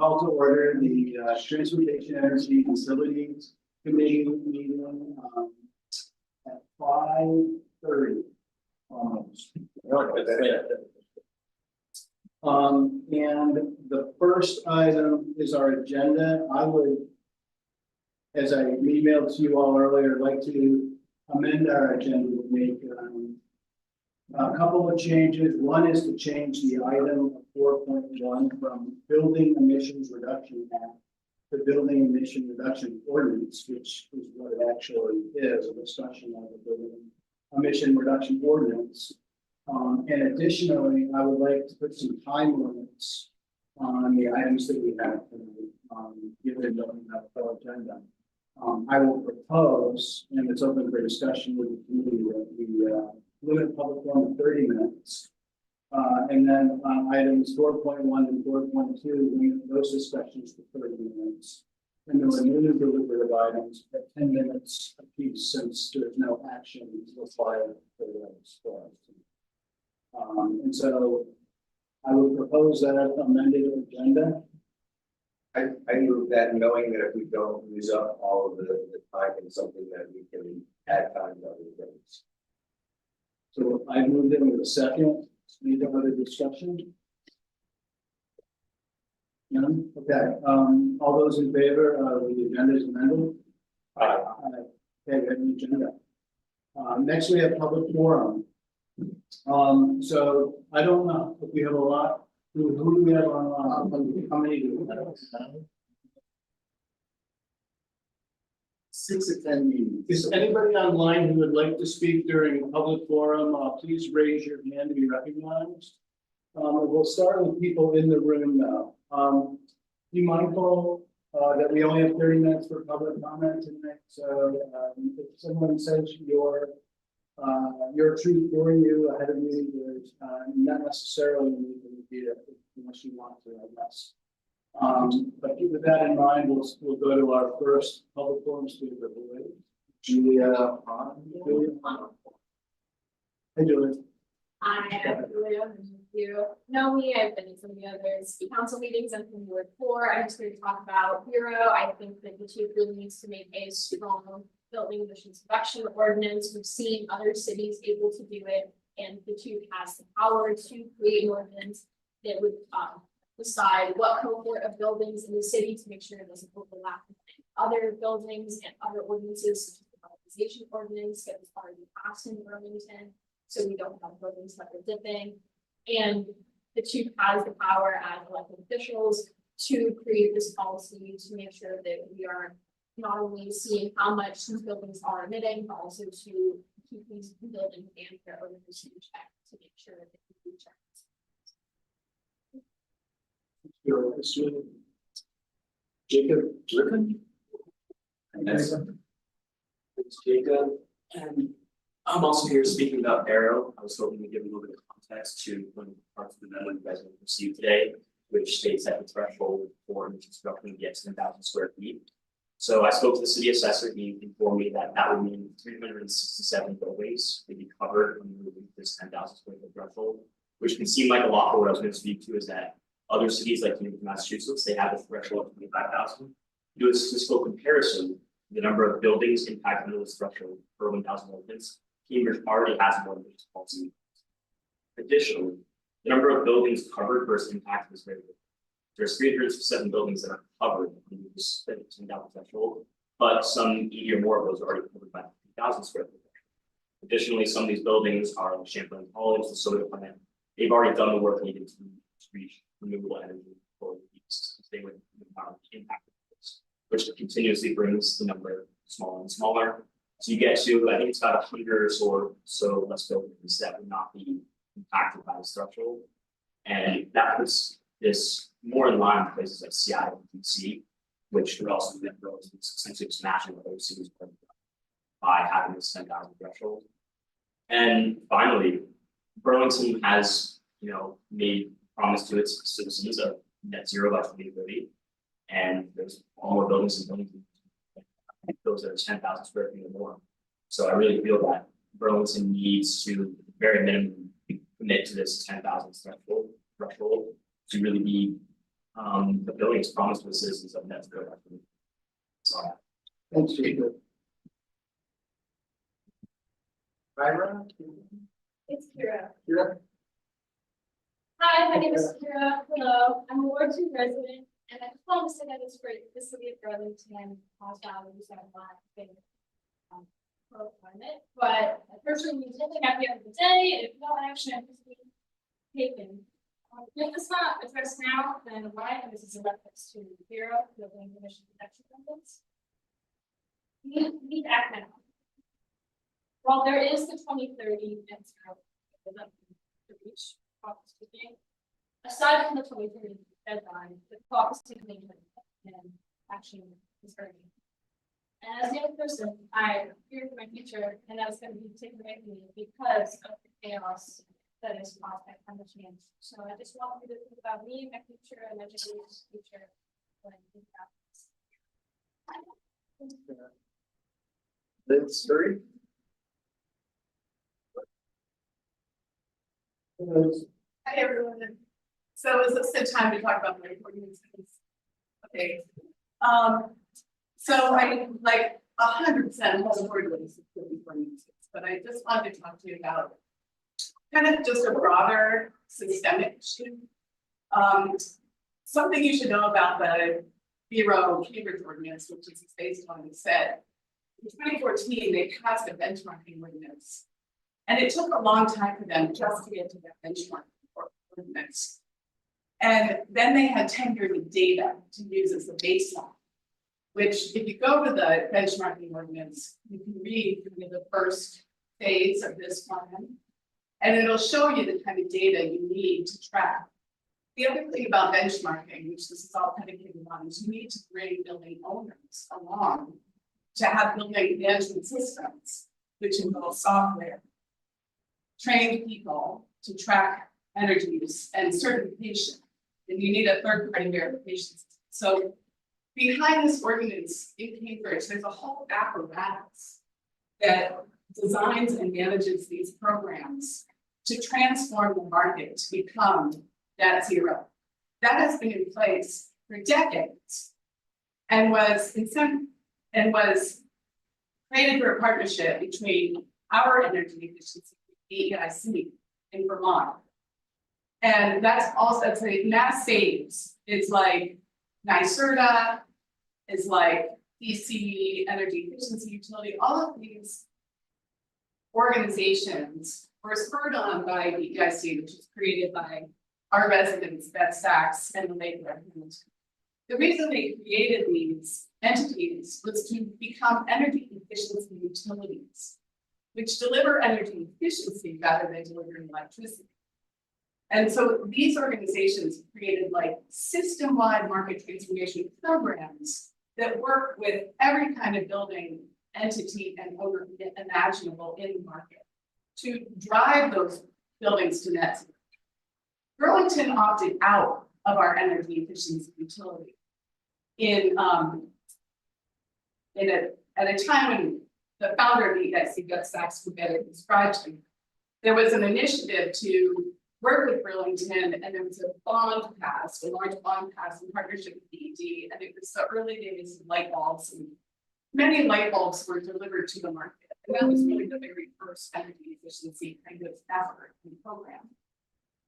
call to order the Transportation Energy Facilities Committee meeting at 5:30 almost. And the first item is our agenda. I would, as I emailed to you all earlier, like to amend our agenda to make a couple of changes. One is to change the item 4.1 from Building Emissions Reduction Act to Building Emission Reduction Ordinance, which is what it actually is, a discussion of the Building Emission Reduction Ordinance. And additionally, I would like to put some time limits on the items that we have tonight, given that we have a full agenda. I will propose, and it's open for discussion with the committee, that we limit public forum to 30 minutes. And then on items 4.1 and 4.2, limit those discussions to 30 minutes. And then remove the deliberative items at 10 minutes apiece, since there's no action required for those. And so I would propose that amended agenda. I move that, knowing that if we don't use up all of the time in something that we can add time to other things. So I moved in with a second. Any other discussion? None? Okay. All those in favor of the agenda is amended? Aye. Okay, we have an agenda. Next we have public forum. So I don't know if we have a lot. Who do we have on how many do we have? 6 to 10 meetings. Is anybody online who would like to speak during a public forum? Please raise your hand to be recognized. We'll start with people in the room now. Be mindful that we only have 30 minutes for public comment tonight. So if someone says your truth for you ahead of me, there's not necessarily need to repeat it unless you want to, I guess. But with that in mind, we'll go to our first public forum speaker, Julia. Hey, Julia. Hi, I'm Julia. Thank you. Know me, I've been in some of the other city council meetings I'm from Ward 4. I'm just going to talk about Bureau. I think that the chief really needs to make a strong building emissions reduction ordinance. We've seen other cities able to do it, and the chief has the power to create an ordinance that would decide what cohort of buildings in the city to make sure it doesn't overlap with other buildings and other ordinances, such as the Weatherization ordinance that was already passed in Burlington, so we don't have buildings that are dipping. And the chief has the power as elected officials to create this policy to make sure that we are not only seeing how much these buildings are emitting, but also to keep these buildings and their owners in check to make sure that we do check. Jacob Griffin. It's Jacob, and I'm also here speaking about Arrow. I was hoping to give a little bit of context to one of the parts of the memo you guys have received today, which states that the threshold for construction gets 10,000 square feet. So I spoke to the city assessor. He informed me that that would mean 367 buildings would be covered under this 10,000 square foot threshold, which can seem like a lot. But what I was going to speak to is that other cities like Massachusetts, they have a threshold of 25,000. To do a statistical comparison, the number of buildings impacted under this threshold per 1,000 residents, Cambridge already has more than this policy. Additionally, the number of buildings covered versus impacted is very different. There's 307 buildings that are covered under this 10,000 threshold, but some 80 or more of those are already covered by 50,000 square feet. Additionally, some of these buildings are like Champlain, the soda plant. They've already done the work needed to reach renewable energy for these. They would impact this, which continuously brings the number smaller and smaller. So you get to, I think it's about 100 or so less buildings that would not be impacted by this threshold. And that puts this more in line with places like Seattle and DC, which would also be essentially smashing what those cities by having this 10,000 threshold. And finally, Burlington has, made promise to its citizens of net zero by 2030, and there's all more buildings in Burlington. Those that are 10,000 square feet or more. So I really feel that Burlington needs to, at the very minimum, commit to this 10,000 threshold to really be The building's promised to the citizens of net zero. So, Thanks, Jacob. Myra? It's Kira. Kira? Hi, my name is Kira. Hello, I'm a Ward 2 resident, and I just wanted to say that it's great the city of Burlington has values that align with climate. But unfortunately, there's nothing at the end of the day, if no action is being taken. If it's not addressed now, then why? And this is a reference to Bureau Building Emission Protection Ordinance. We need to act now. While there is the 2030 net zero to reach, aside from the 2030 deadline, the clock is ticking and action is urgent. And as a young person, I fear for my future, and that's going to be taken away from me because of the chaos that is caused by climate change. So I just want you to think about me, my future, and my generation's future when I think about this. Liz Curry? Hi, everyone. So is this the time to talk about the ordinances? Okay. So I like 100% love ordinances, but I just wanted to talk to you about kind of just a broader systemic issue. Something you should know about the Bureau Cambridge Ordinance, which is based on the said. In 2014, they passed a benchmarking ordinance. And it took a long time for them just to get to that benchmark ordinance. And then they had 10 years of data to use as a baseline, which if you go to the benchmarking ordinance, you can read the first phase of this plan, and it'll show you the kind of data you need to track. The other thing about benchmarking, which this is all predicated on, is you need to bring building owners along to have building management systems, which involve software, trained people to track energy use and certification. And you need a third-party verification system. So behind this ordinance in Cambridge, there's a whole apparatus that designs and manages these programs to transform the market to become net zero. That has been in place for decades and was created through a partnership between our energy efficiency, EIC in Vermont. And that's also, it's a mass saves is like NYSERDA, is like DC Energy Efficiency Utility, all of these organizations were spurred on by the EIC, which was created by our residents, Beth Sachs and the late Reverend. The reason they created these entities was to become energy efficiency utilities, which deliver energy efficiency rather than delivering electricity. And so these organizations created like system-wide market transformation programs that work with every kind of building entity and owner imaginable in the market to drive those buildings to net zero. Burlington opted out of our energy efficiency utility at a time when the founder of the EIC, Beth Sachs, described to me. There was an initiative to work with Burlington, and there was a bond passed, a large bond passed in partnership with DED, and it was the early days of light bulbs, and many light bulbs were delivered to the market. And that was really the very first energy efficiency kind of effort in the program.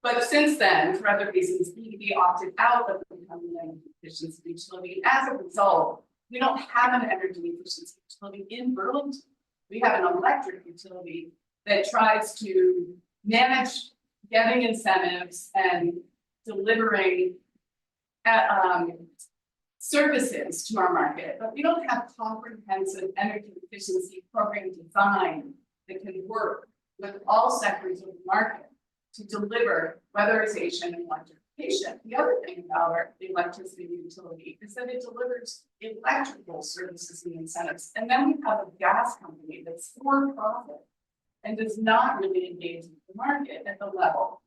But since then, for other reasons, DED opted out of becoming an energy efficiency utility. As a result, we don't have an energy efficiency utility in Burlington. We have an electric utility that tries to manage getting incentives and delivering services to our market, but we don't have comprehensive energy efficiency program design that can work with all sectors of the market to deliver weatherization and electrification. The other thing about the electricity utility is that it delivers electrical services and incentives. And then we have a gas company that's for profit and does not really engage with the market at the level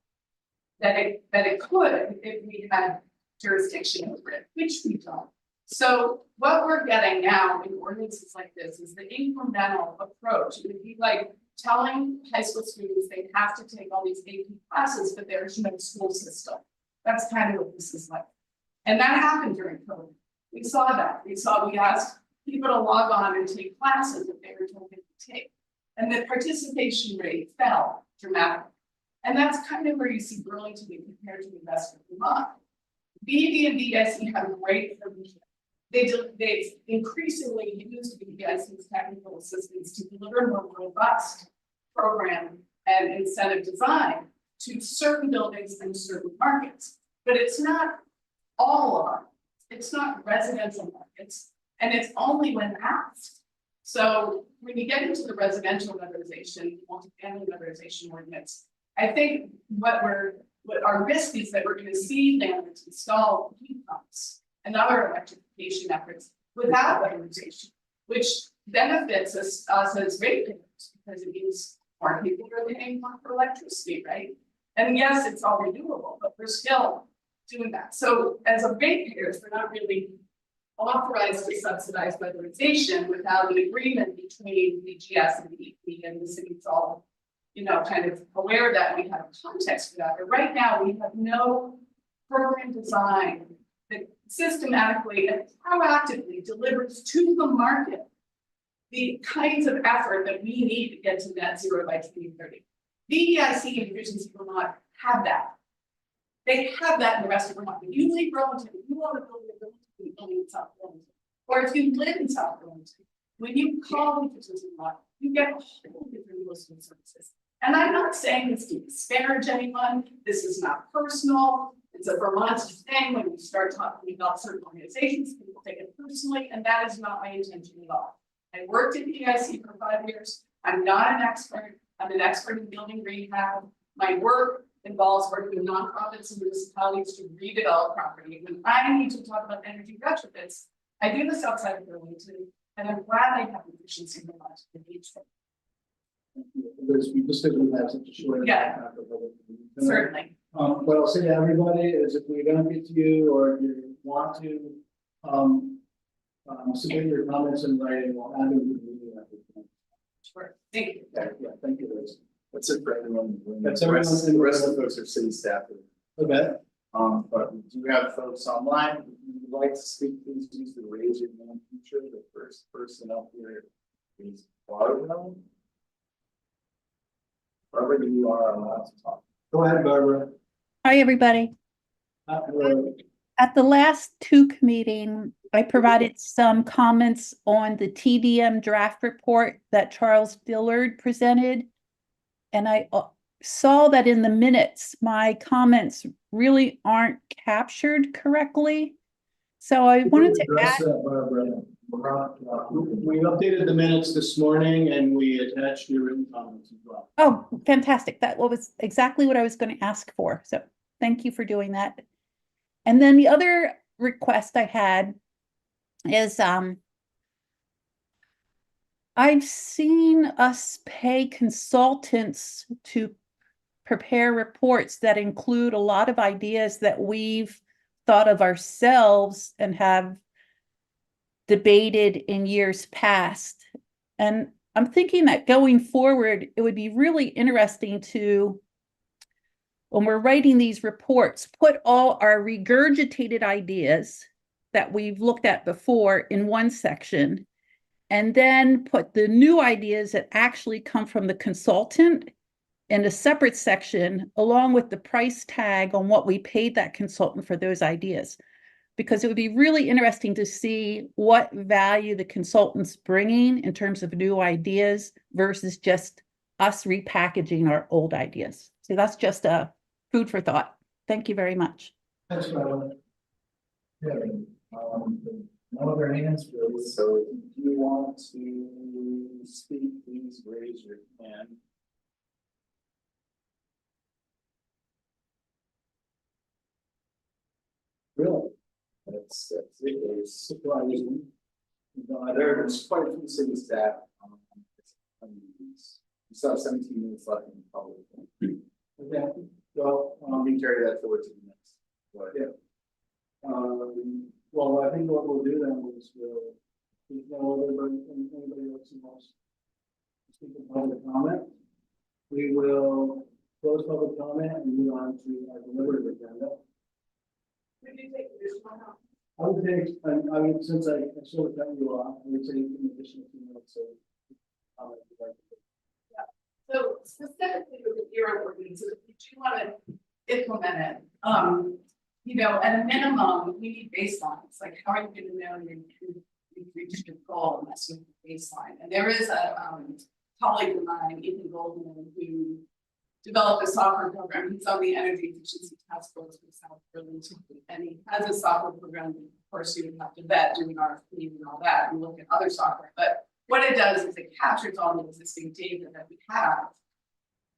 that it could if we had jurisdiction over it, which we don't. So what we're getting now in ordinances like this is the incremental approach. It would be like telling high school students they have to take all these AP classes, but there's no school system. That's kind of what this is like. And that happened during COVID. We saw that. We asked people to log on and take classes that they were told they could take. And the participation rate fell dramatically. And that's kind of where you see Burlington compared to the rest of Vermont. BD and BIC have great provision. They increasingly use BIC's technical assistance to deliver more robust program and incentive design to certain buildings and certain markets. But it's not all of them. It's not residential markets, and it's only when asked. So when you get into the residential weatherization, multifamily weatherization ordinance, I think what our risk is that we're going to see landlords install heat pumps and other electrification efforts without weatherization, which benefits us as ratepayers because it means more people are paying more for electricity, right? And yes, it's all renewable, but we're still doing that. So as a ratepayers, we're not really authorized to subsidize weatherization without an agreement between the GS and the EP, and the city's all, kind of aware that we have context for that. But right now, we have no program design that systematically and proactively delivers to the market the kinds of effort that we need to get to net zero by 2030. VEIC and Efficiency Vermont have that. They have that in the rest of Vermont. But you leave Burlington, you want to build a building in South Burlington, or if you live in South Burlington, when you call Efficiency Vermont, you get a whole different list of services. And I'm not saying this to disparage anyone. This is not personal. It's a Vermont thing. When we start talking about certain organizations, people take it personally, and that is not my intention at all. I worked at PIC for 5 years. I'm not an expert. I'm an expert in building rehab. My work involves working with nonprofits and municipalities to redevelop property. When I need to talk about energy retrofits, I do this outside of Burlington, and I'm glad they have efficiency in Vermont to teach them. Because we have such a short. Yeah. Certainly. What I'll say to everybody is if we don't get to you or you want to, submit your comments in writing, we'll add them to the meeting after. Sure. Thank you. Yeah, thank you, Liz. That's it for everyone. That's everyone. The rest of the folks are city staff. Okay. But we do have folks online. If you would like to speak, please use the raise your hand feature. The first person up here is Barbara. Barbara, you are allowed to talk. Go ahead, Barbara. Hi, everybody. Hello. At the last TUC meeting, I provided some comments on the TDM draft report that Charles Dillard presented. And I saw that in the minutes, my comments really aren't captured correctly. So I wanted to add. Barbara. We updated the minutes this morning and we attached your written comments as well. Oh, fantastic. That was exactly what I was going to ask for. So thank you for doing that. And then the other request I had is I've seen us pay consultants to prepare reports that include a lot of ideas that we've thought of ourselves and have debated in years past. And I'm thinking that going forward, it would be really interesting to, when we're writing these reports, put all our regurgitated ideas that we've looked at before in one section, and then put the new ideas that actually come from the consultant in a separate section, along with the price tag on what we paid that consultant for those ideas. Because it would be really interesting to see what value the consultant's bringing in terms of new ideas versus just us repackaging our old ideas. So that's just a food for thought. Thank you very much. Thanks, Barbara. Yeah, no other hands really, so if you want to speak, please raise your hand. Really? That's it, it's surprising. There's quite a few city staff. We still have 17 minutes left in the public. Okay. Well, We carry that forward to the next. yeah. Well, I think what we'll do then is anybody else who wants to speak in public comment, we will close public comment and move on to our deliberative agenda. Would you take additional help? I would take, I mean, since I sort of cut you off, I would take an additional 2 minutes, so. If you'd like to. So specifically with the Bureau ordinance, if you do want to implement it, you know, at a minimum, we need baselines. Like, how are you going to know you've reached your goal unless you have a baseline? And there is a colleague of mine, Ethan Goldman, who developed a software program. He's on the Energy Efficiency Task Force for South Burlington, and he has a software program. Of course, you would have to vet doing RFP and all that, and look at other software, but what it does is it captures all the existing data that we have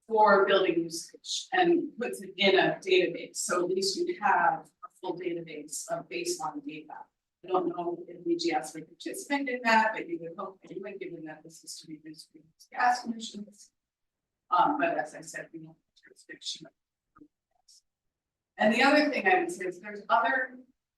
for building usage and puts it in a database. So at least you have a full database of baseline data. I don't know if BGS would participate in that, but you would hope anyway, given that this is to reduce greenhouse gas emissions. But as I said, we don't have jurisdiction. And the other thing I would say is there's other,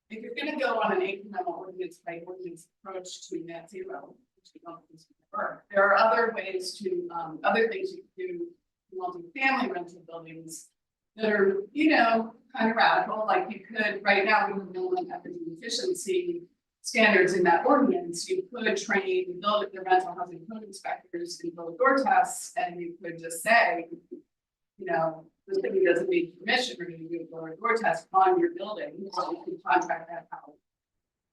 if you're going to go on an incremental ordinance by ordinance approach to net zero, we don't work. There are other ways to, other things you can do in multi-family rental buildings that are, you know, kind of radical. Like you could, right now, we have minimum energy efficiency standards in that ordinance. You could train the rental housing code inspectors in build door tests, and you could just say, you know, the city doesn't need permission, we're going to do a door test on your building, so you can contract that out.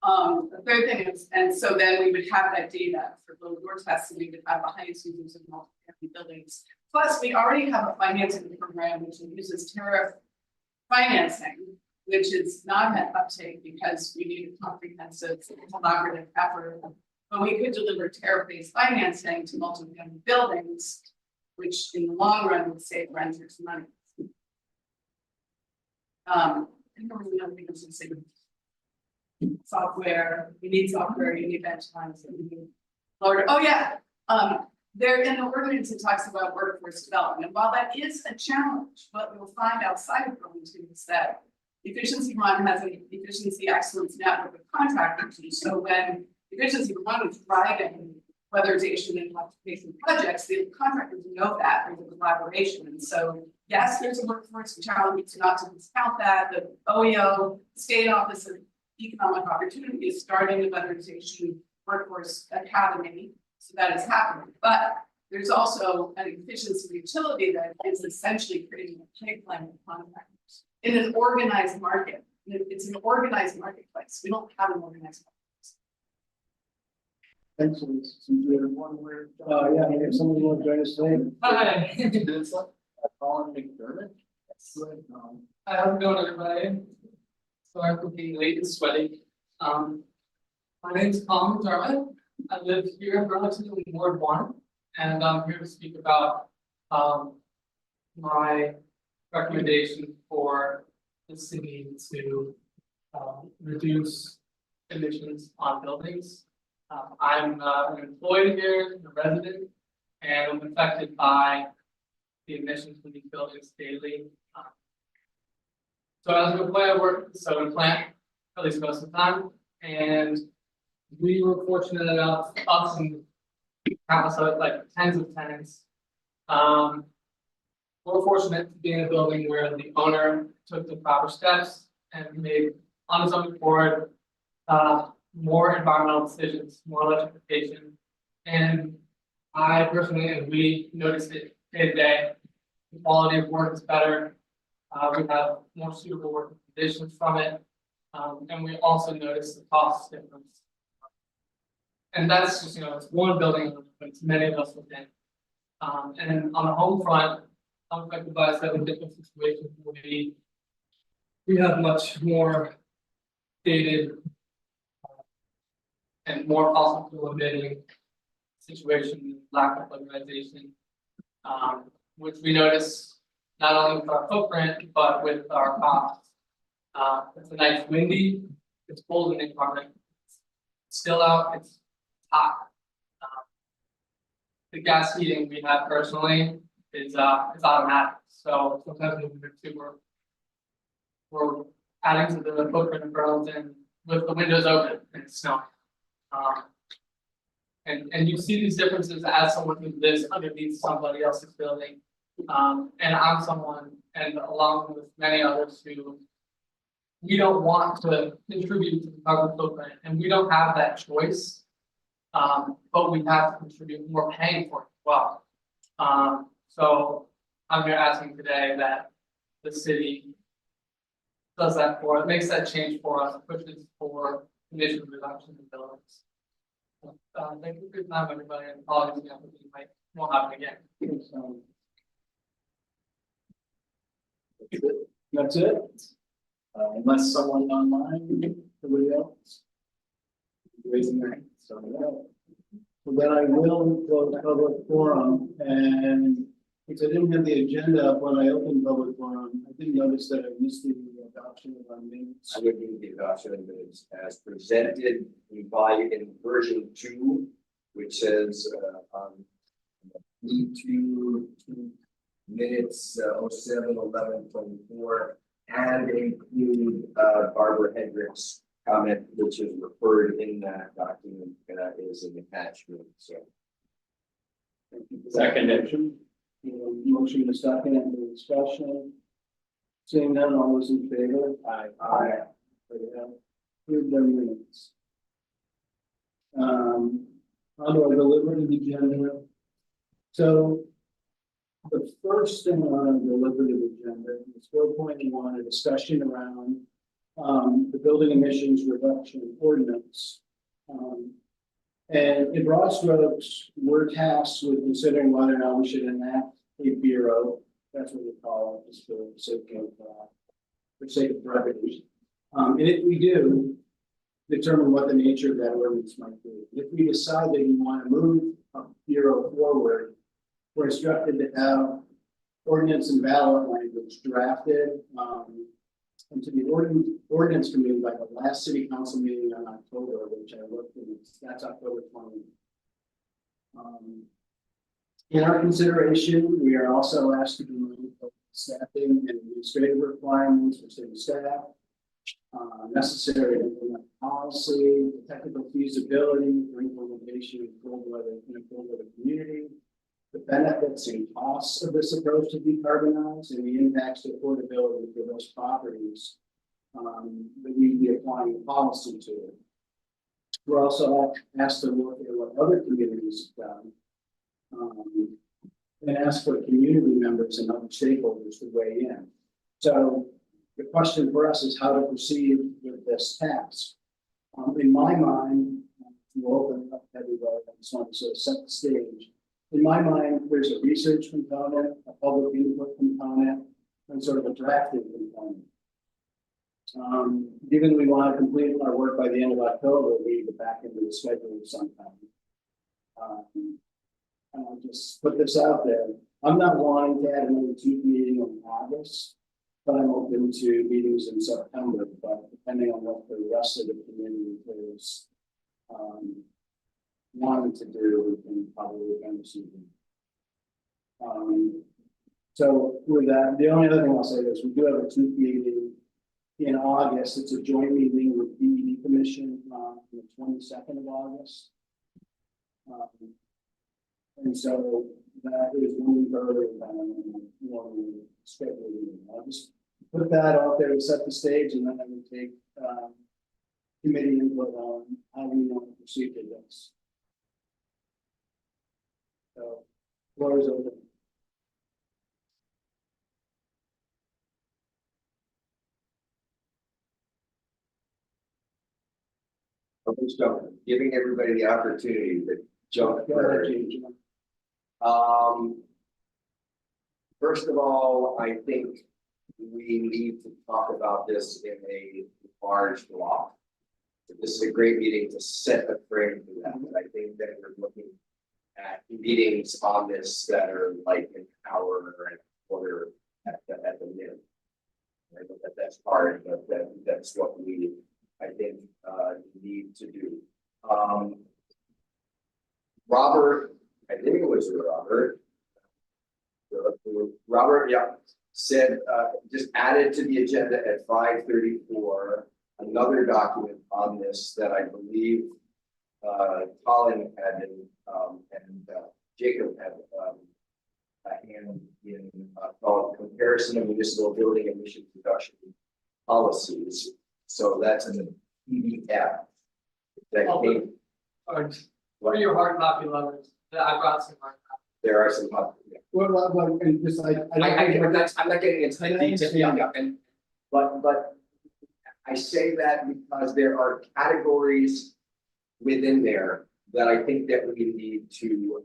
The third thing is, and so then we would have that data for build door tests, and we would have the highest users of multi-family buildings. Plus, we already have a financing program which uses tariff financing, which is not an uptake because we need a comprehensive collaborative effort. But we could deliver tariff-based financing to multi-family buildings, which in the long run would save renters money. I don't really know if it's the same. Software, you need software, you need benchmarks, you need lower. Oh yeah, there in the ordinance it talks about workforce development. And while that is a challenge, what we'll find outside of Burlington is that Efficiency One has an efficiency excellence network of contractors. So when Efficiency One is driving weatherization and electrification projects, the contractors know that there's a collaboration. And so yes, there's a workforce challenge, not to discount that. The OEO State Office of Economic Opportunity is starting a weatherization workforce academy, so that is happening. But there's also an efficiency utility that is essentially creating a pipeline of contractors in an organized market. It's an organized marketplace. We don't have an organized marketplace. Thanks, Luis. Since we have one word. Yeah, if somebody wants to join us today. Hi. It's like Colin McDermott. How's it going, everybody? Sorry for being late and sweaty. My name is Colin McDermott. I live here in Burlington in Ward 1, and I'm here to speak about my recommendation for the city to reduce emissions on buildings. I'm an employee here, a resident, and I'm affected by the emissions from these buildings daily. So as an employee, I work at the soda plant, at least most of the time, and we were fortunate enough, us and countless other, like tens of tenants. We're fortunate to be in a building where the owner took the proper steps and made on his own accord more environmental decisions, more electrification. And I personally, and we noticed it day to day, the quality of work is better. We have more suitable working conditions from it. And we also notice the cost difference. And that's just, it's one building, but it's many of us within. And on the home front, I'm affected by a slightly different situation. We have much more dated and more fossil fuel emitting situation, lack of weatherization, which we notice not only with our footprint, but with our costs. It's a nice windy, it's cold in the apartment, it's still out, it's hot. The gas heating we have personally is automatic. So sometimes when we're adding to the footprint of Burlington with the windows open and it's snowing. And you see these differences as someone who lives underneath somebody else's building. And I'm someone, and along with many others who we don't want to contribute to the carbon footprint, and we don't have that choice. But we have to contribute, we're paying for it as well. So I'm here asking today that the city does that for, makes that change for us, pushes for emission reduction in buildings. Thank you for your time, everybody, and apologies again, we might, won't happen again. So, that's it. Unless someone online, somebody else. Raising their hand, so yeah. So then I will close public forum, and because I didn't have the agenda up when I opened public forum, I did notice that I missed the adoption of our minutes. I would move the adoption of minutes as presented in version 2, which says E2 minutes 07/11/24, and include Barbara Hendricks' comment, which is referred in that document, is an attachment. So Second motion. Motion to second and the discussion. Seeing none, all those in favor? Aye. Approve the minutes. On to our deliberative agenda. So the first thing on our deliberative agenda is 4.1, a discussion around the building emissions reduction ordinance. And in broad strokes, we're tasked with considering whether or not we should enact a bureau. That's what we call it, just for the sake of brevity. And if we do, determine what the nature of that ordinance might be. If we decide that we want to move a bureau forward, we're instructed to have ordinance and ballot language drafted into the ordinance committee by the last city council meeting on October, which I looked at, that's October 20th. In our consideration, we are also asked to remove staffing and administrative requirements for city staff, necessary to implement policy, the technical feasibility for implementation in cold weather community, the benefits and costs of this approach to decarbonize, and the impacts to affordability for those properties that we'd be applying the policy to. We're also asked to look at what other communities have done and ask for community members and other stakeholders to weigh in. So the question for us is how to proceed with this task. In my mind, to open up everybody, I just want to sort of set the stage. In my mind, there's a research component, a public input component, and sort of a drafting component. Given we want to complete our work by the end of October, we need to back into the schedule sometime. And I'll just put this out there. I'm not wanting to add another 2 meeting in August, but I'm open to meetings in September, but depending on what the rest of the community is wanting to do, we can probably end something. So with that, the only other thing I'll say is we do have a 2 meeting in August. It's a joint meeting with the Commission on the 22nd of August. And so that is one earlier than normally scheduled. I'll just put that out there to set the stage, and then I will take committee input on how we want to proceed with this. So, floor is open. just giving everybody the opportunity to jump Go ahead, first. James. First of all, I think we need to talk about this in a large block. This is a great meeting to set the frame for that. I think that we're looking at meetings on this that are like an hour and a quarter at the minimum. I think that that's hard, but that's what we, I think, need to do. Robert, I think it was Robert, yeah, said, just added to the agenda at 5:34, another document on this that I believe Colin had been, and Jacob had a hand in, called Comparison of Municipal Building Emissions Reduction policies. So that's in the PDF. That came, What are your hard copy lovers? I brought some hard copy. there are some, yeah. Well, and just I'm not getting into the detail, yeah, and, but I say that because there are categories within there that I think that we need to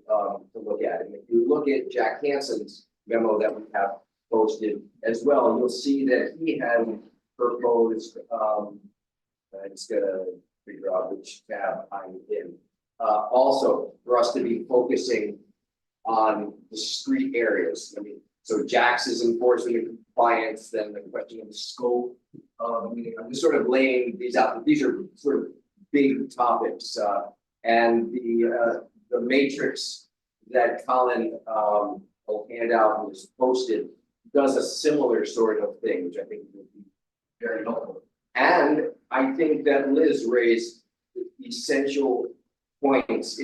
look at. And if you look at Jack Hansen's memo that we have posted as well, you'll see that he had proposed, I just gotta figure out which tab I'm in. Also, for us to be focusing on the street areas. I mean, so Jack's is enforcement and compliance, then the question of the scope of, I'm just sort of laying these out. These are sort of big topics, and the matrix that Colin will hand out and is posted does a similar sort of thing, which I think would be very helpful. And I think that Liz raised essential points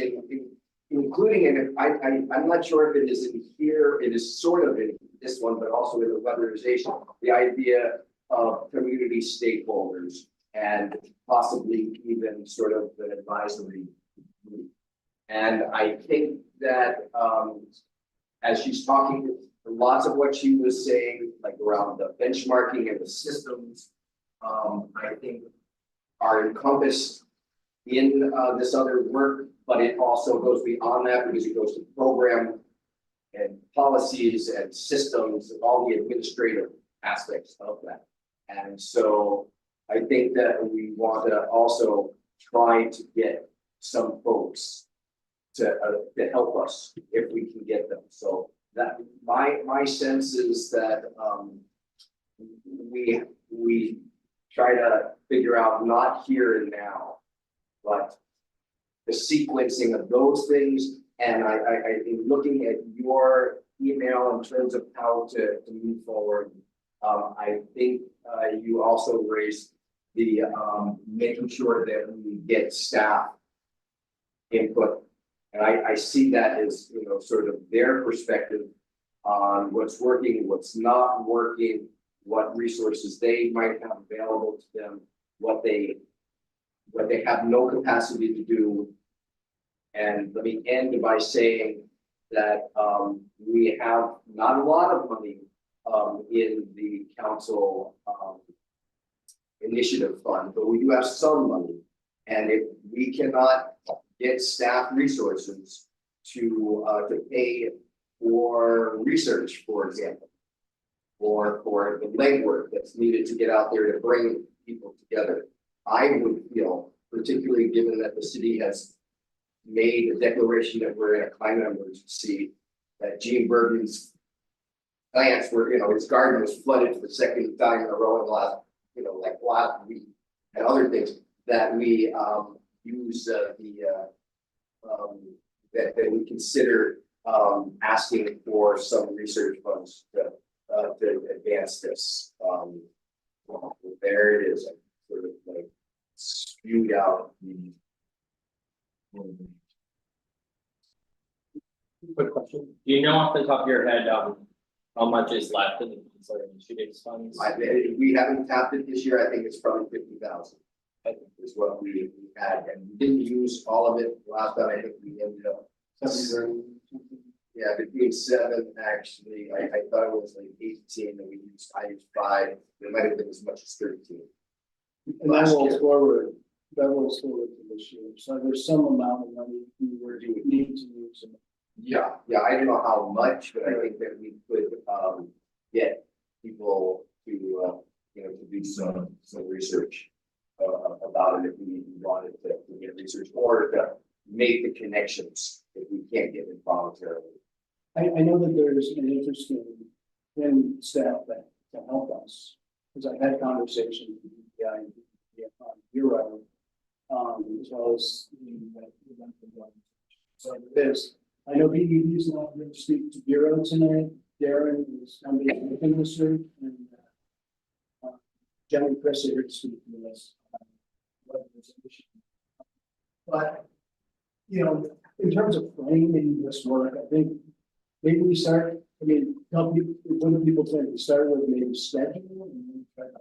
including, and I'm not sure if it is in here, it is sort of in this one, but also in the weatherization, the idea of community stakeholders and possibly even sort of an advisory group. And I think that as she's talking, lots of what she was saying, like around the benchmarking and the systems, I think are encompassed in this other work, but it also goes beyond that because it goes to program and policies and systems and all the administrative aspects of that. And so I think that we want to also try to get some folks to help us if we can get them. So that my sense is that we try to figure out not here and now, but the sequencing of those things. And I in looking at your email in terms of how to move forward, I think you also raised the making sure that we get staff input. And I see that as, you know, sort of their perspective on what's working, what's not working, what resources they might have available to them, what they have no capacity to do. And let me end by saying that we have not a lot of money in the council initiative fund, but we do have some money. And if we cannot get staff resources to pay for research, for example, or for the legwork that's needed to get out there to bring people together, I would feel, particularly given that the city has made a declaration that we're in a climate emergency, that Gene Bergen's plants were, you know, his garden was flooded for the second time in a row in the last, you know, like last week, and other things, that we use that we consider asking for some research funds to advance this. There it is, sort of like spewed out. Quick question. Do you know off the top of your head, how much is left in the councilor initiatives funds? We haven't tapped it this year. I think it's probably 50,000. I think is what we had, and we didn't use all of it last time. I think we ended up 7. Yeah, between 7 actually. I thought it was like 18, and I used 5. It might have been as much as 13. And that rolls forward. That rolls forward to this year. So there's some amount of money we were to need to use. Yeah, I don't know how much, but I think that we could get people to you know, to do some research about it if we wanted to get research, or to make the connections if we can't get it voluntarily. I know that there's an interest in staff that to help us, because I've had conversations with the Bureau, as well as the so this. I know BED is not going to speak to Bureau tonight. Darren is coming in this room, and Jerry Chris are here to speak to us. But you know, in terms of framing this work, I think maybe we start. I mean, tell people, what do people think? We start with maybe schedule and then try to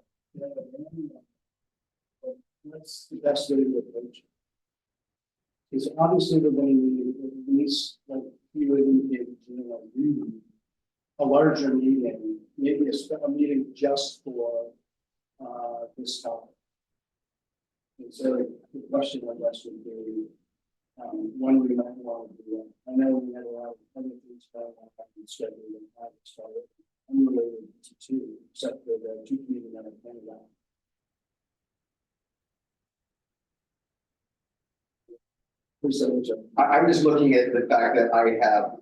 That's the best way to approach it. Because obviously we're going to need at least, like, you would indicate, really a larger meeting, maybe a meeting just for, this topic. And so the question, I guess, would be, when we might want to do it. I know we had a lot of other things going on in schedule and how to start it. Unrelated to two, except for the two meeting that I planned out. I'm just looking at the fact that I have,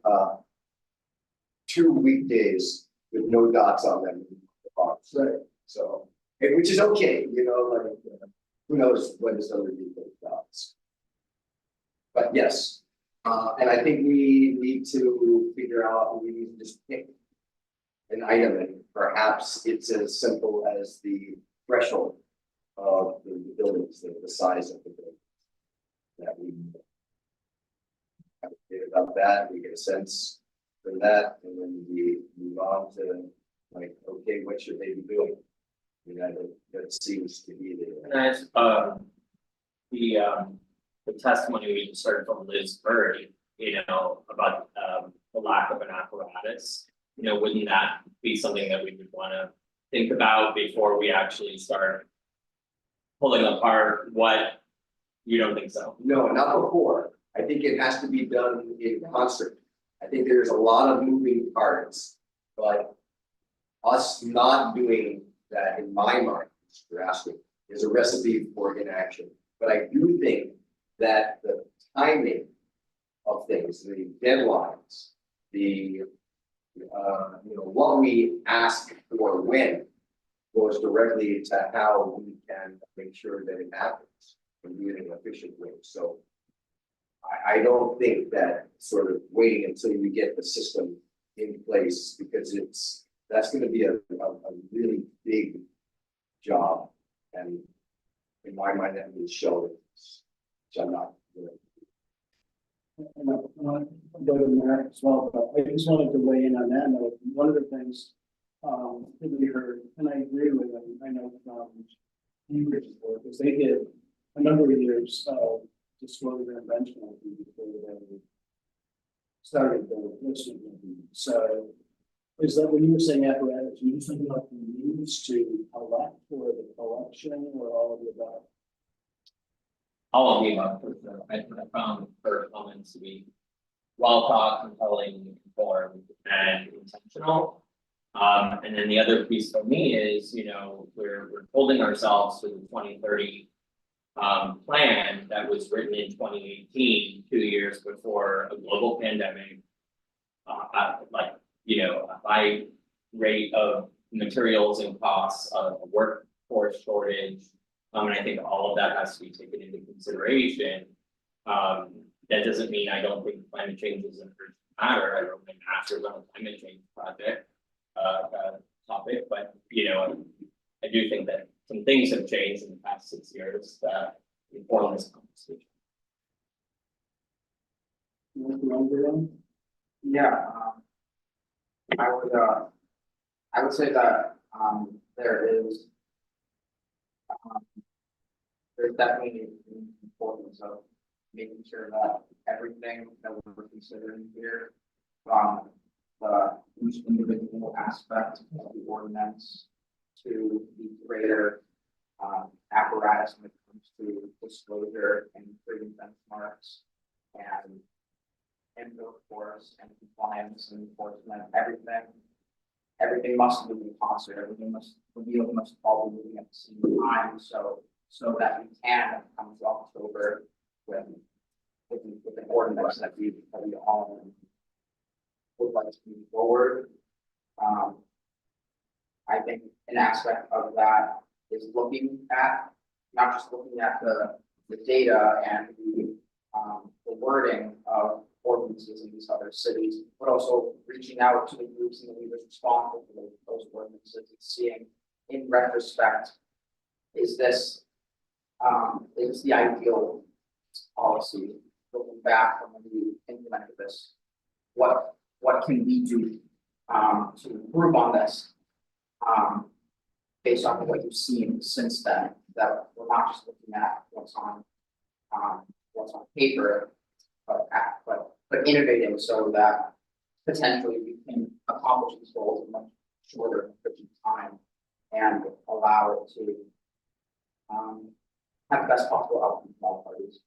2 weekdays with no dots on them. Right. So, which is okay, like, who knows when it's gonna be those dots. But yes, and I think we need to figure out, we need to just pick an item, and perhaps it's as simple as the threshold of the buildings, the size of the building. That we have to figure about that, we get a sense for that, and then we move on to, like, okay, what should they be doing? That seems to be the. And as the testimony we just heard from Liz Murray, about the lack of an apparatus, wouldn't that be something that we would want to think about before we actually start pulling apart what you don't think so? No, not before. I think it has to be done in concert. I think there's a lot of moving parts, but us not doing that, in my mind, you're asking, is a recipe for inaction. But I do think that the timing of things, the deadlines, the what we ask for when goes directly to how we can make sure that it happens and do it in an efficient way. So I don't think that sort of waiting until you get the system in place, because that's going to be a really big job, and in my mind that means shelving, which I'm not doing. And I'll go to Mark as well, but I just wanted to weigh in on that note. One of the things that we heard, and I agree with them, I know from Cambridge's work, is they did a number of years of disclosure and benchmarking before they started the listening. So is that when you were saying apparatus, you think about the means to collect, or the collection, or all of the above? All of the above, for sure. I found her comments to be well thought, compelling, informed, and intentional. And then the other piece for me is, we're holding ourselves to the 2030 plan that was written in 2018, 2 years before a global pandemic, a high rate of materials and costs, a workforce shortage. And I think all of that has to be taken into consideration. That doesn't mean I don't think climate change is an urgent matter. I don't think masters on a climate change project topic, but I do think that some things have changed in the past 6 years that inform this conversation. Yeah, I would say that there's definitely the importance of making sure that everything that we're considering here, from each individual aspect of the ordinance to the greater apparatus when it comes to disclosure and creating benchmarks and of course, and compliance and enforcement, everything must move in concert. The wheel must all be moving at the same time, so that we can come to October with an ordinance that we all would like to move forward. I think an aspect of that is looking at, not just looking at the data and the wording of ordinances in these other cities, but also reaching out to the groups and the leaders responsible for those ordinances and seeing in retrospect, is this the ideal policy? Looking back from when we implemented this, what can we do to improve on this based on what you've seen since then that we're not just looking at what's on paper, but innovating so that potentially we can accomplish these goals in much shorter and efficient time and allow it to have the best possible outcome for all parties.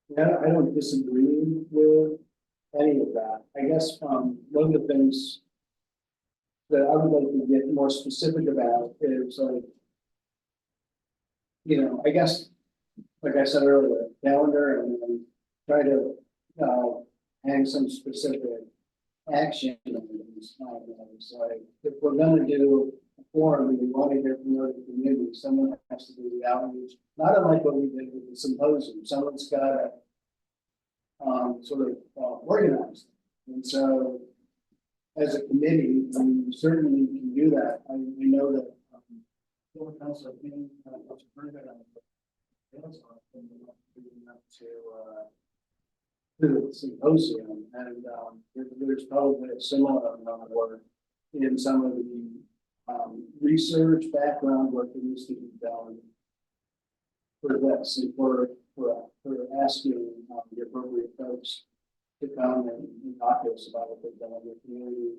Yeah, I don't disagree with any of that. I guess, one of the things that I would like to get more specific about is like, you know, I guess, like I said earlier, calendar and then try to, hang some specific action on these items. Like, if we're gonna do a forum, and we want to hear from the community, someone has to do the outreach, not unlike what we did with the symposium. Someone's gotta sort of organized. And so, as a committee, we certainly can do that. We know that, Councilor King, what's pretty good on to the symposium, and there's probably a similar amount of work in some of the research background work that needs to be done for this and for asking the appropriate folks to come and talk to us about what they've done in the community.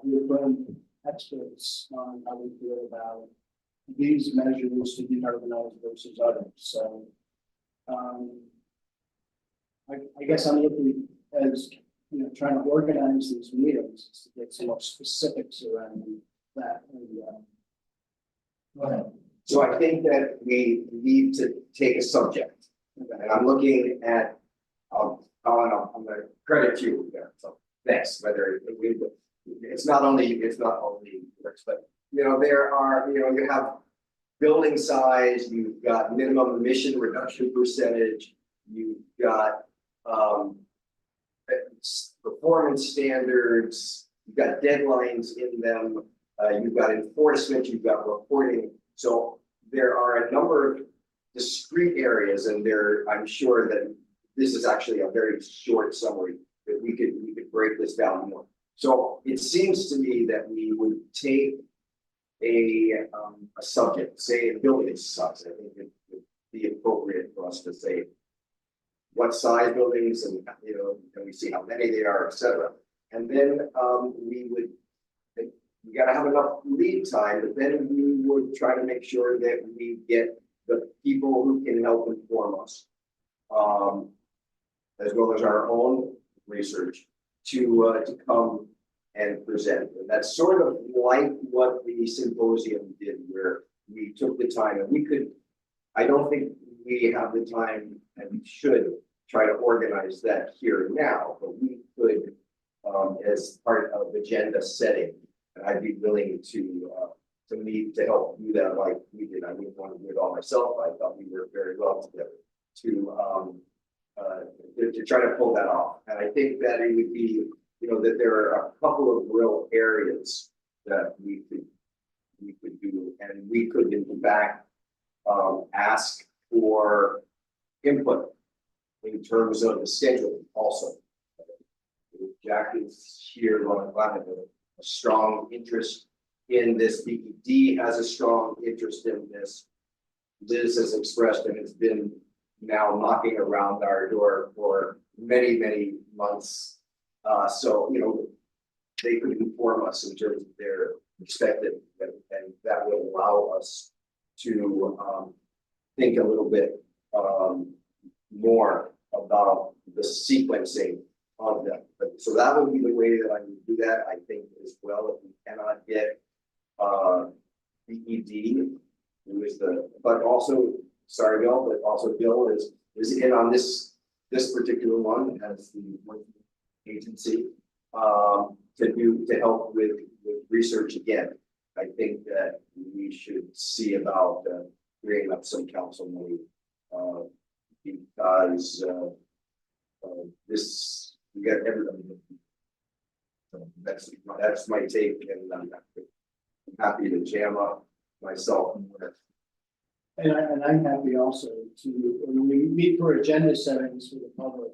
We're from experts on how we feel about these measures to decarbonize versus others. So I guess I'm looking as, you know, trying to organize these meetings to get some more specifics around that. And, go ahead. So I think that we need to take a subject, and I'm looking at, Colin, I'm gonna credit you there, so thanks, it's not only works, but, you know, there are, you know, you have building size, you've got minimum emission reduction percentage, you've got, performance standards, you've got deadlines in them, you've got enforcement, you've got reporting. So there are a number of discrete areas, and I'm sure that this is actually a very short summary that we could break this down more. So it seems to me that we would take a subject, say a building size. I think it would be appropriate for us to say what size buildings, and, you know, and we see how many they are, et cetera. And then we gotta have enough lead time, but then we would try to make sure that we get the people who can help inform us, as well as our own research, to come and present. And that's sort of like what the symposium did, where we took the time, and I don't think we have the time, and we should try to organize that here now, but we could, as part of agenda setting, and I'd be willing to meet to help do that like we did. I wouldn't want to do it all myself. I thought we worked very well together to try to pull that off. And I think that it would be, you know, that there are a couple of real areas that we could do, and we could in fact ask for input in terms of the schedule also. Jack is here on a strong interest in this. BPD has a strong interest in this. Liz has expressed and has been now knocking around our door for many, many months. So, you know, they could inform us in terms of their perspective, and that would allow us to think a little bit more about the sequencing of them. So that would be the way that I would do that. I think as well, if we cannot get BED, who is but also, sorry, Bill, but also Bill is in on this particular one as the agency to help with research again. I think that we should see about bringing up some council money because this, we got everybody. So that's my take, and I'm happy to jam up myself with. And I'm happy also to, when we meet for agenda settings for the public,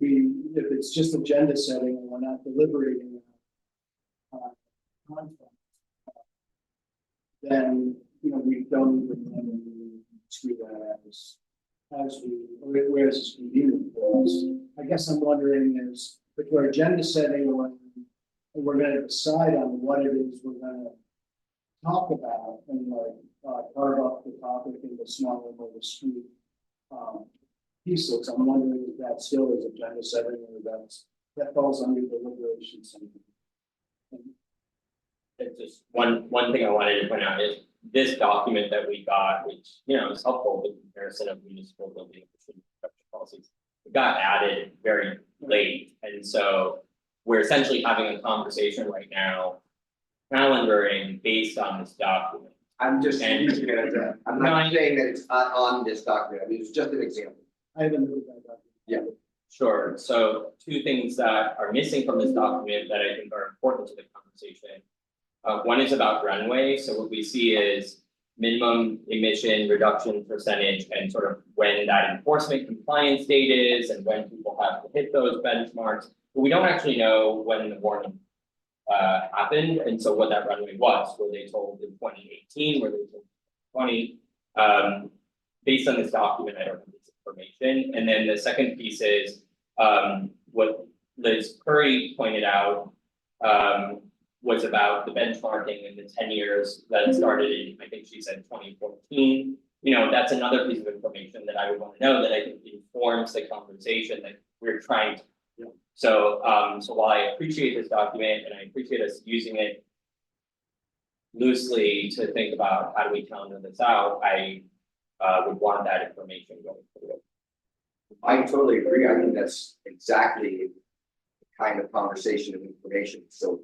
if it's just agenda setting and we're not deliberating, contract. Then, we don't even to that as whereas it's convenient for us. I guess I'm wondering is, if we're agenda setting, when we're gonna decide on what it is we're gonna talk about, and carve up the topic into smaller, more discrete pieces, I'm wondering if that still is agenda setting, or that falls under deliberation something. It's just one thing I wanted to point out is this document that we got, which, is helpful with comparison of municipal building construction policies. It got added very late, and so we're essentially having a conversation right now, calendaring based on this document. I'm just using it as a, I'm not No, saying that it's on this document, I mean, it's just an example. I haven't heard that document. Yeah. Sure, so two things that are missing from this document that I think are important to the conversation. One is about runway, so what we see is minimum emission reduction percentage and sort of when that enforcement compliance date is and when people have to hit those benchmarks. But we don't actually know when the warning happened, and so what that runway was. Were they told in 2018? Were they told in 2020? Based on this document, I don't have this information. And then the second piece is what Liz Curry pointed out was about the benchmarking in the 10 years that started in, I think she said 2014. That's another piece of information that I would want to know that I think informs the conversation that we're trying to. So while I appreciate this document and I appreciate us using it loosely to think about how do we calendar this out, I would want that information going forward. I totally agree, I think that's exactly the kind of conversation and information, so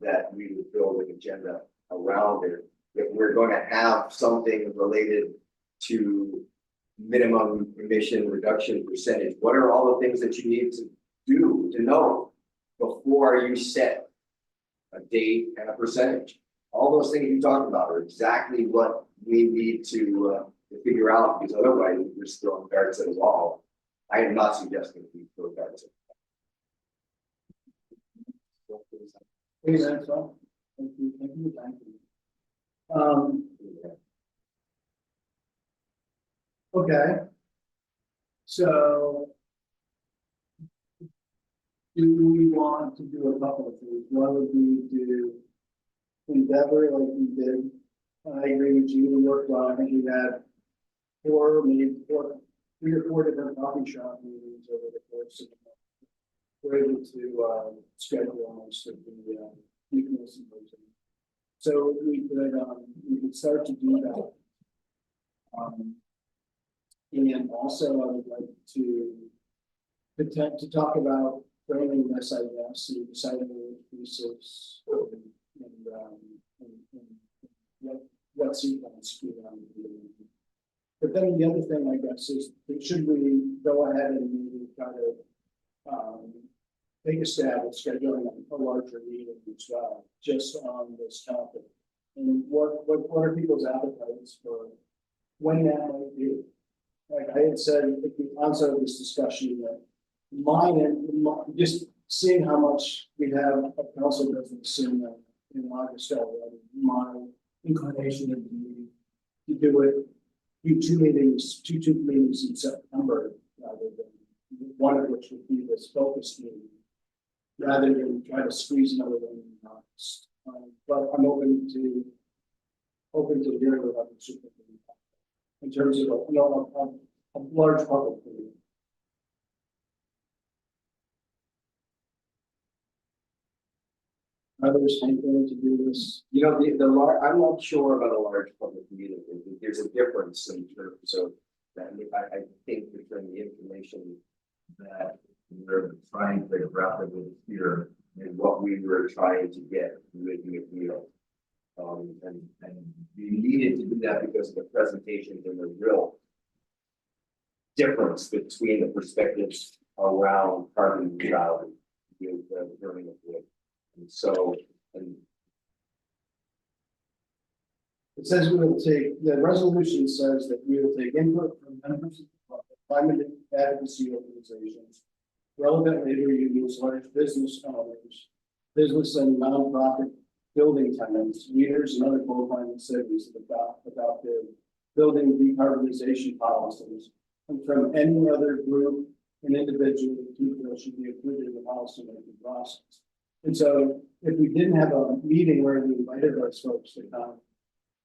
that we would build an agenda around it. If we're going to have something related to minimum emission reduction percentage, what are all the things that you need to do to know before you set a date and a percentage? All those things you talked about are exactly what we need to figure out, because otherwise we're just throwing darts at a wall. I am not suggesting we throw darts at a wall. Hey, that's all. Thank you. Okay. So. Do we want to do a couple of things? One would be to endeavor like we did. I agree with you, we worked on, I think we had three or four different coffee shop meetings over the course of the month. We're able to schedule almost the weekly symposium. So we could start to do that. And also I would like to talk about framing this, I guess, and deciding the pieces and what sequence we want to do. But then the other thing, I guess, is should we go ahead and maybe try to take a stab at scheduling a larger meeting as well, just on this topic? And what are people's appetites for when that might be? Like I had said at the onset of this discussion, that just seeing how much we have of council business in August already, my inclination would be to do two meetings in September, rather than one of which would be this focus meeting, rather than try to squeeze another one in August. But I'm open to hearing what others should think in terms of a large public meeting. Others thinking to do this. I'm not sure about a large public meeting. There's a difference in terms of that. I think between the information that we're trying to grapple with here and what we were trying to get with McNeil. And we needed to do that because of the presentations and the real difference between the perspectives around carbon neutrality with the burning of wood. And so, it says we will take, the resolution says that we will take input from members of climate advocacy organizations, relevant labor unions, large business owners, business and nonprofit building tenants, leaders and other qualifying cities about their building decarbonization policies. And from any other group and individual, people should be included in the policymaking process. And so if we didn't have a meeting where we invited those folks to come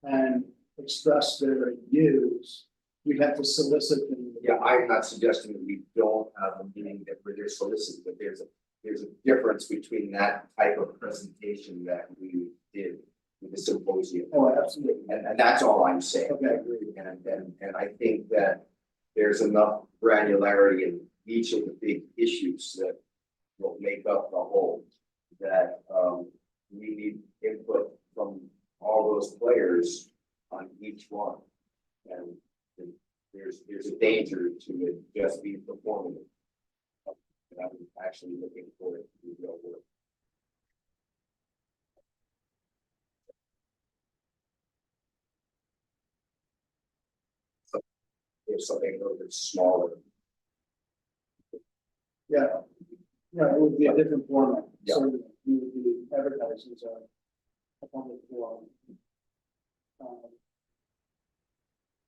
and express their views, we'd have to solicit them. Yeah, I'm not suggesting that we don't have a meeting that where they're solicited, but there's a difference between that type of presentation that we did with the symposium. Oh, absolutely. And that's all I'm saying. Okay, I agree. And I think that there's enough granularity in each of the big issues that will make up the whole. That we need input from all those players on each one. And there's a danger to it just being performative. And I'm actually looking for it to be real work. So if something a little bit smaller. Yeah, yeah, it would be a different format. Yeah. So we would be advertising as a public forum.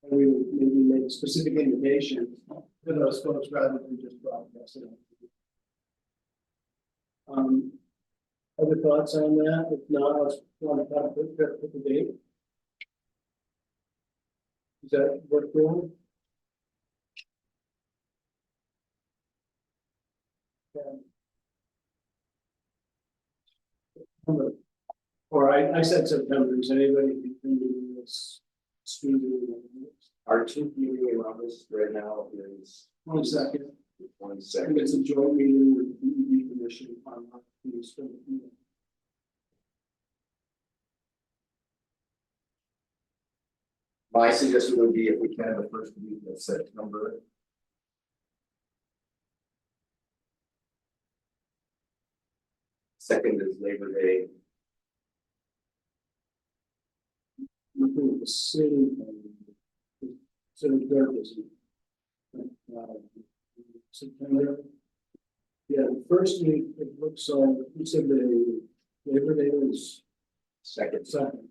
And we would maybe make specific invitations to those folks rather than just broadcast it. Other thoughts on that? If not, let's want to kind of put the date. Is that work for you? Or I said September. Is anybody between this student? Our two meeting around this right now is 22nd. the I think 22nd. it's a joint meeting with the DEP Commission on these. My suggestion would be if we can have the first week of September. Second is Labor Day. Looking at the city. City third is September. Yeah, the first week, it looks like, you said the Labor Day is Second. second.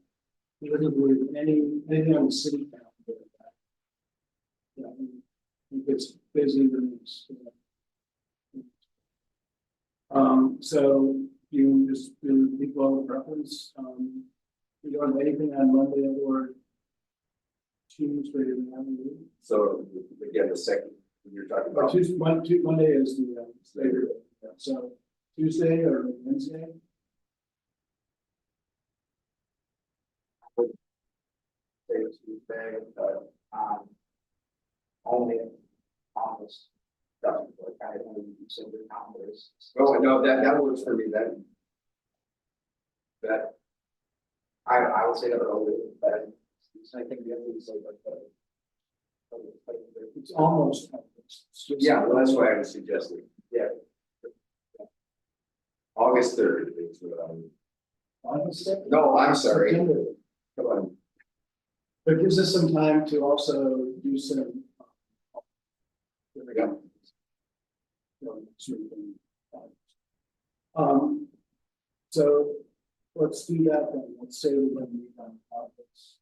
It doesn't believe anything on the city calendar. Yeah, if it's busy, then it's. So you just do equal preference, you don't have anything on Monday or Tuesday or Monday. So again, the second, you're talking Or about. Monday is the Labor Day, yeah. So Tuesday or Wednesday. Tuesday, but, only August. Doesn't work, I don't know, you said the calendars. Oh, no, that works for me, that, I would say that early, but I think the other is like It's almost. It's just- yeah, well, that's why I was suggesting, yeah. August 3rd is what I'm. August 2nd? No, I'm sorry, September. come on, But it gives us some time to also do some. There we go. So let's do that then. Let's say we're going to meet on August.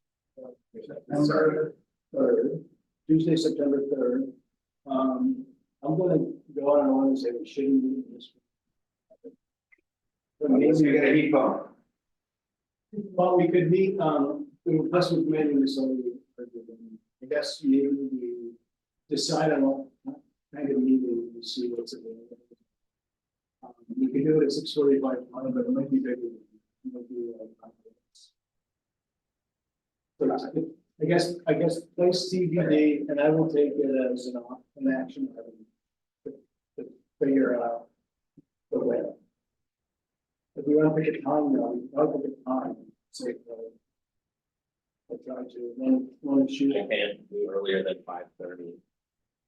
Sorry. 3rd, Tuesday, September 3rd. I'm going to go on and on and say we shouldn't meet this. unless you're gonna heat pump. Well, we could meet, plus we've made this already. I guess you decide on what kind of meeting you see what's available. We can do it at 6:45, but it might be bigger. It might be, I guess place TBD, and I will take it as an action item to figure out the way. If we want to pick a time now, I'll pick a time, say, I'll try to, one shoot. I can't do earlier than 5:30.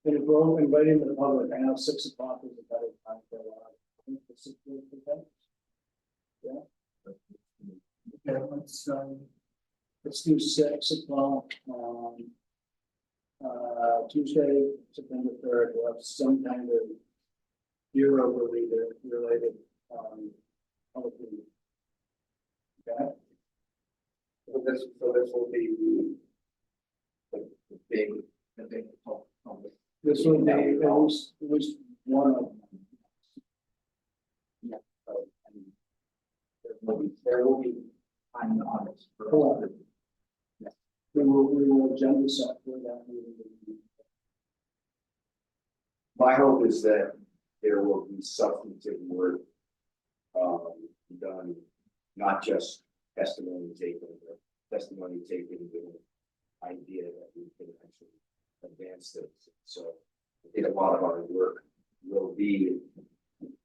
And if we're inviting the public, I know 6 o'clock is a better time for a lot. I think it's 6 o'clock. Yeah. Okay, let's do 6 o'clock on Tuesday, September 3rd. We'll have some kind of bureau related public meeting. So this will be the big, This will be at least one of them. and there will be time on it. Correct. We will agenda set for that meeting. My hope is that there will be substantive work done, not just testimony taken, but testimony taken with an idea that we can actually advance this. So I think a lot of our work will be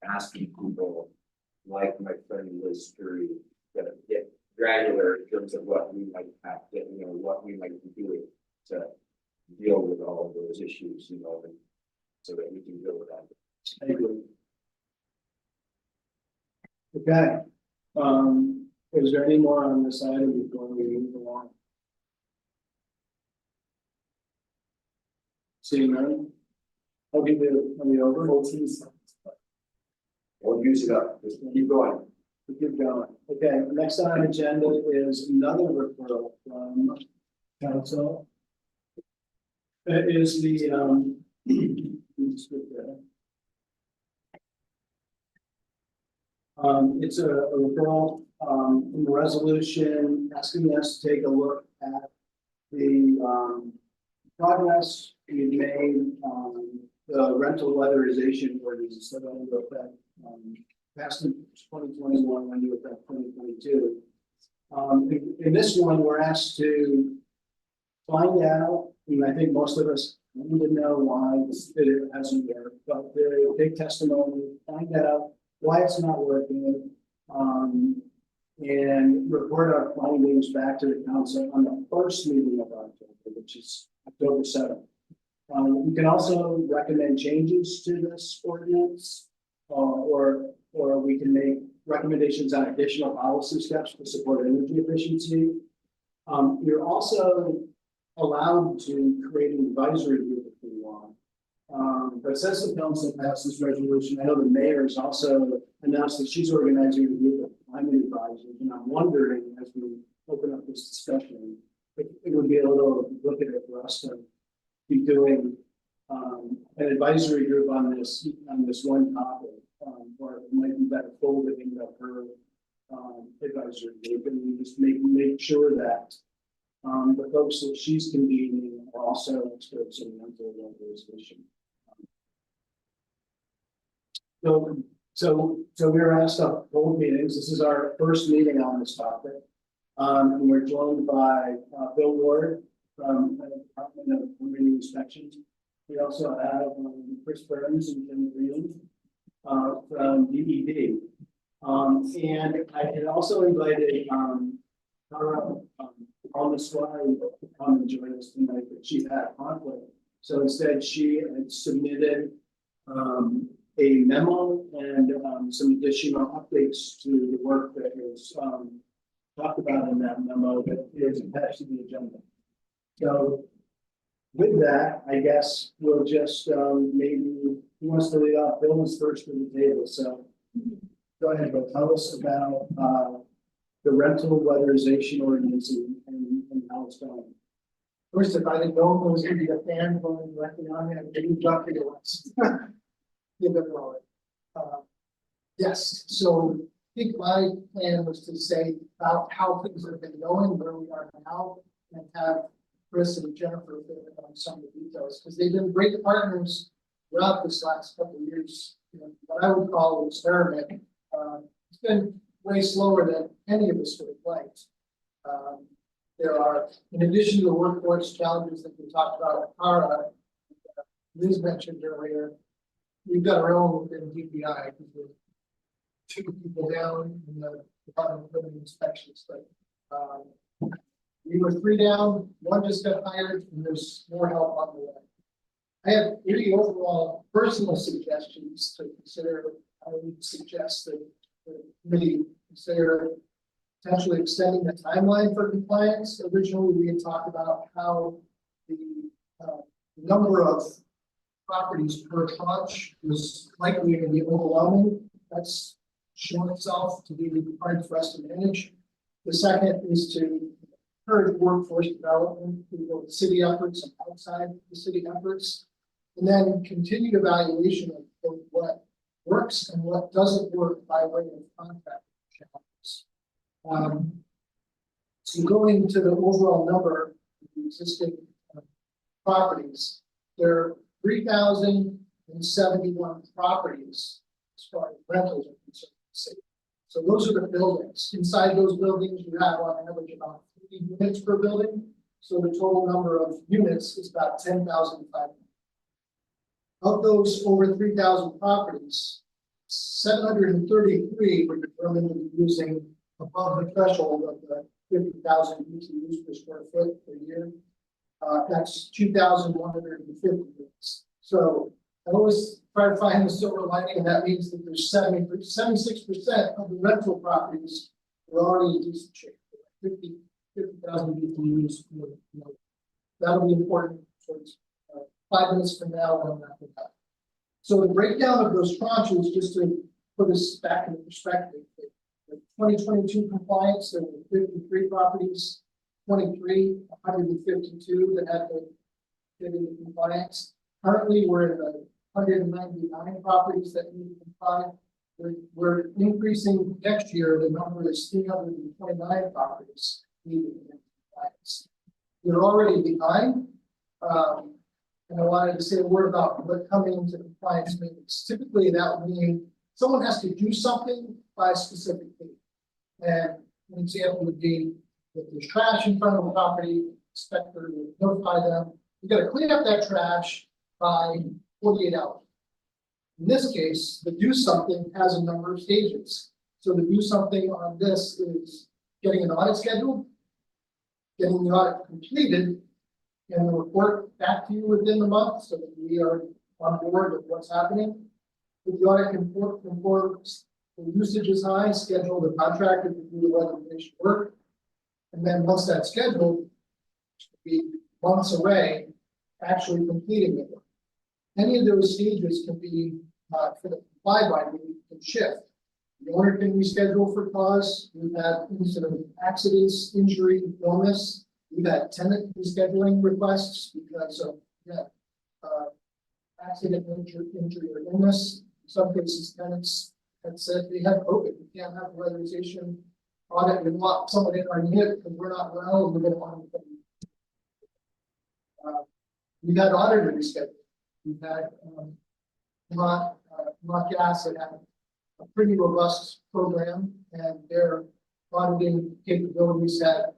asking people like my friend Liz Curry to get granular in terms of what we might have, what we might be doing to deal with all of those issues, and so that we can deal with that. I agree. Okay, is there any more on this item before we move along? Seeing none? I'll give you over. Or use it up, just keep going. We keep going. Okay, next on our agenda is another referral from council. That is the, it's a referral, from the resolution asking us to take a look at the, progress we made on the rental weatherization ordinance that went into effect, passed in 2021, went into effect 2022. In this one, we're asked to find out, and I think most of us need to know why it hasn't worked, but the big testimony, find out why it's not working, and report our findings back to the council on the first meeting of October, which is October 7th. We can also recommend changes to this ordinance, or we can make recommendations on additional policy steps to support energy efficiency. You're also allowed to create an advisory group if you want. But since the council passed this resolution, I know the mayor has also announced that she's organizing a group of climate advisors, and I'm wondering, as we open up this discussion, if it would be a little lucrative for us to be doing an advisory group on this one topic, or it might be better folding up her advisory group, and we just make sure that the folks that she's convening are also experts in rental weatherization. So we were asked to hold meetings. This is our first meeting on this topic. And we're joined by Bill Ward from the Department of Marine Inspections. We also have Chris Burns and Jim Green from DED. And I had also invited Tara on the slide to come and join us tonight, but she had a conflict. So instead, she had submitted a memo and some additional updates to the work that is talked about in that memo that is attached to the agenda. So with that, I guess we'll just maybe who wants to lead off? Bill was first to the table, so go ahead, Bill. Tell us about the rental weatherization ordinance and how it's going. First, if I didn't know who was gonna be a fan of going directly on it, I didn't talk to you once. Give it a roll. Yes, so I think my plan was to say about how things have been going, where we are now, and have Chris and Jennifer fill in on some of the details, because they've been great partners throughout this last couple of years. You know, what I would call an experiment. It's been way slower than any of us would have liked. There are, in addition to the workforce challenges that we talked about at Para, Liz mentioned earlier, we've got our own within DPI, because we're 2 people down in the Department of Building Inspections, but we were 3 down, 1 just got hired, and there's more help on the way. I have 3 overall personal suggestions to consider. I would suggest that the committee consider potentially extending the timeline for compliance. Originally, we had talked about how the number of properties per tranche was likely to be overwhelming. That's shown itself to be hard for us to manage. The second is to encourage workforce development through both city efforts and outside the city efforts. And then continued evaluation of what works and what doesn't work by way of contract challenges. So going to the overall number of the existing properties, there are 3,071 properties as far as rentals are concerned. So those are the buildings. Inside those buildings, you have on average about 50 units per building. So the total number of units is about 10,500. Of those over 3,000 properties, 733 were determined to be using above the threshold of the 50,000 BTUs per square foot per year. That's 2,150 units. So I always try to find the silver lining, and that means that there's 76% of the rental properties are already in decent shape. 50,000 BTUs. That'll be important towards 5 minutes from now when I'm wrapping up. So the breakdown of those tranches, just to put us back into perspective, the 2022 compliance, there were 53 properties, 23, 152 that had to get into compliance. Currently, we're in the 199 properties that need to comply. We're increasing next year. The number is 329 properties needed in compliance. We're already behind. And I wanted to say a word about what coming into compliance means. Typically, that would mean someone has to do something by a specific date. And an example would be if there's trash in front of a property, inspector would notify them. You got to clean up that trash by 48 hours. In this case, the do something has a number of stages. So the do something on this is getting an audit scheduled, getting the audit completed, and the report back to you within the month so that we are on board with what's happening. If the audit conforms, the usage is high, schedule the contractor to do the weatherization work. And then once that's scheduled, which could be months away, actually completing the work. Any of those stages can be for the comply by can shift. The owner can reschedule for cause. We've had incident of accidents, injury, illness. We've had tenant rescheduling requests because of accident, injury, or illness. In some cases, tenants had said they had COVID. We can't have weatherization audit. We want someone in our unit because we're not well and we're going to want them. We've had auditor reschedule. We've had Vermont Gas that had a pretty robust program, and their auditing capabilities had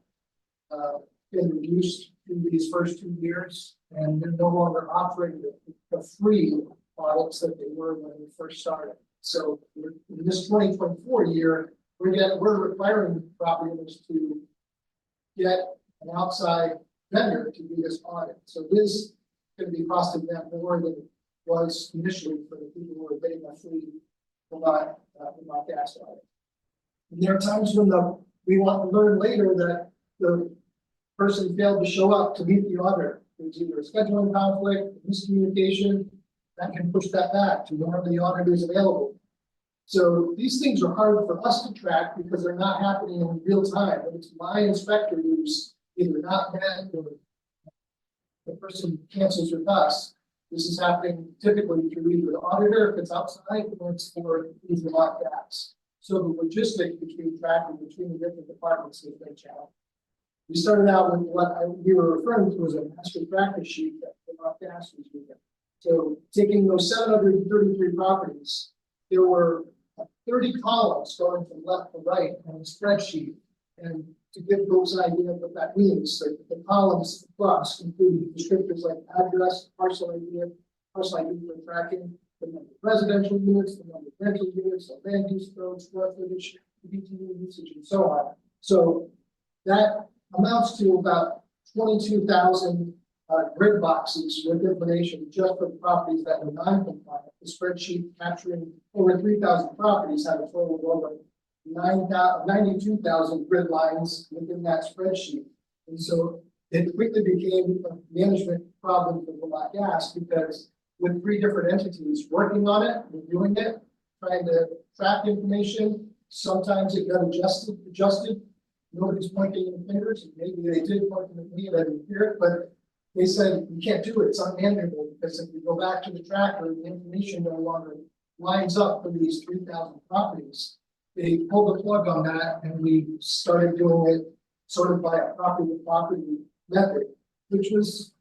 been reduced in these first 2 years, and they're no longer operating the free audits that they were when we first started. So in this 2024 year, we're requiring property owners to get an outside vendor to do this audit. So this is going to be costing them more than it was initially for the people who are getting a free Vermont gas audit. And there are times when we want to learn later that the person failed to show up to meet the auditor. There's either a scheduling conflict, miscommunication, that can push that back to whenever the auditor is available. So these things are hard for us to track because they're not happening in real time. But it's my inspector who's either not met or the person cancels with us. This is happening typically through either the auditor if it's outside or it's for either Vermont Gas. So the logistics between tracking between the different departments is a big challenge. We started out with what we were referring to as a master practice sheet that Vermont Gas was using. So taking those 733 properties, there were 30 columns going from left to right on the spreadsheet. And to give folks an idea of what that means, so the columns across include descriptors like address, parcel ID for tracking, the number of residential units, the number of rental units, the land use code, square footage, BTU usage, and so on. So that amounts to about 22,000 grid boxes with information just for the properties that were non-compliant. The spreadsheet capturing over 3,000 properties had a total of over 92,000 grid lines within that spreadsheet. And so it quickly became a management problem for Vermont Gas because with 3 different entities working on it, reviewing it, trying to track information, sometimes it got adjusted, nobody's pointing fingers, and maybe they did point at me and I didn't hear it, but they said, you can't do it, it's unmanageable, because if we go back to the tracker, the information no longer lines up for these 3,000 properties. They pulled the plug on that, and we started doing it sort of by a property method, which was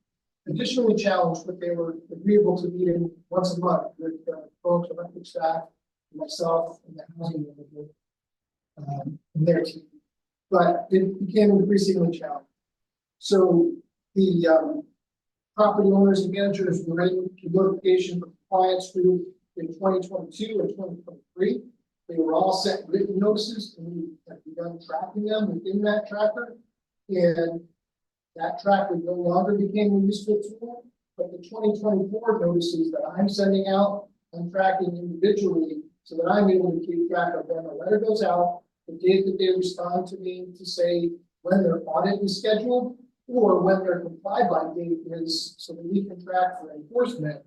additionally challenged, but they were agreeable to meeting once a month with both electric staff, myself, and the housing manager, and their team. But it became increasingly challenging. So the property owners and managers were ready to notification for compliance group in 2022 and 2023. They were all sent written notices, and we have begun tracking them within that tracker. And that tracker no longer became a useful tool, but the 2024 notices that I'm sending out, I'm tracking individually so that I'm able to keep track of when a letter goes out, the date that they respond to me to say when their audit is scheduled, or when their comply by date is, so that we can track for enforcement.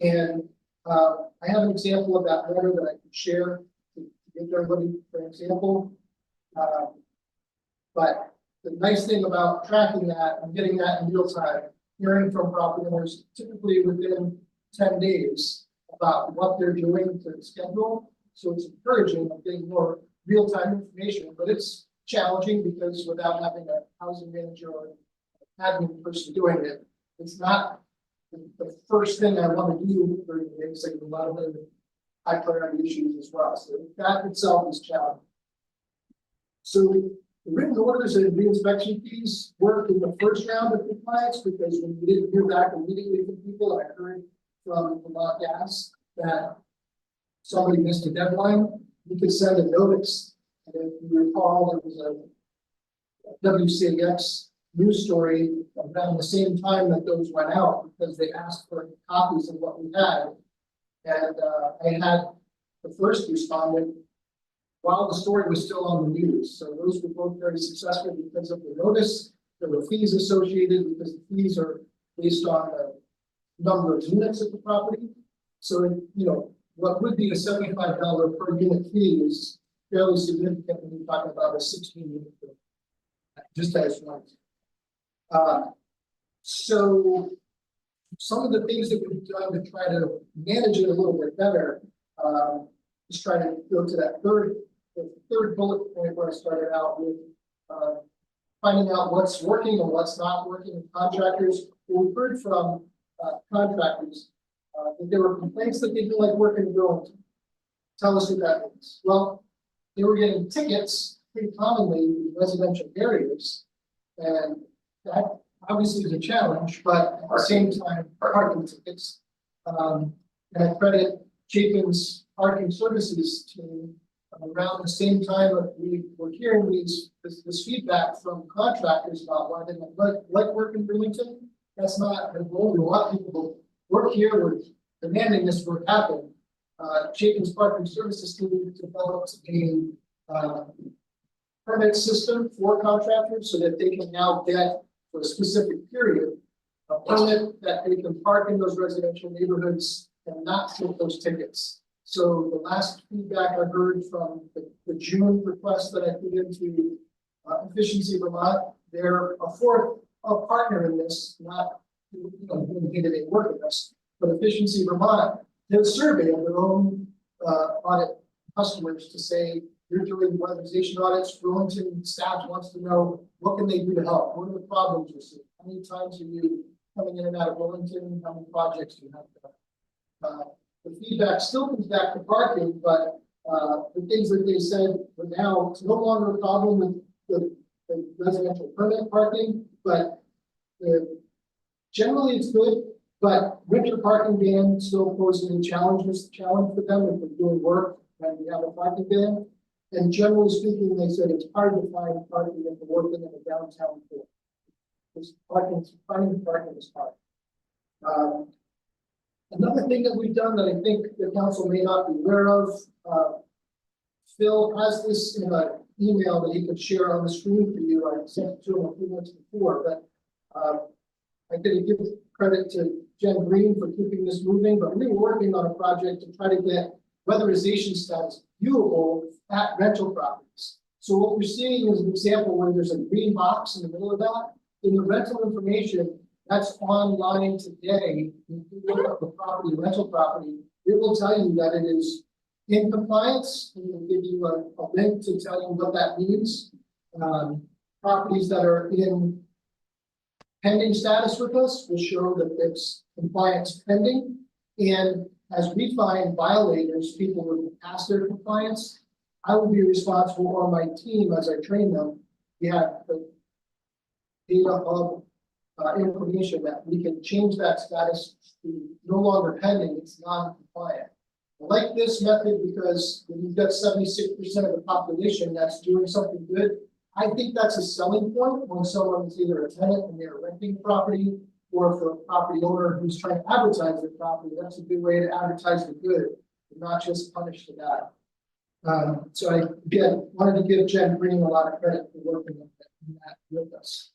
And I have an example of that letter that I can share to give everybody for example. But the nice thing about tracking that and getting that in real time, hearing from property owners typically within 10 days about what they're doing to schedule. So it's encouraging of getting more real-time information, but it's challenging because without having a housing manager or admin person doing it, it's not the first thing I want to do during the day, because I have a lot of other high priority issues as well. So that itself is challenging. So the written orders and reinspection fees worked in the first round of compliance, because when we didn't hear back immediately from people, I heard from Vermont Gas that somebody missed a deadline, we could send a notice. And if you recall, there was a WCAX news story around the same time that those went out, because they asked for copies of what we had. And I had the first respondent while the story was still on the news. So those were both very successful because of the notice. There were fees associated because the fees are based on the number of units of the property. So, you know, what would be a $75 per unit fee is fairly significant when you're talking about a 16-unit building, just as one. So some of the things that we've done to try to manage it a little bit better, is try to go to that third bullet point where I started out with finding out what's working and what's not working with contractors. We've heard from contractors that there were complaints that they didn't like working in Burlington. Tell us what that means. Well, they were getting tickets pretty commonly in residential areas, and that obviously is a challenge, but at the same time, parking tickets. And I credit Chapin's parking services team around the same time that we were hearing this feedback from contractors about why they don't like work in Burlington. That's not a goal. A lot of people work here, we're demanding this work happen. Chapin's parking services team developed a permit system for contractors so that they can now get for a specific period a permit that they can park in those residential neighborhoods and not get those tickets. So the last feedback I heard from the June request that I put into Efficiency Vermont, they're a fourth partner in this, not doing day-to-day work with us, but Efficiency Vermont did a survey of their own audit customers to say, you're doing weatherization audits, Burlington staff wants to know what can they do to help, what are the problems you see, how many times are you coming in and out of Burlington, how many projects do you have done? The feedback still comes back to parking, but the things that they said were now, it's no longer a problem with the residential permit parking, but generally it's good, but winter parking ban still poses a challenge for them if they're doing work and we have a parking ban. And generally speaking, they said it's hard to find parking if you're working in a downtown core. Finding parking is hard. Another thing that we've done that I think the council may not be aware of, Phil has this in an email that he could share on the screen for you. I sent it to him a few minutes before, but I could give credit to Jen Green for keeping this moving, but we were working on a project to try to get weatherization status viewable at rental properties. So what we're seeing is an example where there's a green box in the middle of that. In the rental information, that's online today. If you look up the property, rental property, it will tell you that it is in compliance. It will give you a link to tell you what that means. Properties that are in pending status with us will show that it's compliance pending. And as we find violators, people who have passed their compliance, I will be responsible on my team as I train them. We have the data hub information that we can change that status to no longer pending, it's non-compliant. I like this method because when you've got 76% of the population that's doing something good, I think that's a selling point when someone is either a tenant and they're renting property, or for a property owner who's trying to advertise their property. That's a good way to advertise the good, and not just punish the bad. So I, again, wanted to give Jen Green a lot of credit for working on that with us.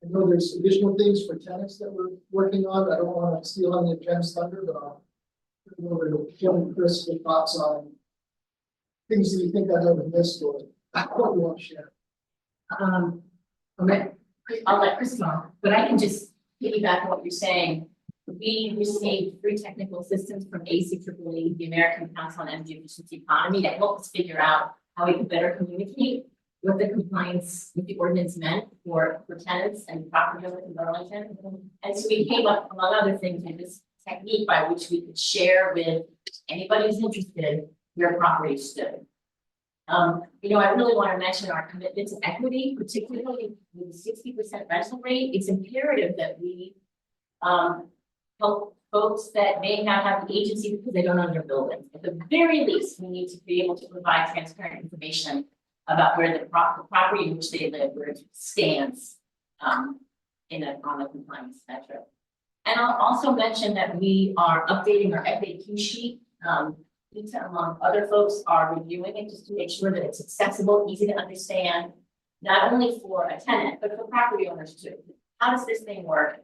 I know there's additional things for tenants that we're working on. I don't want to steal any of Jen's thunder, but I'll turn it over to Jim and Chris with thoughts on things that you think I know in this story. What you want to share. I'll let Chris talk, but I can just piggyback on what you're saying. We received free technical assistance from ACEEE, the American Council on Energy Efficiency Economy, that helped us figure out how we could better communicate what the compliance with the ordinance meant for tenants and property owners in Burlington. And so we came up, among other things, with this technique by which we could share with anybody who's interested where property stood. You know, I really want to mention our commitment to equity, particularly with the 60% rental rate. It's imperative that we help folks that may not have the agency because they don't own their buildings. At the very least, we need to be able to provide transparent information about where the property in which they live, where it stands on the compliance metric. And I'll also mention that we are updating our FAQ sheet. Lisa, among other folks, are reviewing it just to make sure that it's accessible, easy to understand, not only for a tenant, but for property owners too. How does this thing work?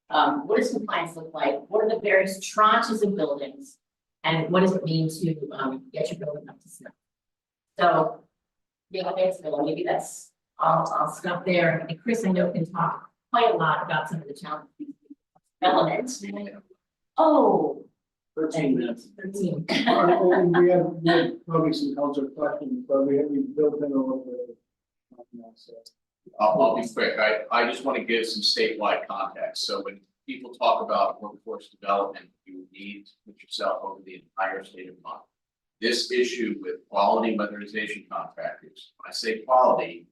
What does compliance look like? What are the various tranches of buildings? And what does it mean to get your building up to snuff? So, yeah, maybe that's, I'll stop there. And Chris, I know, can talk quite a lot about some of the challenges. Elements. Oh. 13 minutes. 13. And we have probably some council questions, but we built in a little bit. I'll be quick. I just want to give some statewide context. So when people talk about workforce development, you need to put yourself over the entire state of mind. This issue with quality weatherization contractors, when I say quality,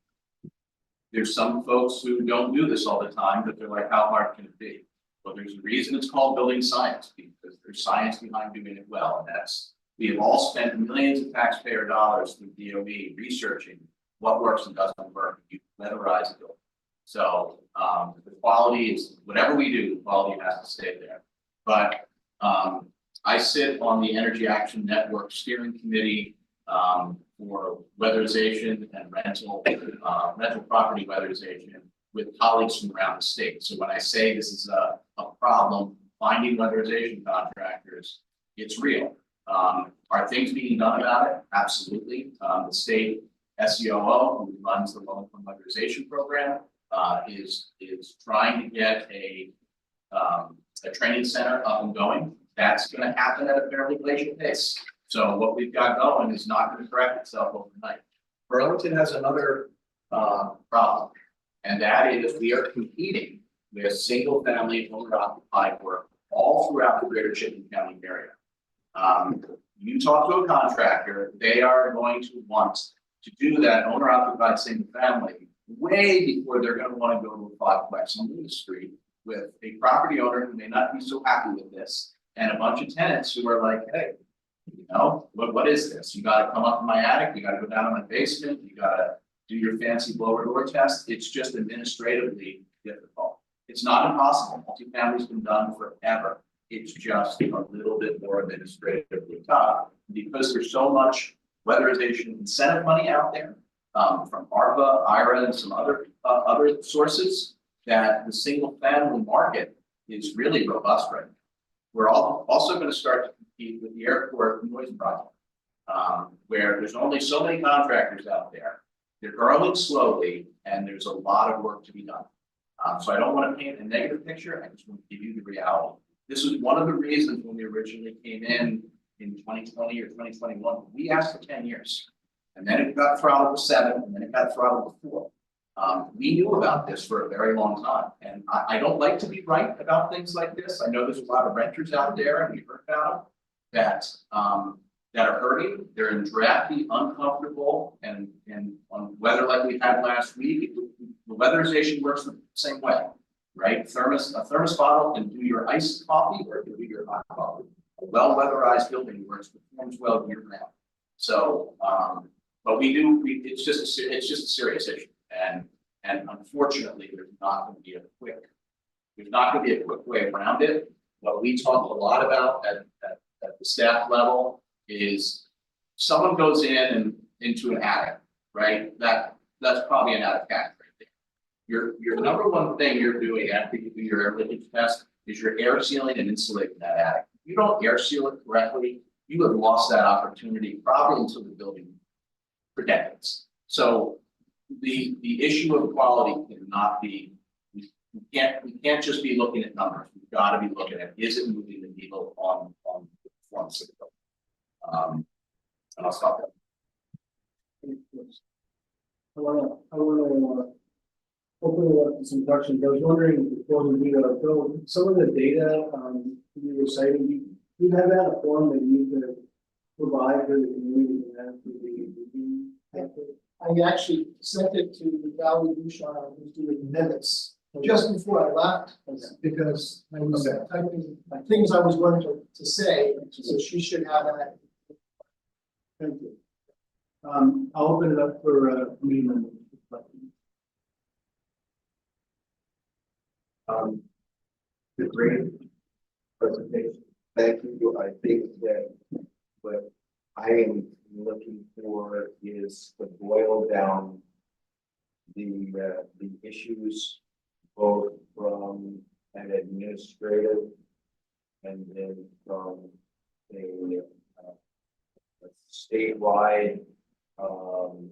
there's some folks who don't do this all the time, but they're like, how hard can it be? Well, there's a reason it's called building science, because there's science behind doing it well. And that's, we have all spent millions of taxpayer dollars through DOE researching what works and doesn't work. You weatherize a building. So the quality is, whatever we do, the quality has to stay there. But I sit on the Energy Action Network Steering Committee for weatherization and rental property weatherization with colleagues from around the state. So when I say this is a problem finding weatherization contractors, it's real. Are things being done about it? Absolutely. The state SEOO, who runs the low-income weatherization program, is trying to get a training center up and going. That's going to happen at a fairly glacial pace. So what we've got going is not going to correct itself overnight. Burlington has another problem, and that is we are competing with single-family owner-occupied work all throughout the greater Champlain County area. You talk to a contractor, they are going to want to do that owner-occupied single-family way before they're going to want to go to a five-plex on Main Street with a property owner who may not be so happy with this, and a bunch of tenants who are like, hey, you know, what is this? You got to come up in my attic, you got to go down in my basement, you got to do your fancy blower door test. It's just administratively difficult. It's not impossible. Multifamily's been done forever. It's just a little bit more administratively tough because there's so much weatherization incentive money out there from ARPA, IRA, and some other sources that the single family market is really robust right now. We're also going to start to compete with the airport noise project. Where there's only so many contractors out there. They're growing slowly and there's a lot of work to be done. So I don't want to paint a negative picture, I just want to give you the reality. This was one of the reasons when we originally came in 2020 or 2021, we asked for 10 years. And then it got throttled to 7, and then it got throttled to 4. We knew about this for a very long time, and I don't like to be right about things like this. I know there's a lot of renters out there, and we heard about that that are hurting. They're in drafty, uncomfortable, and on weather like we had last week, the weatherization works the same way, right? A thermos bottle can do your iced coffee or it can do your hot coffee. A well-weatherized building performs well year round. So, but it's just a serious issue, and unfortunately, there's not going to be a quick way around it. What we talk a lot about at the staff level is someone goes into an attic, right? That's probably an attic cat right there. Your number one thing you're doing after you do your air leakage test is you're air sealing and insulating that attic. If you don't air seal it correctly, you have lost that opportunity probably until the building for decades. So the issue of quality cannot be, we can't just be looking at numbers. We've got to be looking at, is it moving the needle on the performance of the building? And I'll stop there. I wanna open it up to some questions. I was wondering before we do that, Bill, some of the data you were citing, you have that a form that you could provide for the community and for the. I actually sent it to Valerie Bouchard, who's doing minutes, just before I left, because I was typing things I was going to say, so she should have that. Thank you. I'll open it up for meeting members. The great presentation. Thank you. I think that what I am looking for is to boil down the issues both from an administrative and then from a statewide and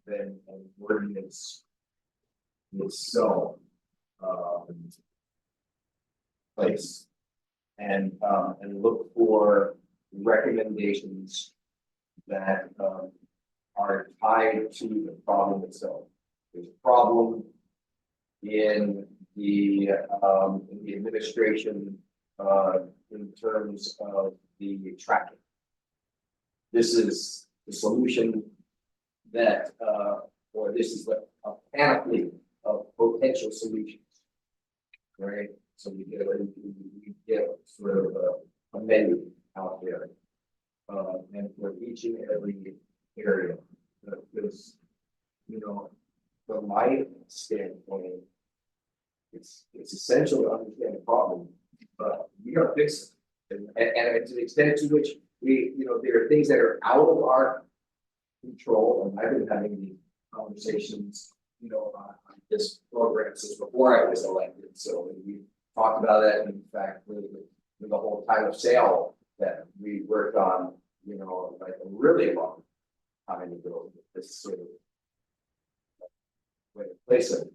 then an ordinance itself place and look for recommendations that are tied to the problem itself. There's a problem in the administration in terms of the tracking. This is the solution that or this is a panoply of potential solutions. Right? So we get sort of a menu out there. And for each and every area, because, you know, from my standpoint, it's essential to understand the problem, but we are fixing it. And to the extent to which we, you know, there are things that are out of our control, and I've been having these conversations, you know, on this program since before I was elected. So we talked about that, in fact, with the whole time of sale that we worked on, you know, like a really long time ago. This sort of way to place it.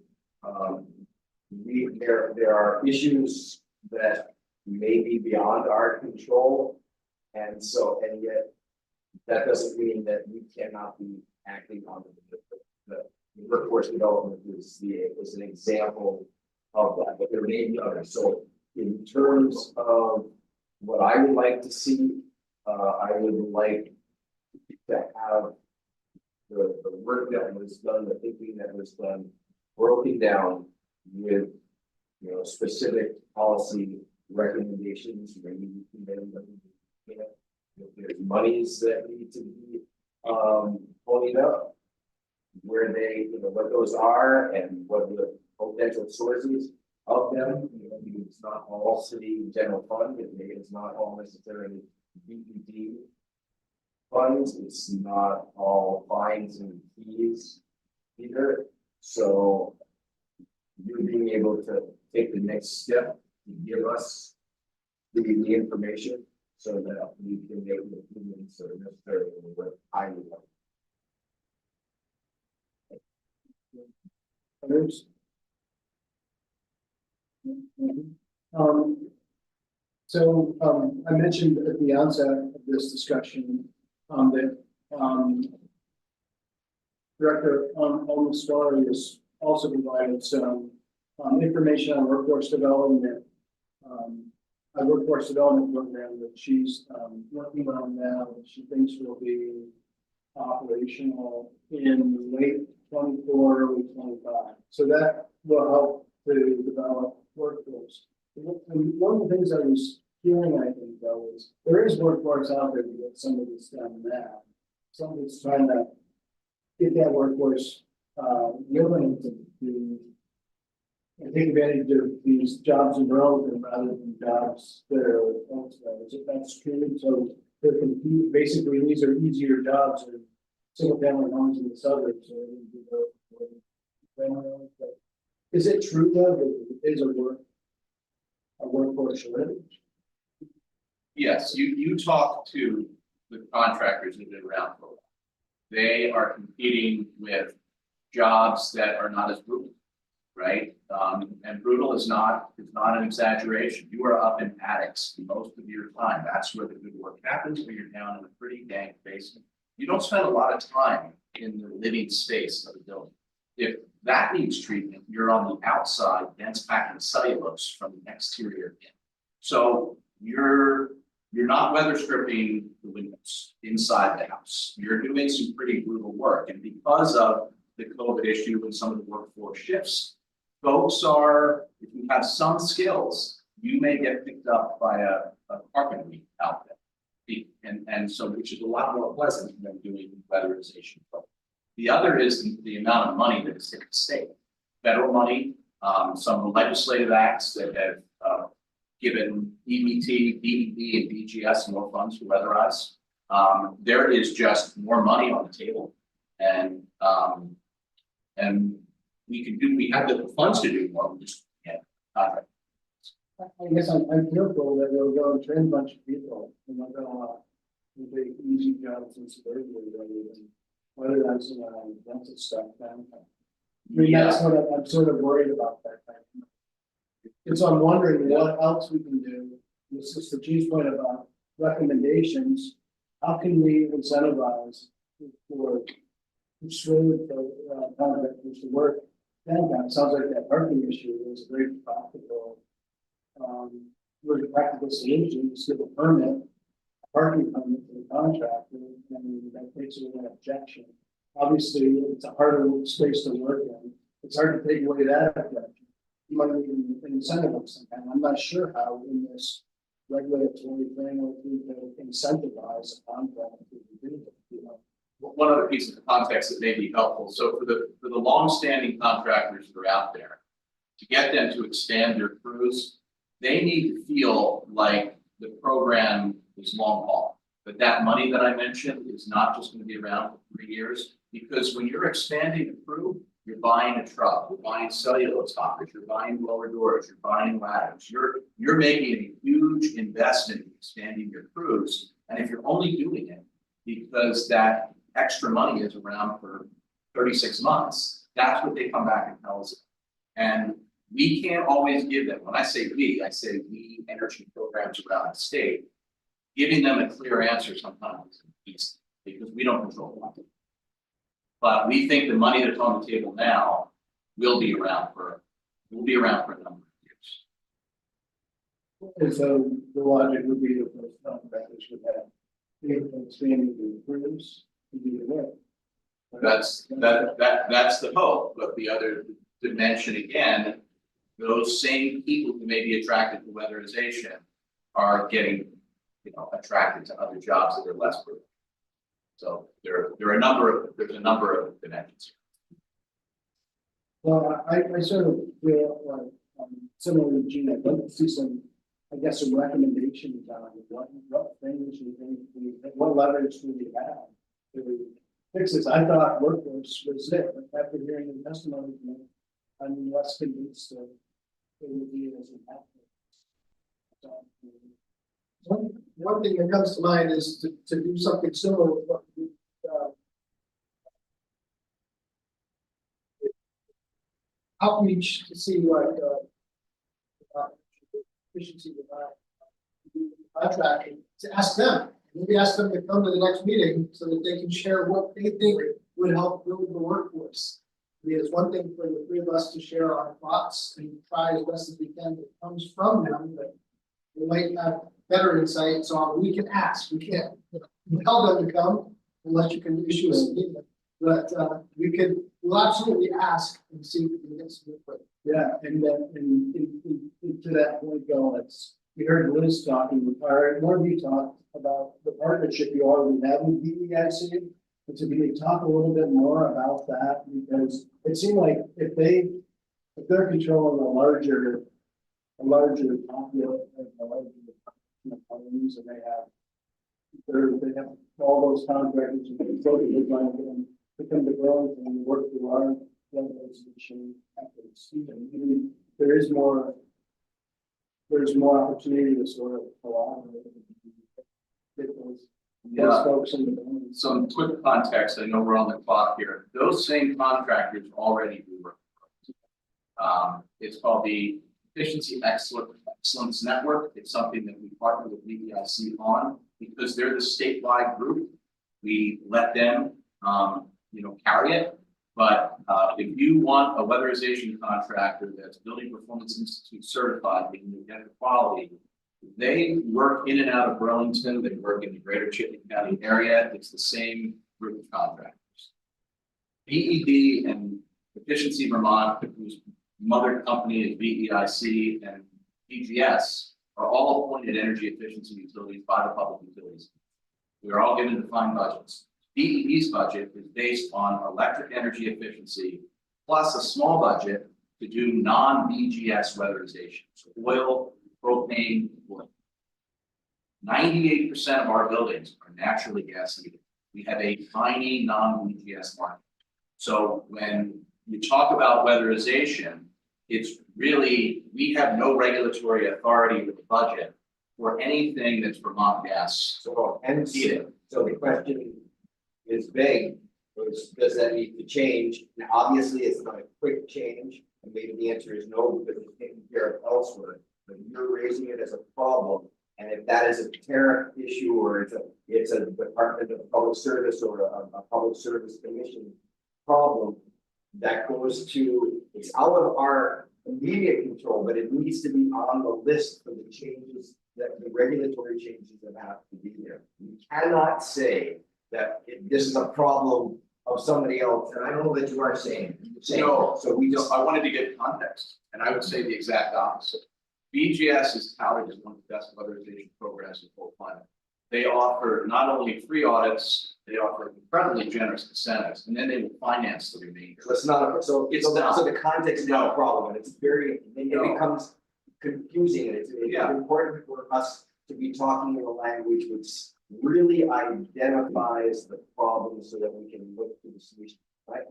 There are issues that may be beyond our control, and yet that doesn't mean that we cannot be acting on the workforce development is an example of that, but there may be others. So in terms of what I would like to see, I would like to have the work that was done, the thinking that was done, broken down with, you know, specific policy recommendations. Maybe if there's monies that need to be ponied up, where they, you know, what those are and what the potential sources of them. You know, it's not all city general fund, it's not all necessarily BPD funds, it's not all fines and fees either. So you being able to take the next step to give us the information so that we can make improvements that are necessary for what I would like. Others? I mentioned at the onset of this discussion, that, Director Olmsted has also provided some, information on workforce development. A workforce development program that she's, working on now, that she thinks will be operational in late 24, early 25. So that will help to develop workforce. And one of the things I was hearing, I think, though, is there is workforce out there to get some of this done now. Somebody's trying to get that workforce, willing to take advantage of these jobs in Burlington rather than jobs that are elsewhere. That's true. So they're compete, basically, these are easier jobs in single family homes in the suburbs. But is it true though that it is a workforce shortage? Yes, you talk to the contractors that have been around for a while. They are competing with jobs that are not as brutal, right? And brutal is not an exaggeration. You are up in attics most of your time. That's where the good work happens, when you're down in a pretty dank basement. You don't spend a lot of time in the living space of the building. If that needs treatment, you're on the outside, dense packing cellulose from the exterior in. So you're not weather stripping the windows inside the house. You're doing some pretty brutal work. And because of the COVID issue and some of the workforce shifts, folks are, if you have some skills, you may get picked up by a carpentry outfit. And so, which is a lot more pleasant than doing weatherization. The other is the amount of money that is hit the state. Federal money, some legislative acts that have given EBT, BED, and BGS more funds to weatherize. There is just more money on the table, and we have the funds to do more. We just can't. I guess I'm fearful that they'll go and train a bunch of people and they'll go big easy jobs in suburbia rather than weatherizing rental stuff downtown. I mean, that's what I'm sort of worried about that. And so I'm wondering what else we can do. This is the Chief's point about recommendations. How can we incentivize for persuade contractors to work downtown? It sounds like that parking issue is a very practical, solution. Just give a permit, a parking permit to the contractor, and that takes away that objection. Obviously, it's a harder space to work in. It's hard to take away that objection. You might need an incentive of some kind. I'm not sure how in this regulatory framework we can incentivize a contractor to do it. You know. One other piece of context that may be helpful. So for the long-standing contractors that are out there, to get them to expand their crews, they need to feel like the program is long haul. That money that I mentioned is not just going to be around for 3 years, because when you're expanding a crew, you're buying a truck, you're buying cellulose hoppers, you're buying blower doors, you're buying ladders. You're making a huge investment in expanding your crews. And if you're only doing it because that extra money is around for 36 months, that's what they come back and tell us. And we can't always give them, when I say we energy programs around the state, giving them a clear answer sometimes is because we don't control the money. But we think the money that's on the table now will be around for a number of years. And so the logic would be that those contractors would have expanding the crews to be aware. That's the hope, but the other dimension again, those same people who may be attracted to weatherization are getting, attracted to other jobs that are less brutal. So there's a number of dimensions. Well, I sort of feel like similar to Gina, I'd like to see some recommendations on what things you think what leverage do we have to fix this. I thought workforce was it, but after hearing the testimony, I'm less convinced that it would be as impactful. One thing that comes to mind is to do something similar with what we, outreach to see what, efficiency of contracting, to ask them, maybe ask them to come to the next meeting so that they can share what they think would help build the workforce. I mean, it's one thing for the three of us to share our thoughts and try as best as we can that comes from them, but we might have better insight, so we can ask, we can't, tell them to come unless you can issue a statement. But we'll absolutely ask and see if we can get some input. Yeah, and then, and to that point, Bill, we heard Liz talking, or more of you talked about the partnership you already have with UVM-City. But to maybe talk a little bit more about that, because it seemed like if they're controlling a larger population, a larger, homes, and they have all those contractors and consultants who are trying to get them to come to Burlington and work through our legislation efforts. And there's more opportunity to sort of collaborate. Those folks in the building. Some quick context, I know we're on the clock here, those same contractors already do work. It's called the Efficiency Excellence Network. It's something that we partner with VEIC on because they're the statewide group. We let them, carry it. But if you want a weatherization contractor that's Building Performance Institute certified, they can get the quality. They work in and out of Burlington. They work in the greater Chittenden County area. It's the same group of contractors. BED and Efficiency Vermont, whose mother company is VEIC and PGS, are all appointed energy efficiency utilities by the public utilities. We are all given defined budgets. BED's budget is based on electric energy efficiency, plus a small budget to do non-BGS weatherization, so oil, propane, wood. 98% of our buildings are naturally gas heated. We have a tiny non-BGS market. So when you talk about weatherization, it's really, we have no regulatory authority with the budget for anything that's Vermont gas. So, and heated. so the question is vague, does that need to change? Now, obviously, it's not a quick change, and maybe the answer is no, because it's taken care of elsewhere. But you're raising it as a problem, and if that is a tariff issue, or it's a Department of Public Service or a Public Service Commission problem, that goes to, it's out of our immediate control, but it needs to be on the list for the changes, that the regulatory changes that have to be there. You cannot say that this is a problem of somebody else, and I don't know that you are saying. No, so we just. I wanted to get context, and I would say the exact opposite. BGS is touted as one of the best weatherization programs in the whole planet. They offer not only free audits, they offer incredibly generous incentives, and then they will finance the remainder. So it's not, so the context is not a problem, and it's very, it becomes confusing, and it's important for us to be talking in a language which really identifies the problem so that we can look to the solution. Right?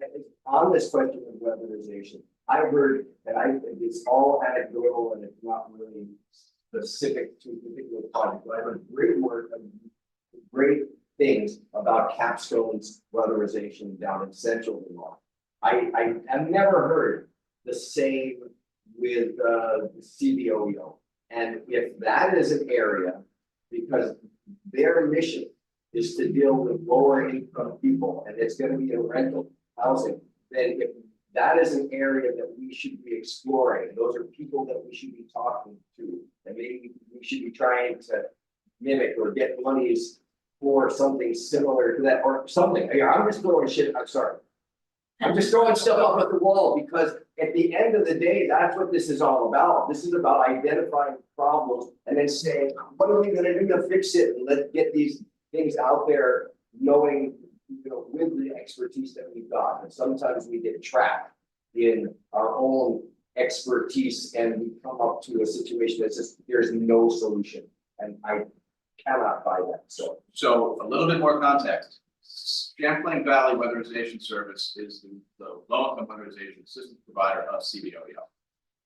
On this question of weatherization, I've heard that it's all anecdotal and it's not really specific to a particular project, but I've heard great things about Capstone's weatherization down in central Vermont. I've never heard the same with CBOEO. And if that is an area, because their mission is to deal with lower income people, and it's going to be in rental housing, then if that is an area that we should be exploring, those are people that we should be talking to, and maybe we should be trying to mimic or get monies for something similar to that, or something. I'm just throwing shit, I'm sorry. I'm just throwing stuff up at the wall, because at the end of the day, that's what this is all about. This is about identifying problems and then saying, what are we gonna do to fix it? And let's get these things out there, knowing, with the expertise that we've got. And sometimes we get trapped in our own expertise and we come up to a situation that says there's no solution. And I cannot buy that. So a little bit more context. Champlain Valley Weatherization Service is the low-income weatherization system provider of CBOEO.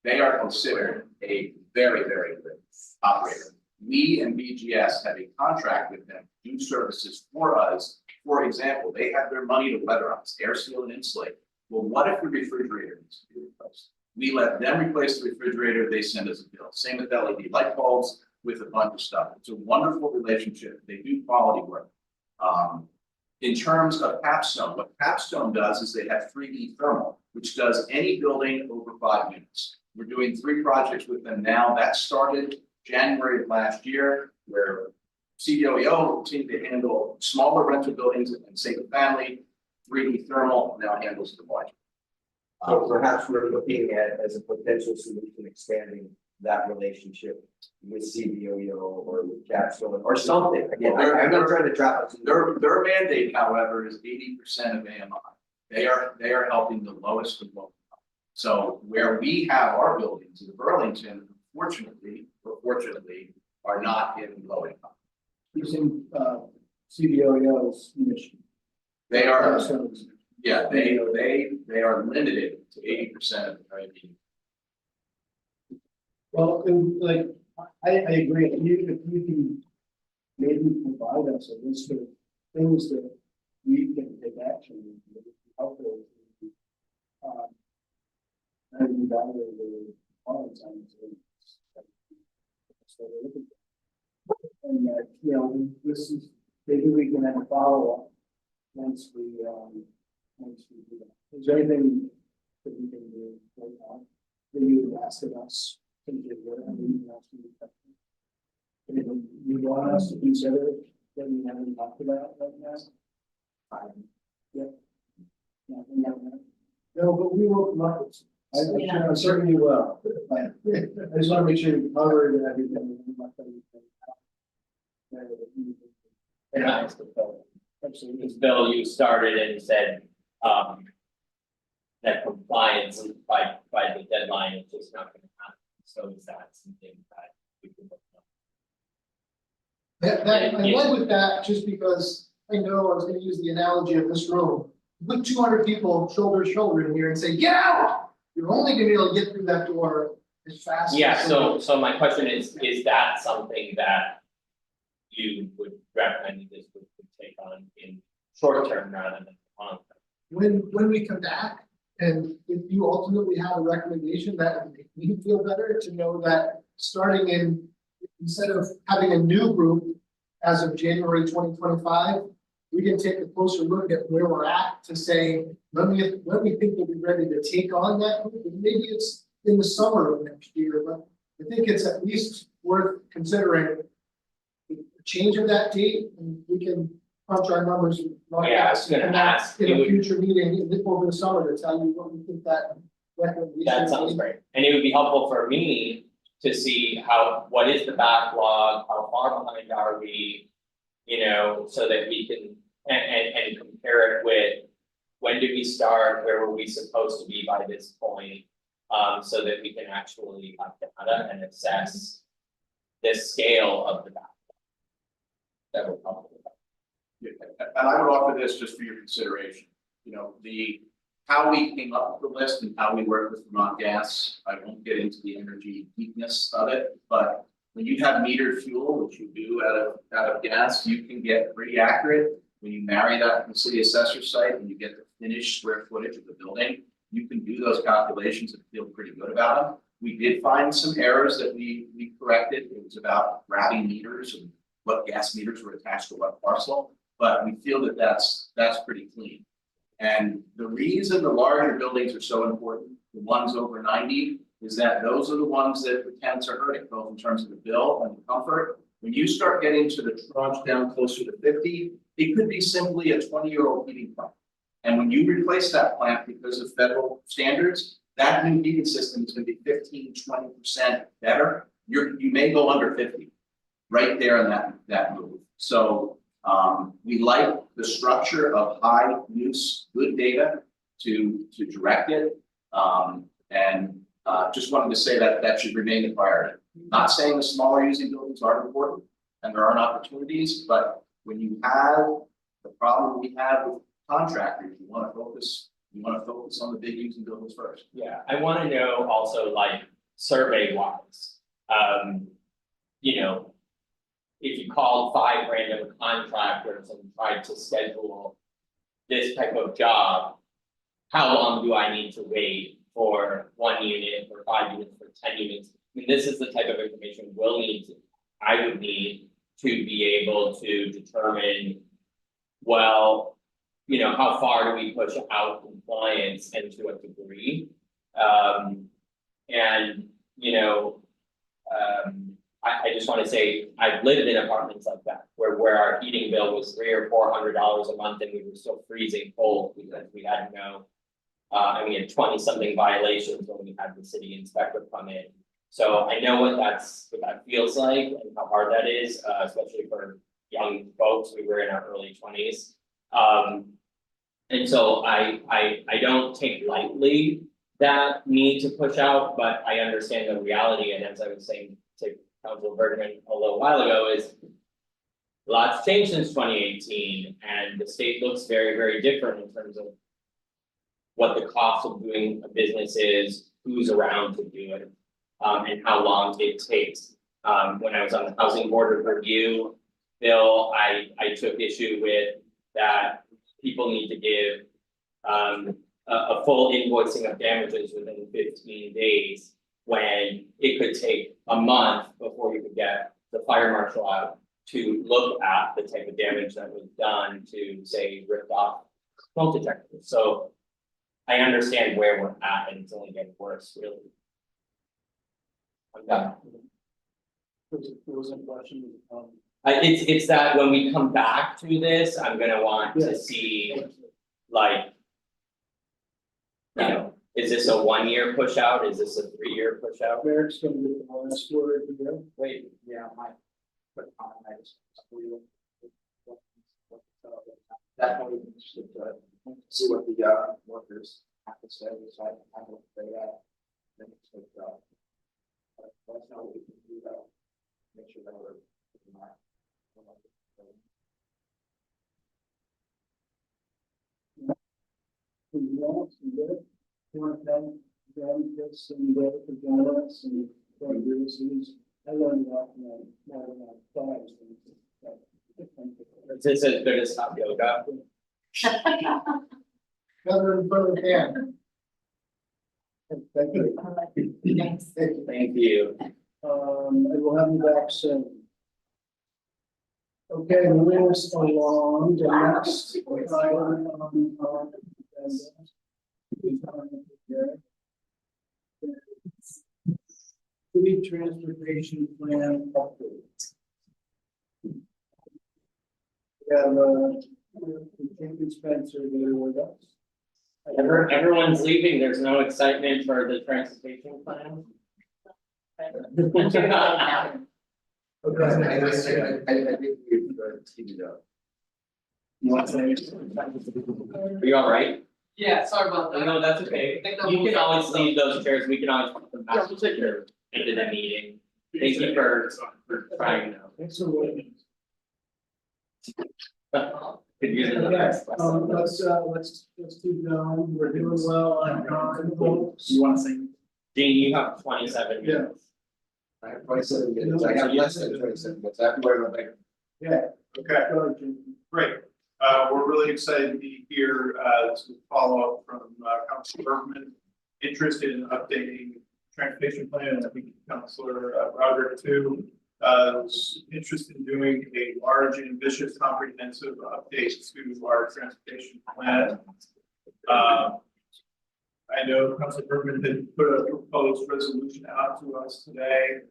They are considered a very, very good operator. We and BGS have a contract with them to do services for us. For example, they have their money to weatherize, air seal and insulate. Well, what if the refrigerator needs to be replaced? We let them replace the refrigerator, they send us a bill. Same with LED light bulbs, with a bunch of stuff. It's a wonderful relationship. They do quality work. In terms of Capstone, what Capstone does is they have 3D thermal, which does any building over 5 units. We're doing 3 projects with them now. That started January of last year, where CDOEO continued to handle smaller rental buildings and single family. 3D thermal now handles the larger. So perhaps we're looking at as a potential solution, expanding that relationship with CBOEO or with Capstone or something. Again, I'm not trying to trap us. Their mandate, however, is 80% of AMI. They are helping the lowest of low. So where we have our buildings in Burlington, unfortunately, or fortunately, are not in low income. Using CBOEO's mission. They are, yeah, they are limited to 80% of the revenue. Well, and like, I agree, if you can maybe provide us a list of things that we can take action on, that would be helpful. And evaluate the performance on it. So we're looking for. And you know, this is, maybe we can have a follow-up once we do that. Is there anything that we can do right now that you would ask of us? Anything you want us to consider that we haven't talked about right now? Yeah. No, but we will come up with some. I certainly will. I just want to make sure you covered everything. And I asked the bill. Absolutely. Because Bill, you started and said, that compliance by the deadline is just not gonna happen. So is that something that we can look at? I went with that just because I know I was gonna use the analogy of this room. Put 200 people shoulder to shoulder in here and say, get out! You're only gonna be able to get through that door as fast as. Yeah, so my question is that something that you would recommend this would take on in short term rather than long term? When we come back, and if you ultimately have a recommendation that would make me feel better to know that starting in, instead of having a new group as of January 2025, we can take a closer look at where we're at to say, when we think we'll be ready to take on that group, and maybe it's in the summer of next year, but I think it's at least worth considering a change of that date, and we can crunch our numbers. Yeah, I was gonna ask. In a future meeting over the summer to tell you what we think that recommendation. That sounds great, and it would be helpful for me to see what is the backlog, how far behind are we? You know, so that we can, and compare it with, when did we start, where were we supposed to be by this point? So that we can actually have data and assess the scale of the backlog. That would help. Yeah, and I would offer this just for your consideration. You know, how we came up with the list and how we work with Vermont Gas. I won't get into the energy deepness of it, but when you have metered fuel, which you do out of gas, you can get pretty accurate. When you marry that to the city assessor site and you get the finished square footage of the building, you can do those calculations and feel pretty good about them. We did find some errors that we corrected. It was about grabbing meters and what gas meters were attached to what parcel, but we feel that that's pretty clean. And the reason the larger buildings are so important, the ones over 90, is that those are the ones that the tenants are hurting, both in terms of the bill and the comfort. When you start getting to the tranche down closer to 50, it could be simply a 20-year-old heating plant. And when you replace that plant because of federal standards, that new heating system is going to be 15–20% better. You may go under 50, right there in that move. So we like the structure of high use, good data to direct it. Just wanted to say that should remain a priority. Not saying the smaller using buildings aren't important and there aren't opportunities, but when you have the problem we have with contractors, you want to focus on the big using buildings first. Yeah, I want to know also, like, survey wise, you know, if you called 5 random contractors and tried to schedule this type of job, how long do I need to wait for 1 unit, for 5 units, for 10 units? I mean, this is the type of information I would need to be able to determine, well, you know, how far do we push out compliance and to what degree? And, you know, I just wanna say, I've lived in apartments like that, where our heating bill was $300 or $400 a month and we were still freezing cold because we had no. And we had 20-something violations when we had the city inspector come in. So I know what that feels like and how hard that is, especially for young folks. We were in our early 20s. And so I don't take lightly that need to push out, but I understand the reality, and as I was saying to Councilor Bergman a little while ago, is lots changed since 2018, and the state looks very, very different in terms of what the cost of doing a business is, who's around to do it, and how long it takes. When I was on the Housing Board of Review bill, I took issue with that people need to give a full invoicing of damages within 15 days, when it could take a month before you could get the fire marshal out to look at the type of damage that was done to, say, ripped off smoke detectors. So I understand where we're at, and it's only getting worse, really. I'm done. There was a question, It's that when we come back to this, I'm gonna want to see, like. You know, is this a 1-year push out? Is this a 3-year push out? Eric's gonna get the last word here. Wait, yeah, my. Quick comment, I just. Definitely interested to see what the workers have to say, so I hope they think it's a good job. But that's not what we can do though. Make sure that we're. You want to thank them, Chris, and David for joining us, and for your reviews. I learned a lot from that. Is this as good as hot yoga? Better in front of the can. Thank you. Thanks. Thank you. I will have you back soon. Okay, moving us along, the next item on the agenda. City transportation plan update. We have Spencer here with us. Everyone's leaving, there's no excitement for the transportation plan? Okay, I think we've teed it up. You want to say? Are you all right? Yeah, sorry about that. No, that's okay. You can always leave those chairs, we can always put them back to your end of the meeting. Thank you for trying though. Thanks for waiting. Could use Okay, another. let's keep going. We're doing well on folks. You want to sing? Dean, you have 27 Yeah. minutes. I have 27 minutes, I have less than 27 minutes, I have to worry about that. Yeah. Okay, Go ahead, Jim. great. We're really excited to be here, to follow up from, Councilor Bergman, interested in updating transportation plan, and I think Councilor Roderick too. Was interested in doing a large, ambitious, comprehensive update to our transportation plan. I know Councilor Bergman had put a proposed resolution out to us today.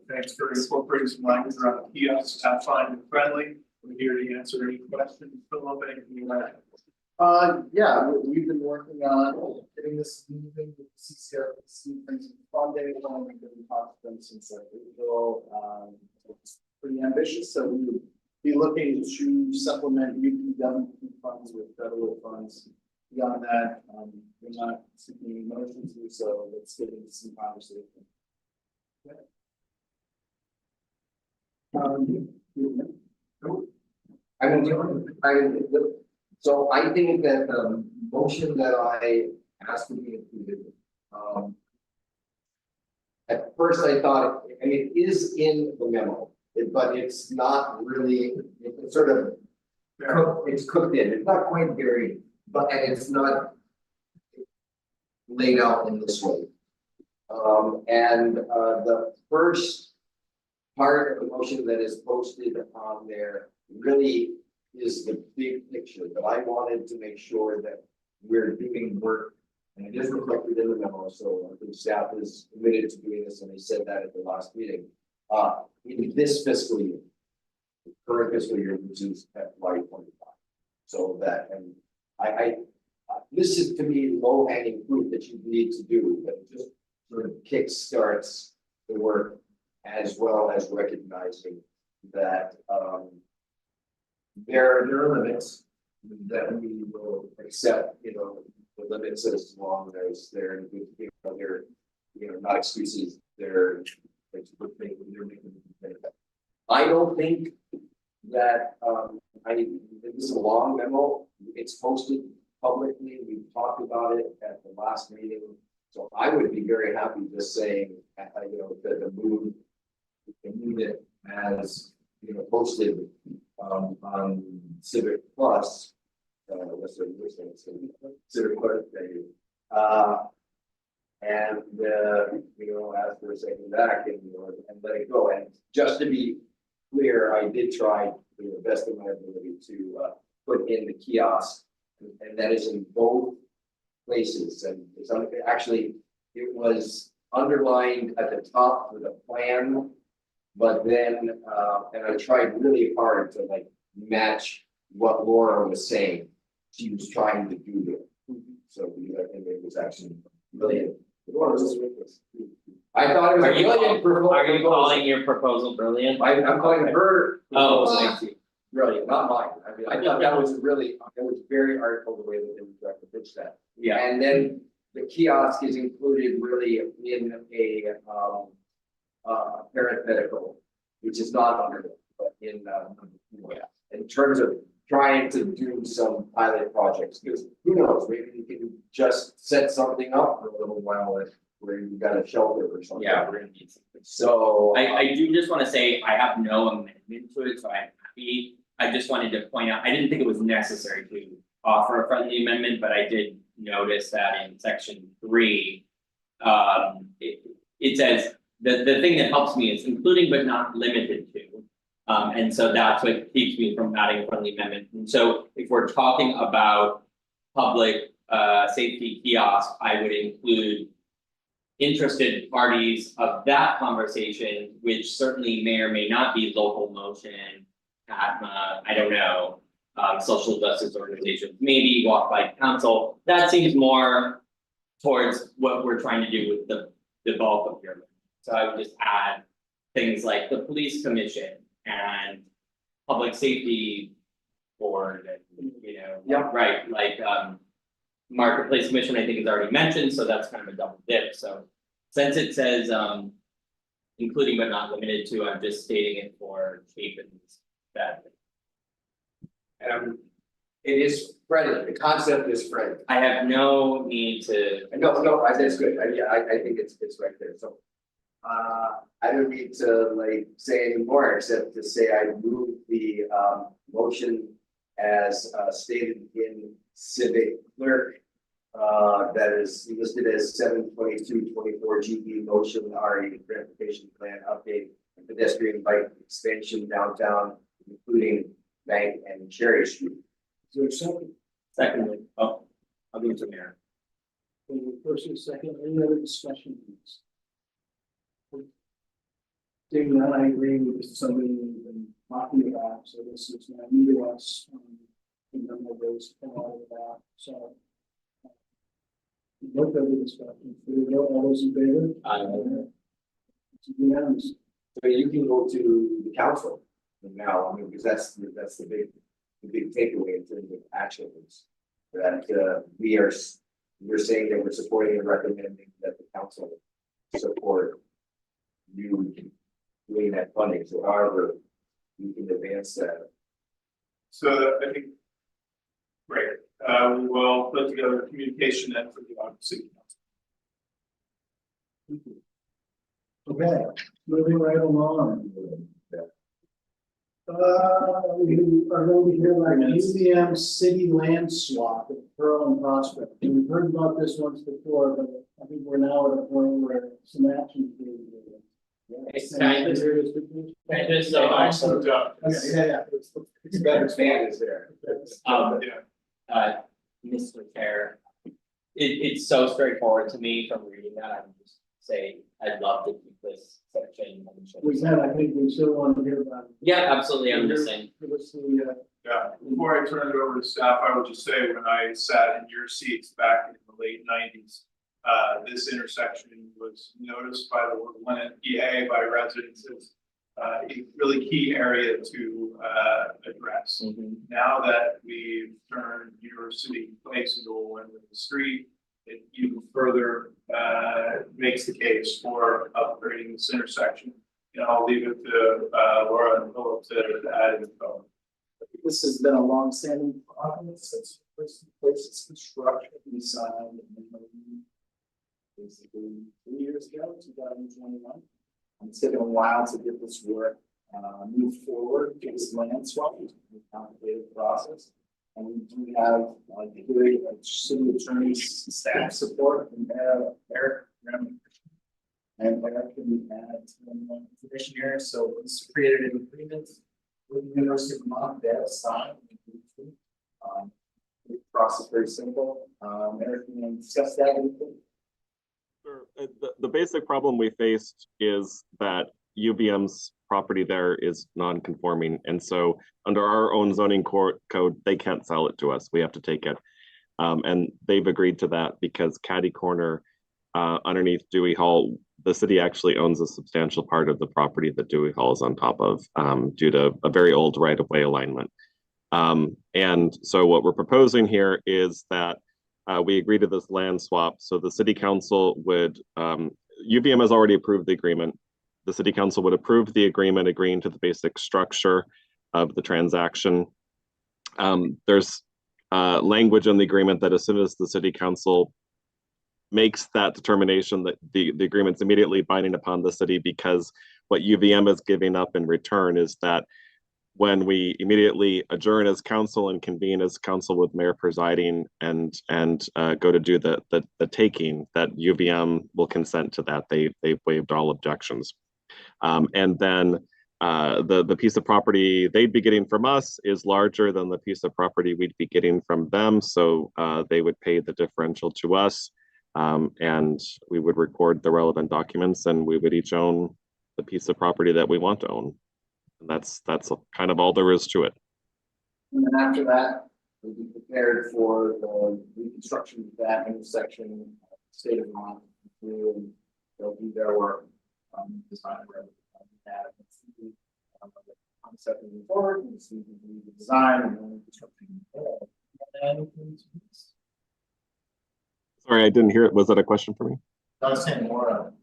Thanks for incorporating some language around the kiosks, fine and friendly. We're here to answer any questions, fill up anything you might have. Yeah, we've been working on getting this moving with the CCRPC, things funding, we've been talking to them since April. It's pretty ambitious, so we would be looking to supplement UVM funds with federal funds. Beyond that, we're not seeking any motions, so let's get into some conversation. So I think that the motion that I asked to be included, at first I thought, I mean, it is in the memo, but it's not really, it's sort of. It's cooked in, it's not quite buried, but, and it's not. Laid out in this way. The first part of the motion that is posted on there really is the big picture, but I wanted to make sure that we're doing work. And it is reflected in the memo, so I think staff is committed to doing this, and they said that at the last meeting. In this fiscal year, the current fiscal year, which is FY 25. So that, and this is to me low hanging fruit that you need to do, but it just sort of kickstarts the work, as well as recognizing that there are limits that we will accept, you know, the limits as long as they're, you know, they're, you know, not excuses, they're making. I don't think that this is a long memo, it's posted publicly, we talked about it at the last meeting. So I would be very happy just saying, you know, that the move it as, you know, posted on Civic Plus. Civic Plus, thank you. You know, ask for a second back and, you know, and let it go. And just to be clear, I did try to the best of my ability to put in the kiosk, and that is in both places. And it's actually, it was underlined at the top for the plan, but then and I tried really hard to like match what Laura was saying she was trying to do there. So I think it was actually brilliant. I thought it was brilliant. Are you calling your proposal brilliant? I'm calling her. Oh, thank you. Brilliant, not mine. I mean, I thought that was really, it was very artful the way that they were trying to pitch that. Yeah. And then the kiosk is included really in a parenthetical, which is not under it, but in in terms of trying to do some pilot projects, because who knows, maybe you can just set something up for a little while where you got a shelter or something. Yeah, we're gonna need something. So I do just wanna say, I have no amendment to it, so I'm happy. I just wanted to point out, I didn't think it was necessary to offer a friendly amendment, but I did notice that in section 3. It says, the thing that helps me is including but not limited to. And so that's what keeps me from adding a friendly amendment. And so if we're talking about public safety kiosk, I would include interested parties of that conversation, which certainly may or may not be local motion, ATMA, I don't know, social justice organizations, maybe walk by council. That seems more towards what we're trying to do with the bulk of your. So I would just add things like the police commission and public safety board, and you know, yeah, right, like marketplace commission, I think is already mentioned, so that's kind of a double dip. So since it says including but not limited to, I'm just stating it for Chapin's benefit. it is friendly, the concept is friendly. I have no need to. No, I think it's good, I think it's right there, so. I don't need to like say any more except to say I move the motion as stated in civic clerk. That is listed as 7/22/24 GB motion RE transportation plan update and pedestrian bike expansion downtown, including Bank and Cherry Street. Is there a second? Secondly, I'll give it to Mayor. First and second, any other discussion? Seeing that, I agree with somebody we've been talking about, so this is not new to us. The number of those come out of that, so. No further discussion, all those in favor? It's unanimous. So you can go to the council now, I mean, because that's the big takeaway in terms of actions. That we're saying that we're supporting and recommending that the council support you doing that funding, so however you can advance that. So I think, great, we will put together a communication then for the August City Council. Okay, moving right along. We are going to hear about UVM-City land swap at Pearl and Prospect. We've heard about this once before, but I think we're now at a point where some action is being taken. Can I just say also, Yeah. It's better standards there. Mr. Chair, it's so straightforward to me from reading that. I would just say I'd love to keep this section. We said, I think we still want to hear about it. Yeah, absolutely. I'm just saying. Give us the, Yeah, before I turn it over to staff, I would just say, when I sat in your seats back in the late nineties, this intersection was noticed by the Lieutenant PA, by residents as a really key area to address. Now that we've turned University Place into a one-way street, it even further makes the case for upgrading this intersection. And I'll leave it to Laura and Philip to add info. This has been a long-standing problem since first place's construction design. Basically 3 years ago, 2021. It's taken a while to get this work moved forward, get this land swap. It's a complicated process. And we do have good city attorney's staff support and Eric Graham. And Eric can add some information here. So this created an agreement with the University of Vermont. They have signed. The process is very simple. Eric, can you discuss that with you? Sure. The basic problem we faced is that UVM's property there is non-conforming, and so under our own zoning code, they can't sell it to us. We have to take it, and they've agreed to that because Caddy Corner, underneath Dewey Hall, the city actually owns a substantial part of the property that Dewey Hall is on top of, due to a very old right-of-way alignment. And so what we're proposing here is that we agree to this land swap. So the city council would, UVM has already approved the agreement. The city council would approve the agreement, agreeing to the basic structure of the transaction. There's language in the agreement that as soon as the city council makes that determination, that the agreement's immediately binding upon the city, because what UVM is giving up in return is that when we immediately adjourn as council and convene as council with mayor presiding and go to do the taking, that UVM will consent to that. They've waived all objections. And then the piece of property they'd be getting from us is larger than the piece of property we'd be getting from them. So they would pay the differential to us, and we would record the relevant documents, and we would each own the piece of property that we want to own. And that's kind of all there is to it. And then after that, we'll be prepared for the reconstruction of that intersection, state of Vermont, and they'll do their work, design that concept moving forward, and see the design and then construction. Sorry, I didn't hear it. Was that a question for me? I was saying more of it.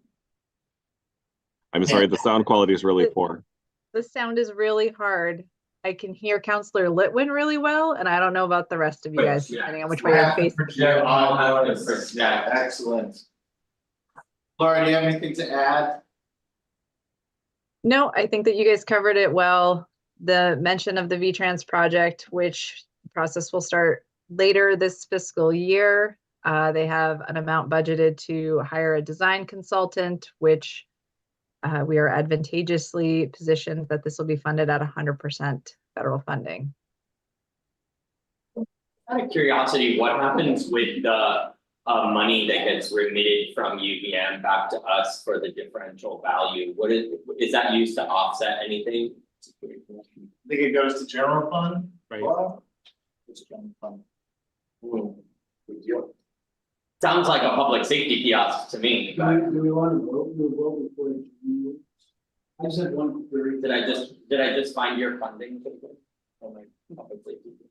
I'm sorry, the sound quality is really poor. The sound is really hard. I can hear Councilor Litwin really well, and I don't know about the rest of you guys, depending on which way you're facing. Excellent. Laura, do you have anything to add? No, I think that you guys covered it well. The mention of the V-Trans project, which process will start later this fiscal year. They have an amount budgeted to hire a design consultant, which we are advantageously positioned that this will be funded at 100% federal funding. Out of curiosity, what happens with the money that gets remitted from UVM back to us for the differential value? What is that used to offset anything? I think it goes to general fund. Right. Well, it's general fund. Good deal. Sounds like a public safety kiosk to me, but Do we want to vote? We'll vote before you. I just had one query. did I just find your funding? Oh, my public safety kiosk.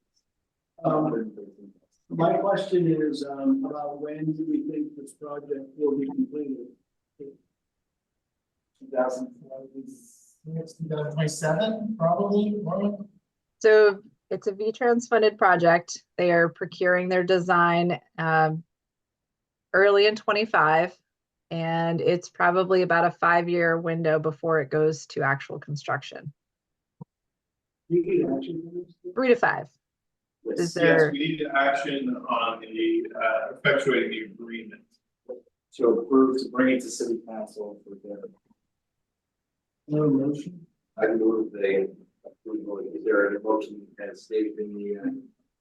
My question is, about when do we think this project will be completed? 2027, probably, right? So it's a V-Trans funded project. They are procuring their design early in 25, and it's probably about a 5-year window before it goes to actual construction. You need action on this? 3 to 5. Is Yes, there, we need action on the effectuating the agreement. To approve, to bring it to city council for their. No motion? I move the approval. Is there a motion as stated in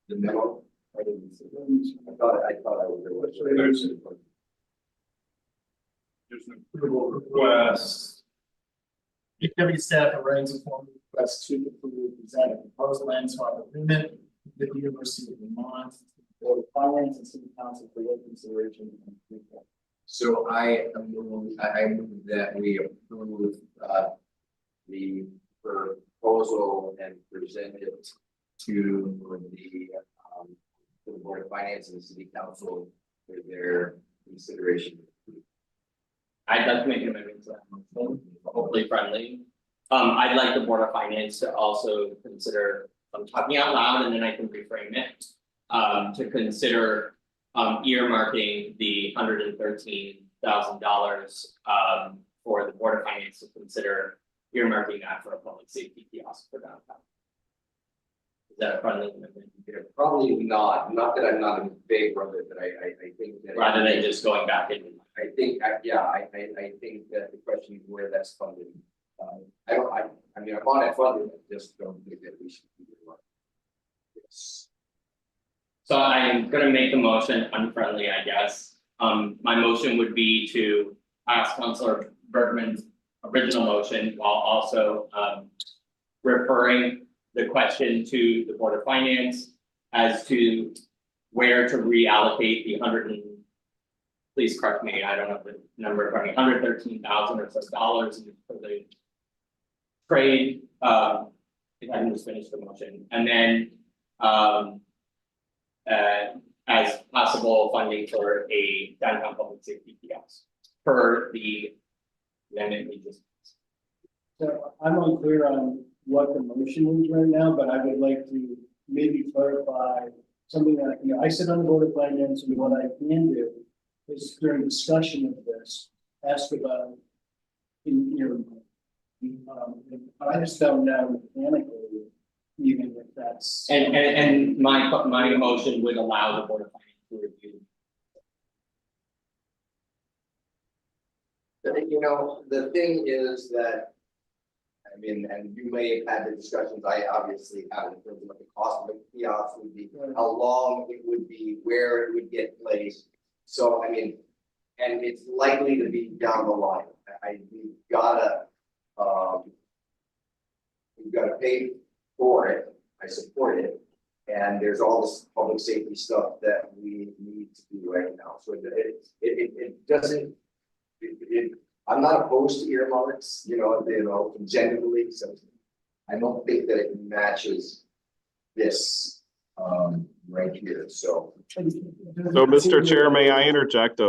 the memo? I didn't see that. I thought I was there was. There's an approval request. Deputy staff arranges a form request to approve present a proposed land swap agreement with the University of Vermont, Board of Finance and City Council for your consideration. So I move that we approve the proposal and present it to the Board of Finance and the City Council for their consideration. I'd like to make an amendment to that motion, hopefully friendly. I'd like the Board of Finance to also consider, I'm talking out loud and then I can reframe it. To consider earmarking the $113,000 for the Board of Finance to consider earmarking that for a public safety kiosk for downtown. Is that a friendly amendment? Probably not that I'm not in favor of it, but I think that. Rather than just going back in. I think that the question is where that's funded. I mean, I'm on it funded, I just don't think that we should be doing it. Yes. So I'm gonna make the motion unfriendly, I guess. My motion would be to pass Councilor Bergman's original motion while also referring the question to the Board of Finance as to where to reallocate the please correct me, I don't know the number in front of me, $113,000 or so dollars for the trade. If I can just finish the motion, and then as possible funding for a downtown public safety kiosk per the amendment we just. So I'm unclear on what the motion is right now, but I would like to maybe clarify something that, I sit on the Board of Finance, and what I can do is during discussion of this, ask about I just don't know mechanically, even if that's. And my motion would allow the Board of Finance to review. The thing is that, I mean, and you may have had the discussions, I obviously haven't, in terms of what the cost of the kiosk would be, how long it would be, where it would get placed. So, I mean, and it's likely to be down the line. We've gotta pay for it. I support it. And there's all this public safety stuff that we need to do right now. So it doesn't, I'm not opposed to earmarks, genuinely, so I don't think that it matches this right here, so. So, Mr. Chair, may I interject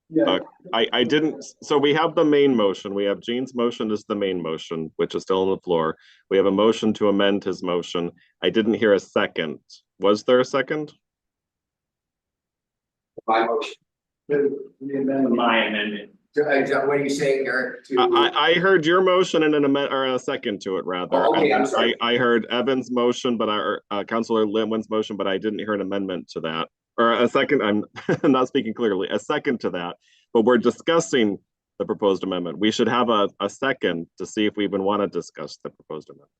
Yeah. I didn't, so we have the main motion. We have Gene's motion is the main motion, which is still on the floor. We have a motion to amend his motion. I didn't hear a second. Was there a second? My motion. My amendment. What are you saying, Eric? I heard your motion and a second to it, rather. Oh, okay, I'm sorry. I heard Evan's motion, but Councilor Linwin's motion, but I didn't hear an amendment to that. Or a second, I'm not speaking clearly, a second to that, but we're discussing the proposed amendment. We should have a second to see if we even want to discuss the proposed amendment.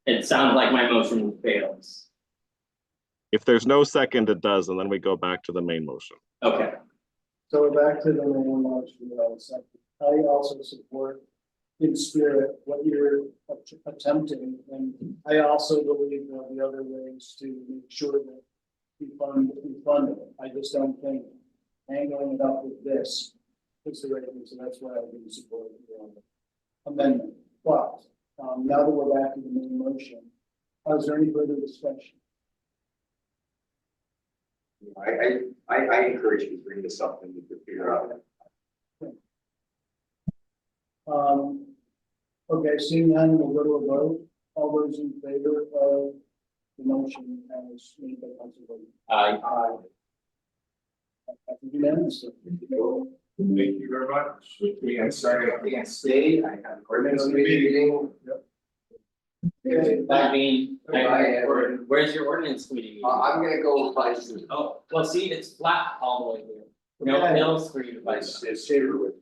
It sounds like my motion fails. If there's no second, it does, and then we go back to the main motion. Okay. So back to the main motion that I was saying. I also support in spirit what you're attempting, and I also believe there'll be other ways to make sure that we fund it. I just don't think angling it up with this is the right thing, so that's why I do support the amendment. But now that we're back to the main motion, is there any further discussion? I encourage you to bring this up and we could figure out. Okay, seeing none, we'll go to a vote. All those in favor of the motion as made by Councilor Items? Aye. Unanimous. Thank you very much. We got started, we got stayed, I have an ordinance meeting. I mean, Bye. where's your ordinance meeting? I'm gonna go by Zoom. Oh, well, see, it's flat all the way here. No Okay. hills for you to bike. It's Cedarwood.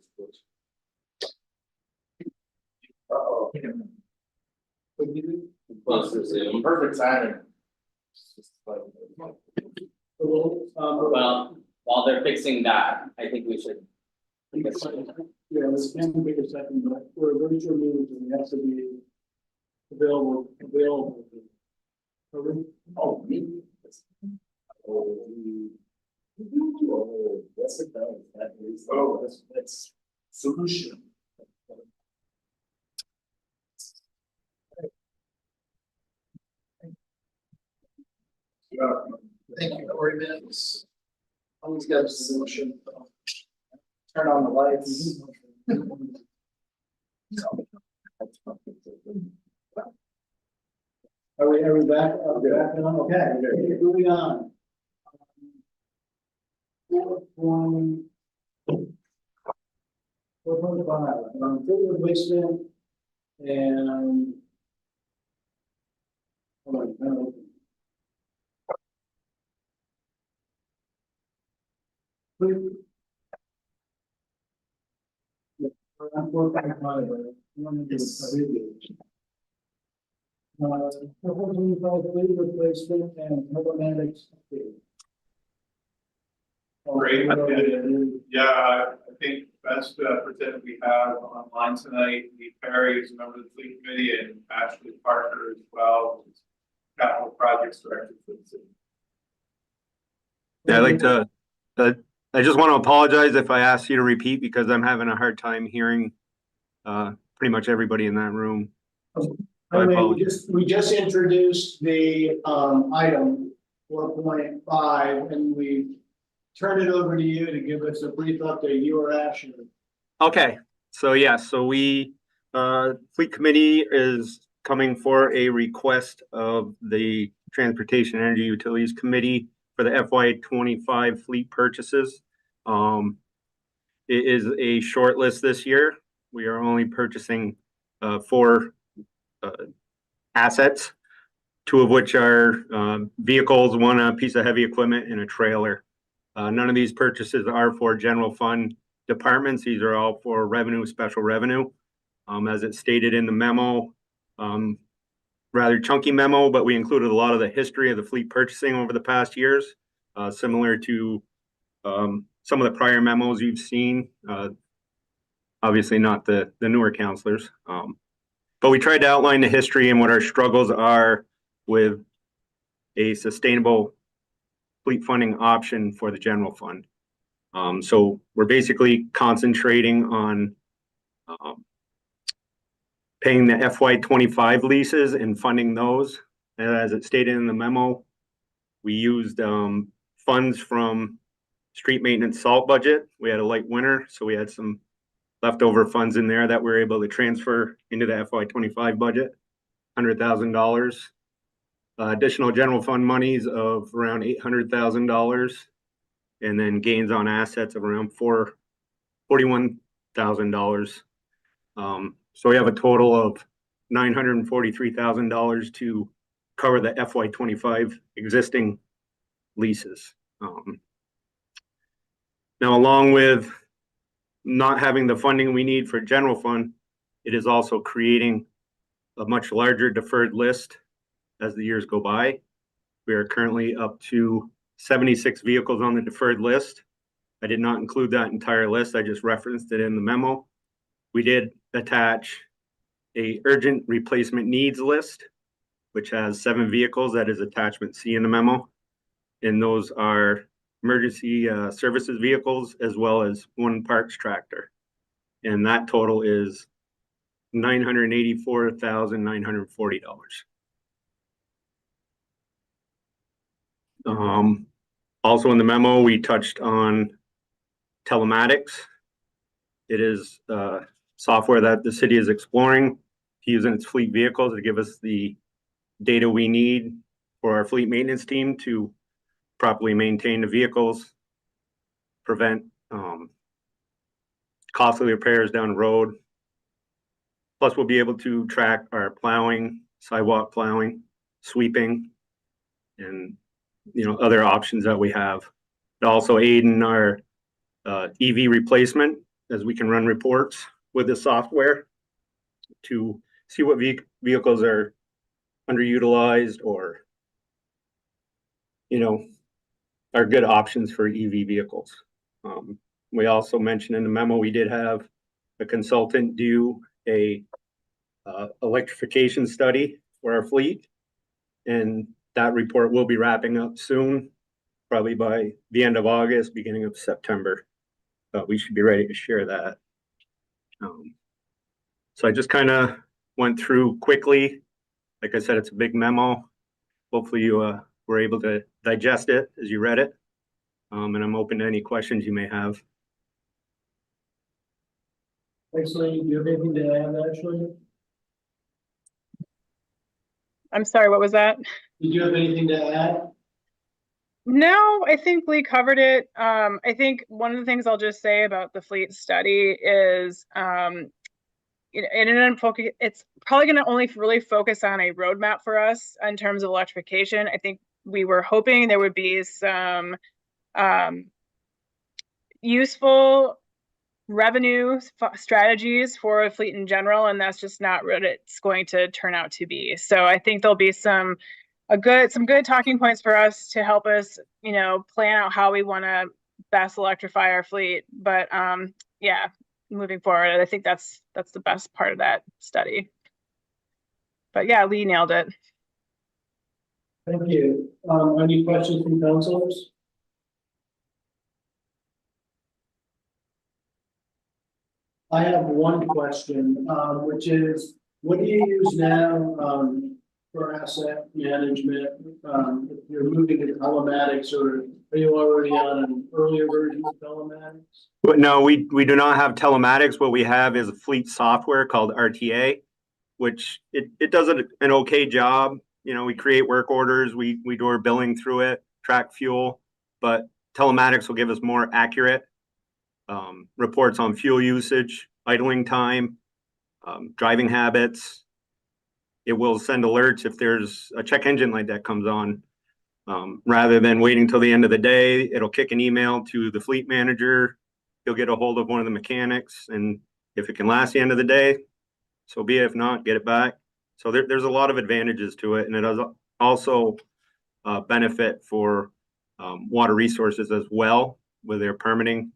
Uh-oh. Close to Zoom. Perfect timing. Well, while they're fixing that, I think we should. Yeah, this can be a second, but for a virtual meeting, we have to be available. Oh, me? Oh, that's a thing, that is, oh, that's solution. Thank you, ordinance. Always got a solution. Turn on the lights. Are we back? Are we back on? Okay, moving on. 4.5, food replacement and. Hold on, no. I'm 4.5, but food replacement and telematics. Great. Yeah, I think best present we have online tonight, Lee Perry is a member of the fleet committee and Ashley Parker as well, who's capital projects director for the city. Yeah, I'd like to, I just want to apologize if I asked you to repeat because I'm having a hard time hearing pretty much everybody in that room. I mean, we just introduced the item 4.5 and we turn it over to you to give us a brief update. You are Ashley. Okay, so yeah, so we, Fleet Committee is coming for a request of the Transportation Energy Utilities Committee for the FY25 fleet purchases. It is a short list this year. We are only purchasing 4 assets, 2 of which are vehicles, 1 piece of heavy equipment, and a trailer. None of these purchases are for general fund departments. These are all for revenue, special revenue. As it's stated in the memo, rather chunky memo, but we included a lot of the history of the fleet purchasing over the past years, similar to some of the prior memos you've seen. Obviously not the newer counselors. But we tried to outline the history and what our struggles are with a sustainable fleet funding option for the general fund. So we're basically concentrating on paying the FY25 leases and funding those. And as it stated in the memo, we used funds from street maintenance salt budget. We had a light winter, so we had some leftover funds in there that we were able to transfer into the FY25 budget, $100,000. Additional general fund monies of around $800,000, and then gains on assets of around $41,000. So we have a total of $943,000 to cover the FY25 existing leases. Now, along with not having the funding we need for general fund, it is also creating a much larger deferred list as the years go by. We are currently up to 76 vehicles on the deferred list. I did not include that entire list. I just referenced it in the memo. We did attach a urgent replacement needs list, which has 7 vehicles. That is attachment C in the memo. And those are emergency services vehicles, as well as 1 parks tractor. And that total is $984,940. Also in the memo, we touched on telematics. It is software that the city is exploring to use in its fleet vehicles to give us the data we need for our fleet maintenance team to properly maintain the vehicles, prevent costly repairs down the road. Plus, we'll be able to track our plowing, sidewalk plowing, sweeping, and, you know, other options that we have. It also aid in our EV replacement, as we can run reports with the software to see what vehicles are underutilized or, you know, are good options for EV vehicles. We also mentioned in the memo, we did have a consultant do a electrification study for our fleet. And that report will be wrapping up soon, probably by the end of August, beginning of September. But we should be ready to share that. So I just kind of went through quickly. Like I said, it's a big memo. Hopefully you were able to digest it as you read it. And I'm open to any questions you may have. Thanks, Lee. Do you have anything to add, Ashley? I'm sorry, what was that? Did you have anything to add? No, I think Lee covered it. I think one of the things I'll just say about the fleet study is, it's probably going to only really focus on a roadmap for us in terms of electrification. I think we were hoping there would be some useful revenue strategies for a fleet in general, and that's just not what it's going to turn out to be. So I think there'll be some good talking points for us to help us, you know, plan out how we want to best electrify our fleet. But yeah, moving forward, I think that's the best part of that study. But yeah, Lee nailed it. Thank you. Any questions from councilors? I have one question, which is, what do you use now for asset management? If you're moving to telematics, or are you already on an earlier version of telematics? But no, we do not have telematics. What we have is a fleet software called RTA, which it does an okay job. You know, we create work orders, we do our billing through it, track fuel, but telematics will give us more accurate reports on fuel usage, idling time, driving habits. It will send alerts if there's a check engine light that comes on. Rather than waiting till the end of the day, it'll kick an email to the fleet manager. He'll get a hold of one of the mechanics, and if it can last the end of the day, so be it. If not, get it back. So there's a lot of advantages to it, and it does also benefit for water resources as well with their permitting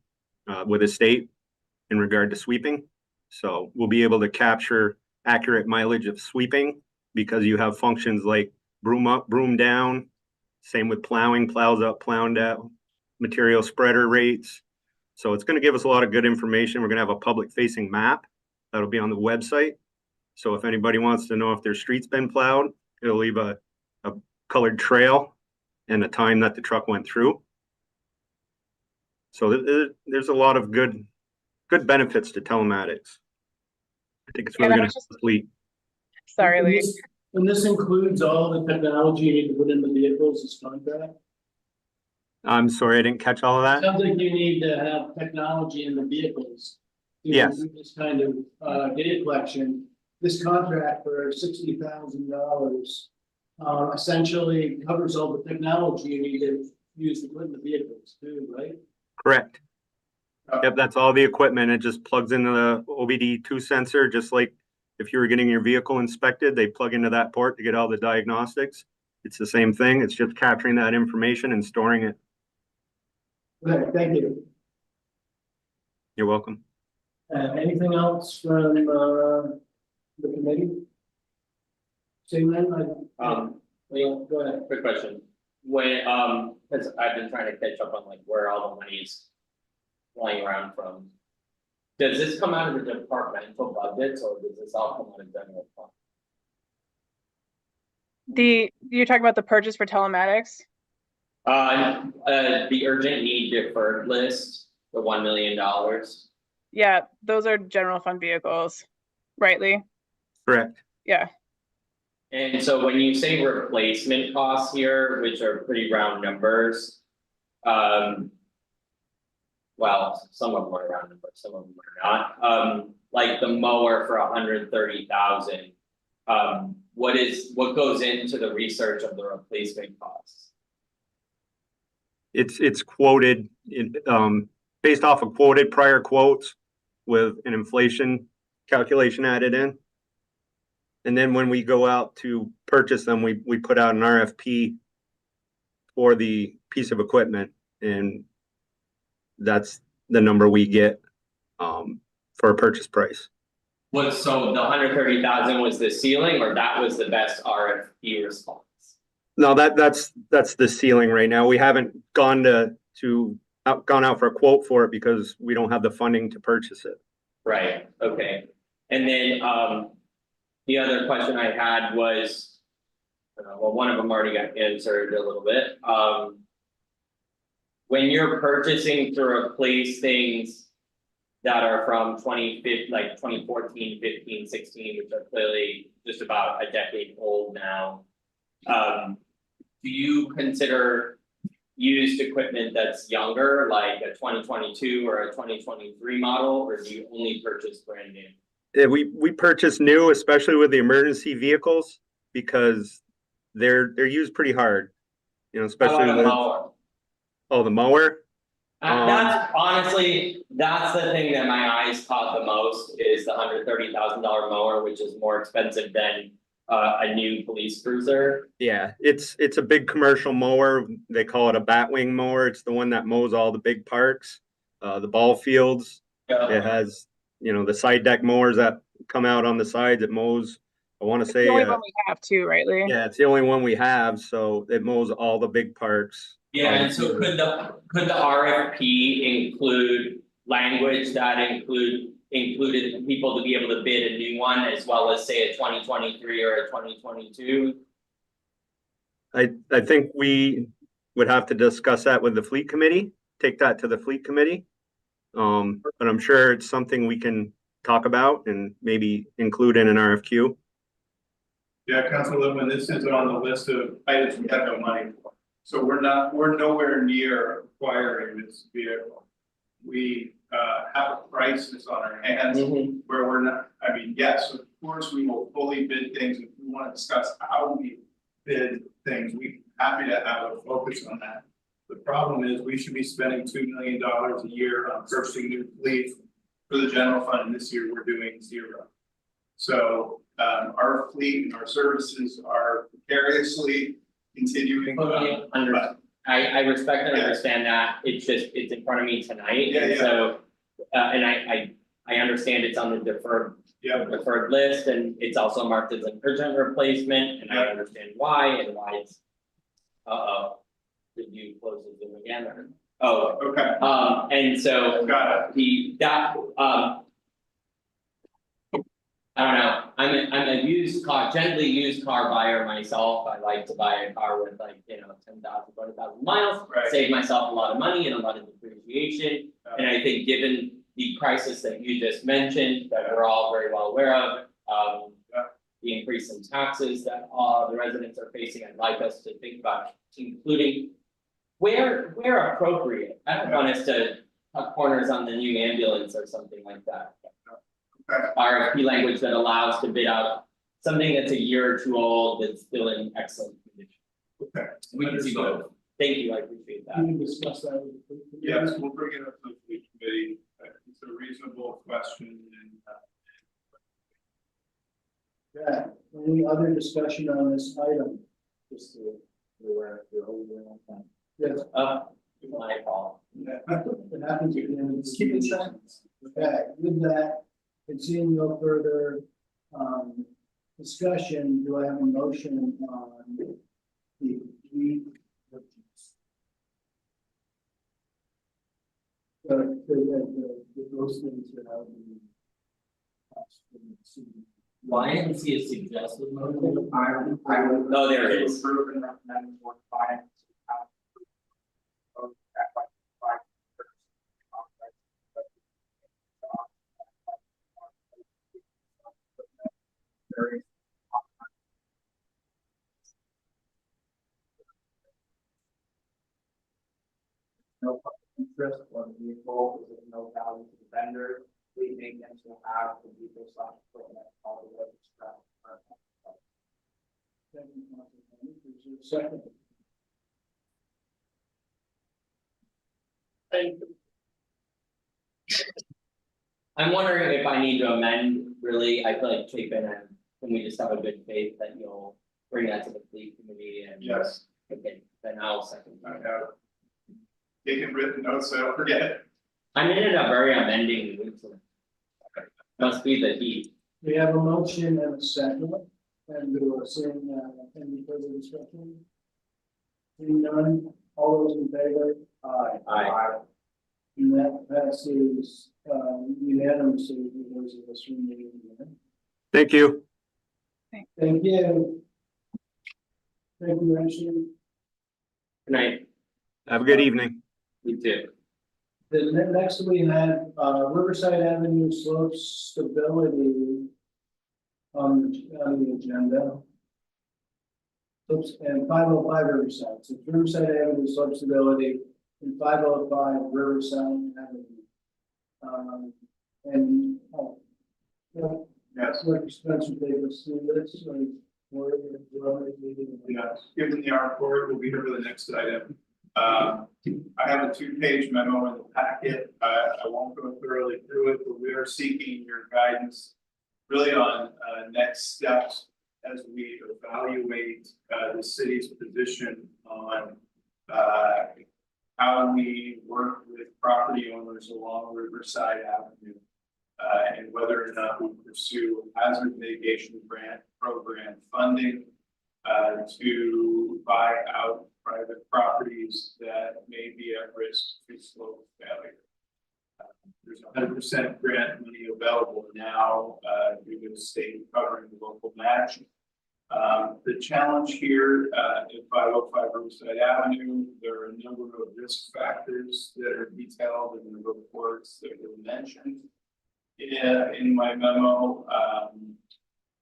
with the state in regard to sweeping. So we'll be able to capture accurate mileage of sweeping because you have functions like broom up, broom down. Same with plowing, plows up, plow down, material spreader rates. So it's going to give us a lot of good information. We're going to have a public facing map that'll be on the website. So if anybody wants to know if their street's been plowed, it'll leave a colored trail and the time that the truck went through. So there's a lot of good benefits to telematics. I think it's really going to help the fleet. Sorry, Lee. And this includes all the technology you need to put in the vehicles as contract? I'm sorry, I didn't catch all of that. Sounds like you need to have technology in the vehicles. Yes. Do this kind of data collection. This contract for $60,000 essentially covers all the technology you need to use to put in the vehicles too, right? Correct. Yep, that's all the equipment. It just plugs into the OBD2 sensor, just like if you were getting your vehicle inspected, they plug into that port to get all the diagnostics. It's the same thing. It's just capturing that information and storing it. Okay, thank you. You're welcome. Anything else from the committee? Seeing none, go ahead. Quick question. When, because I've been trying to catch up on like where all the money's flying around from. Does this come out of the departmental budgets or does this all come out of general fund? You're talking about the purchase for telematics? The urgent need deferred list, the $1 million. Yeah, those are general fund vehicles, right, Lee? Correct. Yeah. And so when you say replacement costs here, which are pretty round numbers, well, some of them are around, but some of them are not, like the mower for 130,000. What goes into the research of the replacement costs? It's quoted based off of quoted prior quotes with an inflation calculation added in. And then when we go out to purchase them, we put out an RFP for the piece of equipment, and that's the number we get for a purchase price. So the 130,000 was the ceiling, or that was the best RFP response? No, that's the ceiling right now. We haven't gone out for a quote for it because we don't have the funding to purchase it. Right, okay. And then the other question I had was, well, one of them already got answered a little bit. When you're purchasing to replace things that are from 2015, like 2014, 15, 16, which are clearly just about a decade old now. Do you consider used equipment that's younger, like a 2022 or a 2023 model, or do you only purchase brand new? Yeah, we purchase new, especially with the emergency vehicles, because they're used pretty hard. You know, especially with the mower. That's honestly, that's the thing that my eyes caught the most, is the $130,000 mower, which is more expensive than a new police cruiser. Yeah, it's a big commercial mower. They call it a batwing mower. It's the one that mows all the big parks, the ball fields. It has, the side deck mowers that come out on the sides. It mows, I want to say. The only one we have too, right, Lee? Yeah, it's the only one we have, so it mows all the big parks. Yeah, and so could the RFP include language that included people to be able to bid a new one, as well as say a 2023 or a 2022? I think we would have to discuss that with the fleet committee, take that to the fleet committee. But I'm sure it's something we can talk about and maybe include in an RFQ. Yeah, Councilor Littman, this is on the list of items we have no money for. So we're nowhere near acquiring this vehicle. We have a crisis on our hands where we're not, yes, of course, we will fully bid things. If we want to discuss how we bid things, we're happy to have a focus on that. The problem is we should be spending $2 million a year on purchasing new fleet for the general fund, and this year we're doing zero. So our fleet and our services are precariously continuing. I respect and understand that. It's in front of me tonight. Yeah. So and I understand it's on the deferred list, and it's also marked as an urgent replacement, and I understand why and why it's did you close the Zoom again, or Okay. And so got it. I don't know, I'm a gently used car buyer myself. I like to buy a car with 10,000, 20,000 miles, Right. Save myself a lot of money and a lot of depreciation. And I think given the crisis that you just mentioned, that we're all very well aware of, the increase in taxes that the residents are facing, I'd like us to think about including where appropriate. I don't want us to cut corners on the new ambulance or something like that. Okay. RFP language that allows to bid out something that's a year or two old that's still in excellent condition. Okay. We can see both. Thank you, I appreciate that. We can discuss that with the fleet committee. Yes, we'll bring it up to the fleet committee. It's a reasonable question, and Yeah, any other discussion on this item? Just to, yes, My fault. it happens again. Keep it silent. Okay, with that, continuing no further, discussion, do I have a motion on the fleet purchase? Those things that I would be. Well, I didn't see a suggested motion. I would. Oh, there it is. Approve and recommend for finance. No interest on vehicle is of no value to the vendor. Fleet maintenance will have the vehicle slash equipment all the way to scrap. Thank you, Councilor Items. Is there a second? I'm wondering if I need to amend, really, I feel like Chapin, and can we just have a good faith that you'll bring that to the fleet committee and? Yes, Okay, then I'll second I that. have taken written notes, so I don't forget. I'm in a very amending mood today. Must be the heat. We have a motion and a second, and we are seeing, any further discussion? Seeing none, all those in favor? Aye. Aye. And that passes, unanimously, for those of us remaining here. Thank you. Thank you. Thank you, Ashley. Good night, Have a good evening. you too. Next we have, Riverside Avenue slope stability on the agenda. Oops, and 505 Riverside, so Riverside Avenue slope stability and 505 Riverside Avenue. And, yeah, Yes, so Spencer Davis, through this, or, yes, given the report, we'll be here for the next item. I have a 2-page memo in the packet. I won't go thoroughly through it, but we are seeking your guidance really on next steps as we evaluate the city's position on how we work with property owners along Riverside Avenue, and whether or not we pursue hazard mitigation grant program funding to buy out private properties that may be at risk to slope failure. There's 100% grant money available now due to the state covering the local match. The challenge here at 505 Riverside Avenue, there are a number of risk factors that are detailed in the reports that were mentioned in my memo.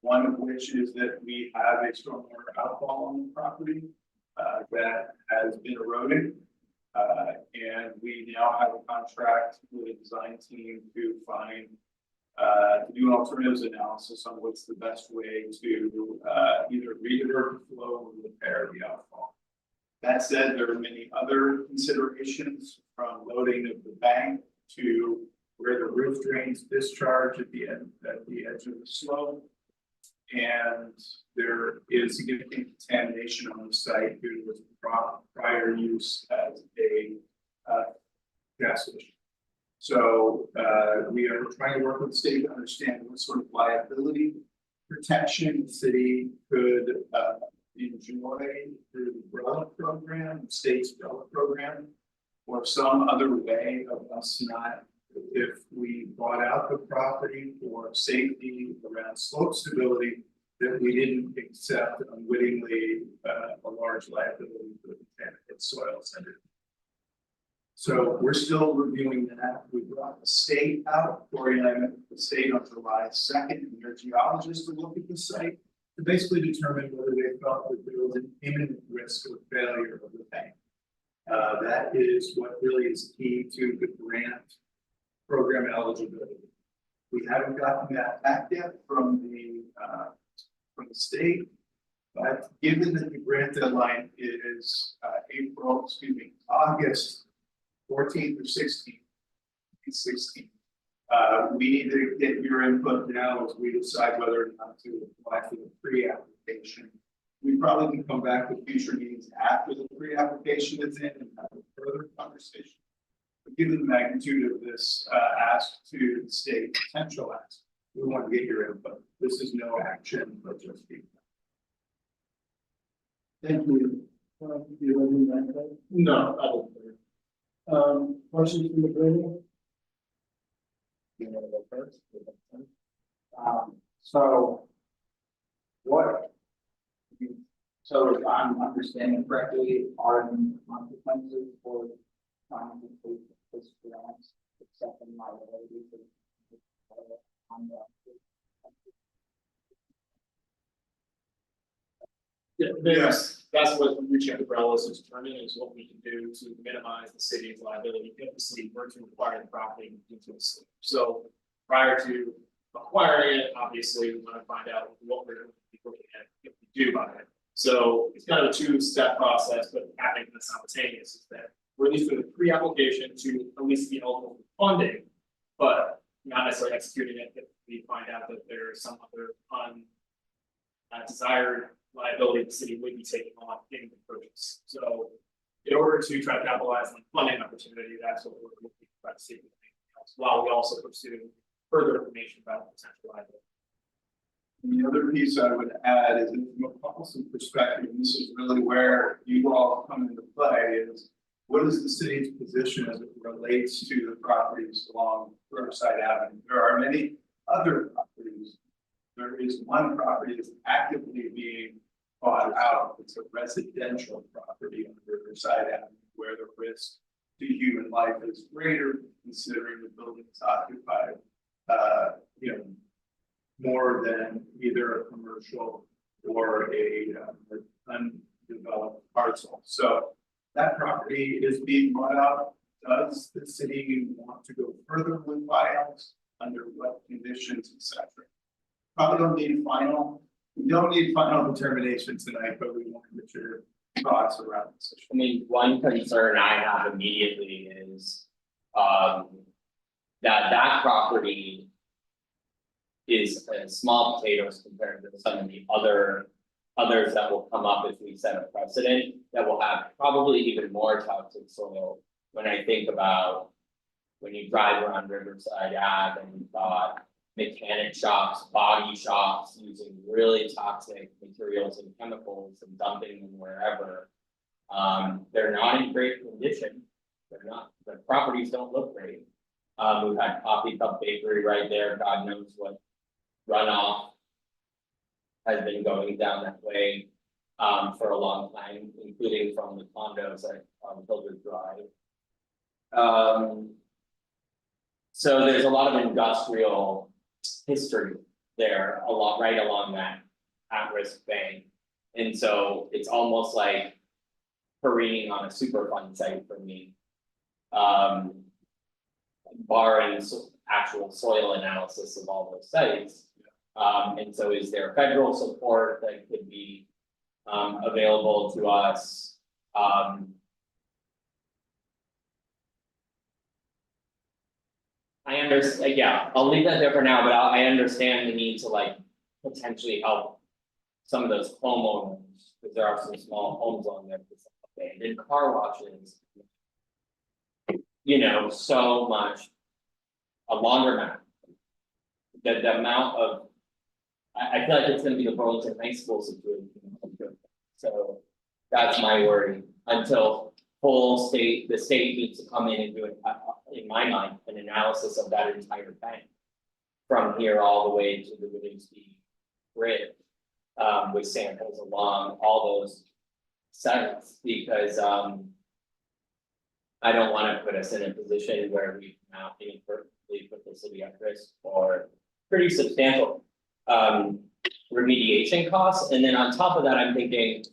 One of which is that we have a stormwater outfall on the property that has been eroded. And we now have a contract with a design team to find to do an alternatives analysis on what's the best way to either redivert the flow or repair the outfall. That said, there are many other considerations, from loading of the bank to where the roof drains discharge at the edge of the slope. And there is significant contamination on the site due to its prior use as a gas station. So we are trying to work with the state to understand what sort of liability protection the city could enjoy through the umbrella program, the state's umbrella program, or some other way of us not, if we bought out the property for safety around slope stability, that we didn't accept unwittingly a large liability for the contaminated soils under. So we're still reviewing that. We brought the state out, Corey and I met with the state on July 2nd, and their geologists to look at the site to basically determine whether they felt that there was an imminent risk of failure of the tank. That is what really is key to the grant program eligibility. We haven't gotten that back yet from the state, but given that the grant deadline is August 14th or 16th, we need to get your input now as we decide whether or not to apply for the pre-application. We probably can come back with future meetings after the pre-application is in and have a further conversation. But given the magnitude of this ask to the state, potential ask, we want to get your input. This is no action, but just feedback. Thank you. Do you have any background? No, I don't. Questions from the committee? So what? So if I'm understanding correctly, are the consequences for trying to take this grant, accepting liability on the. Yes, that's what reaching umbrellas is determining is what we can do to minimize the city's liability if the city were to acquire the property into a city. So prior to acquiring it, obviously, we want to find out what we're going to be looking at if we do buy it. So it's kind of a two-step process, but happening in the simultaneous is that we're at least doing the pre-application to at least be eligible for funding, but not necessarily executing it if we find out that there is some other undesired liability the city would be taking on in the purchase. So in order to try to capitalize on the funding opportunity, that's what we're looking to try to see, while we also pursue further information about potential liability. And the other piece I would add is from a policy perspective, and this is really where you all come into play, is what is the city's position as it relates to the properties along Riverside Avenue? There are many other properties. There is one property that's actively being bought out. It's a residential property on Riverside Avenue where the risk to human life is greater, considering the building is occupied, more than either a commercial or a undeveloped parcel. So that property is being bought out. Does the city want to go further with buyouts? Under what conditions, etc.? Probably don't need final. We don't need final determination tonight, but we want to get your thoughts around this issue. I mean, one concern I have immediately is that property is small potatoes compared to some of the others that will come up if we set a precedent that will have probably even more toxic soil. When I think about when you drive around Riverside Ave and you've got mechanic shops, body shops using really toxic materials and chemicals and dumping them wherever. They're not in great condition. The properties don't look great. We've had Coffee Cup Bakery right there. God knows what runoff has been going down that way for a long time, including from the condos at Hildred Drive. So there's a lot of industrial history there, right along that at-risk bank. And so it's almost like careening on a Superfund site for me. Barring actual soil analysis of all those sites. And so is there federal support that could be available to us? I understand, yeah, I'll leave that there for now, but I understand the need to like potentially help some of those homeowners, because there are some small homes on there, abandoned car washes. You know, so much, a longer amount. The amount of, I feel like it's gonna be the Burlington High School situation. So that's my worry, until the state needs to come in and do it, in my mind, an analysis of that entire bank. From here all the way to the Williams-City grid, with samples along all those sites, because I don't want to put us in a position where we now inadvertently put the city at risk for pretty substantial remediation costs. And then on top of that, I'm thinking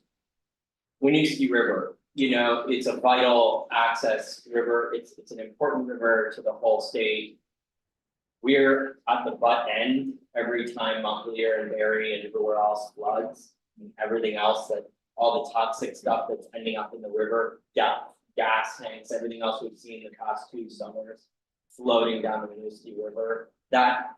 Winooski River, you know, it's a vital access river. It's an important river to the whole state. We're at the butt end every time Montpelier and Barrie and everywhere else floods, and everything else, that all the toxic stuff that's ending up in the river, gas tanks, everything else we've seen the past 2 summers floating down the Winooski River, that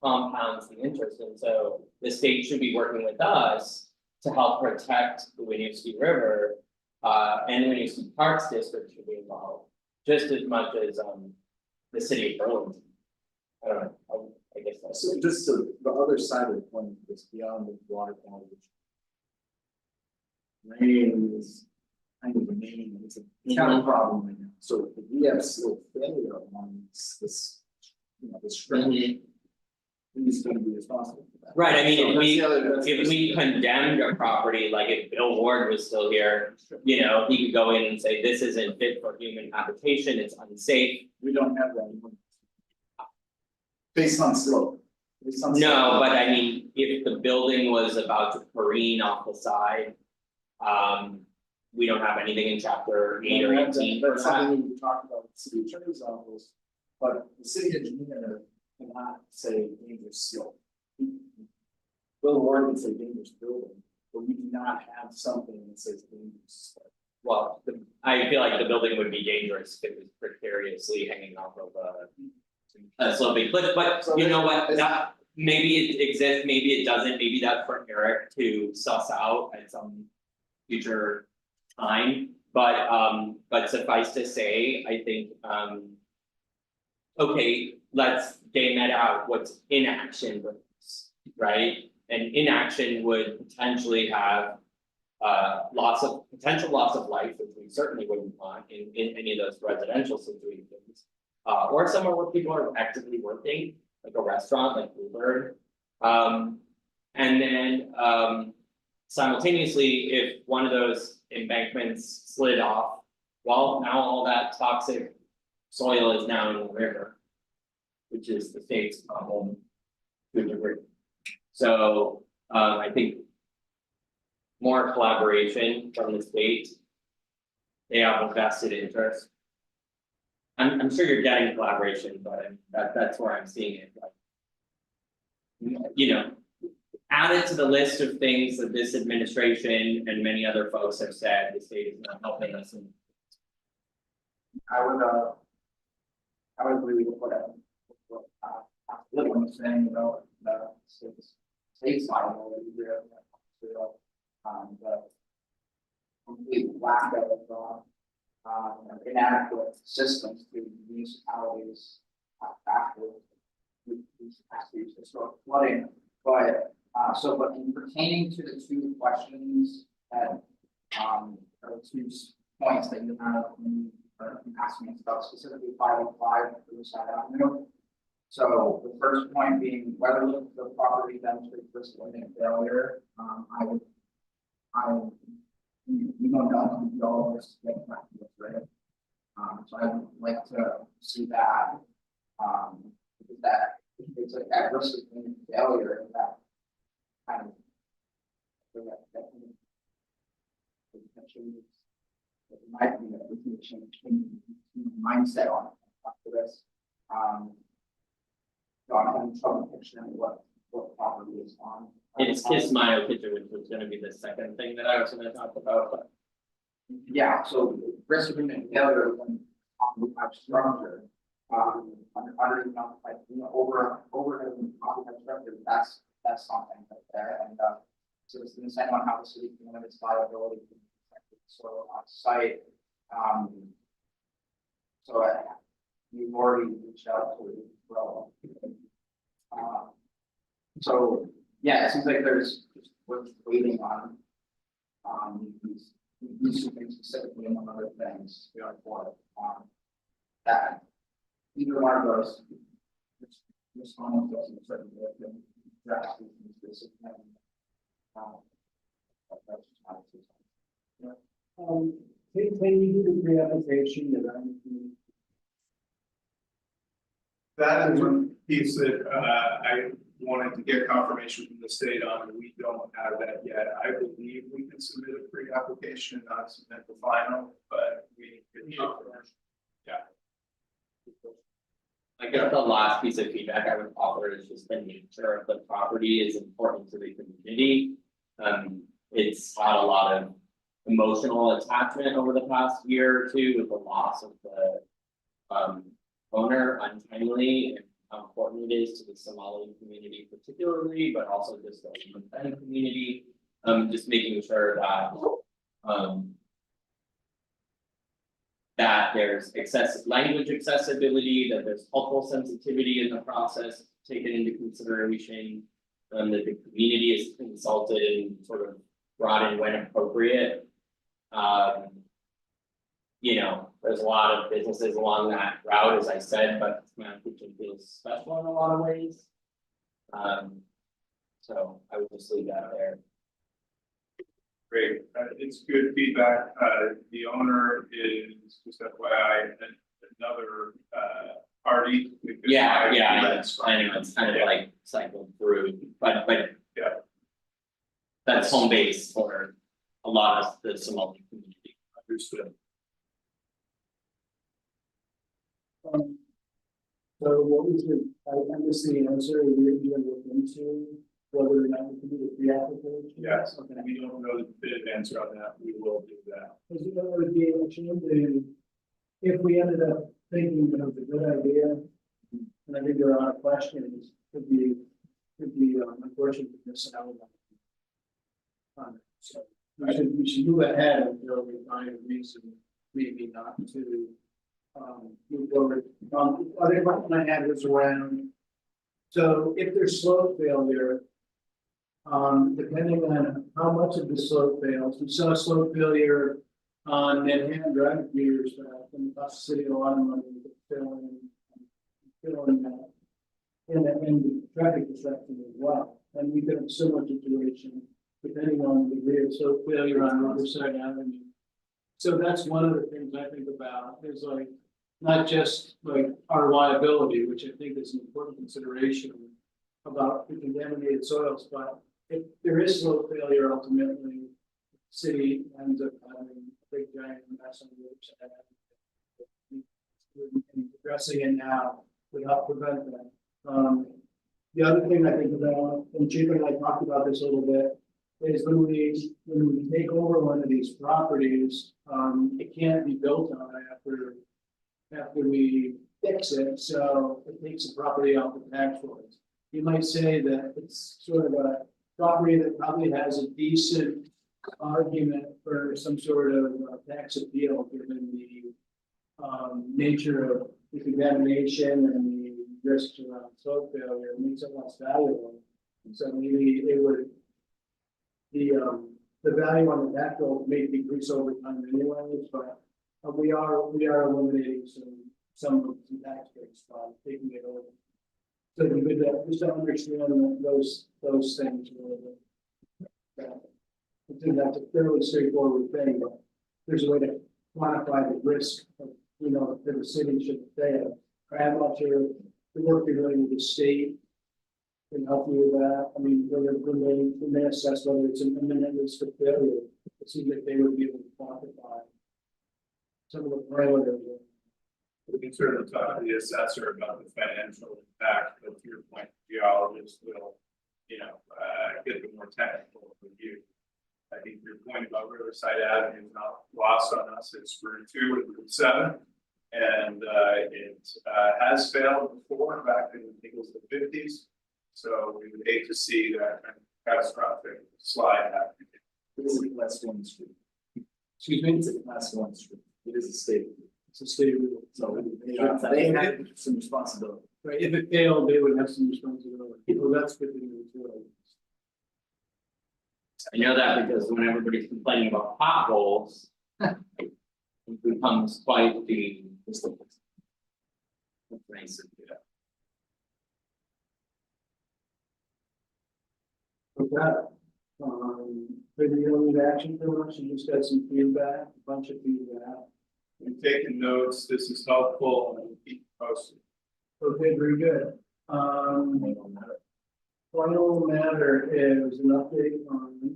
compounds the interest. And so the state should be working with us to help protect the Winooski River, and the Winooski Parks District should be involved just as much as the city of Burlington. I don't know, I guess that's. So just the other side of the coin is beyond the water quality. Rain is kind of the main, it's a town problem right now. So if we have slow failure on this, you know, this stretch, who's going to be responsible for that? Right, I mean, So if we condemned a property, like if Bill Ward was still here, you know, he could go in and say, this isn't fit for human habitation, it's unsafe. We don't have that anymore. Based on slope. No, but I mean, if the building was about to careen off the side, We don't have anything in chapter 8 or 18 for That's that. something we talked about with the city attorney's office, but the city engineer cannot say dangerous skill. Bill Ward would say dangerous building, but we do not have something that says dangerous. Well, I feel like the building would be dangerous if it was precariously hanging off of a sloping cliff, but you know what, that, maybe it exists, maybe it doesn't, maybe that's for Eric to suss out at some future time, but suffice to say, I think, okay, let's game that out, what's inaction brings, right? And inaction would potentially have potential loss of life, which we certainly wouldn't want in any of those residential situations. Or somewhere where people are actively working, like a restaurant, like Bluebird. And then simultaneously, if one of those embankments slid off, well, now all that toxic soil is now in the river, which is the state's problem to a degree. So I think more collaboration from the state. They have a vested interest. I'm sure you're getting collaboration, but that's where I'm seeing it, like. You know, add it to the list of things that this administration and many other folks have said, the state is not helping us in. I would agree with what was saying about the state's liability here. The complete lack of inadequate systems to municipalities after these historic flooding. But but in pertaining to the two questions that or two points that you have asking us about, specifically 505 Riverside Avenue. So the first point being whether the property demonstrates risk of imminent failure. We don't know if all of this getting back to this, right? So I would like to see that because that it's like at risk of imminent failure, and that kind of it might be that we can change mindset on this. So I'm having trouble picturing what property is on. It's Kiss Mayo Kitchen, which was gonna be the second thing that I was gonna talk about, but. Yeah, so risk of imminent failure when we have structure, under, like, over the occupied structure, that's something right there, and so it's the same on how the city can limit its liability to protect soil on site. So you've already reached out to well. So yeah, it seems like there's just we're waiting on these two things specifically, among other things, for that either one of those respond to us in a certain way can address these things. Can you do the pre-application That is one piece that I wanted to get confirmation from the state on, and we don't have that yet. I believe we can submit a pre-application and not submit the final, but we could. Yeah. I guess the last piece of feedback I would offer is just the nature of the property is important to the community. It's had a lot of emotional attachment over the past year or two with the loss of the owner untimely, and how important it is to the Somali community particularly, but also just the independent community. Just making sure that that there's language accessibility, that there's cultural sensitivity in the process taken into consideration, that the community is consulted and sort of brought in when appropriate. You know, there's a lot of businesses along that route, as I said, but Mount Kitchen feels special in a lot of ways. So I would just leave that there. Great, it's good feedback. The owner is just FYI another party. Yeah, I know it's kind of like cycled through, but yeah, that's home base for a lot of the Somali community. Understood. So what was the, I missed the answer, you're gonna look into whether or not we can do the pre-application? Yes, Okay. we don't know the definitive answer on that, we will do that. Because you know, it would be a shame to, if we ended up thinking that it was a good idea, and I think there are a lot of questions, could be unfortunate to miss out on it. So we should move ahead until we find a reason, maybe not to move forward. Other question I had was around, so if there's slope failure, depending on how much of the slope fails, we saw slope failure on Manhattan Drive a few years back, and it cost the city a lot of money to filling that. And the traffic disruption as well, and we could have similar situation depending on the degree of slope failure on Riverside Avenue. So that's one of the things I think about, is like, not just like our liability, which I think is an important consideration about the contaminated soils, but if there is slope failure, ultimately, the city ends up having a big giant mess on the other side. And addressing it now would help prevent that. The other thing I think about, and Chief and I talked about this a little bit, is when we take over one of these properties, it can't be built on after we fix it, so it takes the property off the tax rolls. You might say that it's sort of a property that probably has a decent argument for some sort of tax appeal, given the nature of the contamination and the risks around slope failure. It makes it less valuable. So maybe it would, the value on the tax roll may decrease over time anyways, but we are eliminating some tax breaks by taking it over. So we could just understand those things a little bit. I think that's a fairly straightforward thing, but there's a way to quantify the risk of, that the city should fail. I'm not sure the work you're doing with the state can help you with that. I mean, when they assess whether it's an imminent risk of failure, it seems like they would be able to quantify some of the parameters. We can certainly talk to the assessor about the financial impact, but to your point, geologists will, get the more technical review. I think your point about Riverside Avenue is not lost on us. It's Route 2 and Route 7. And it has failed before, back in, I think it was the 50s. So we would hate to see that kind of catastrophic slide happen. This is Class 1 street. Excuse me? It's a Class 1 street. It is a state. It's a state rule. So they have some responsibility. Right, if it failed, they would have some responsibility. Well, that's good thing as well. I know that because when everybody's complaining about potholes, it becomes quite the. With that, maybe you don't need action from us, you just got some feedback, a bunch of feedback. We've taken notes. This is helpful, and we'll keep posted. Okay, very good. Final matter is an update on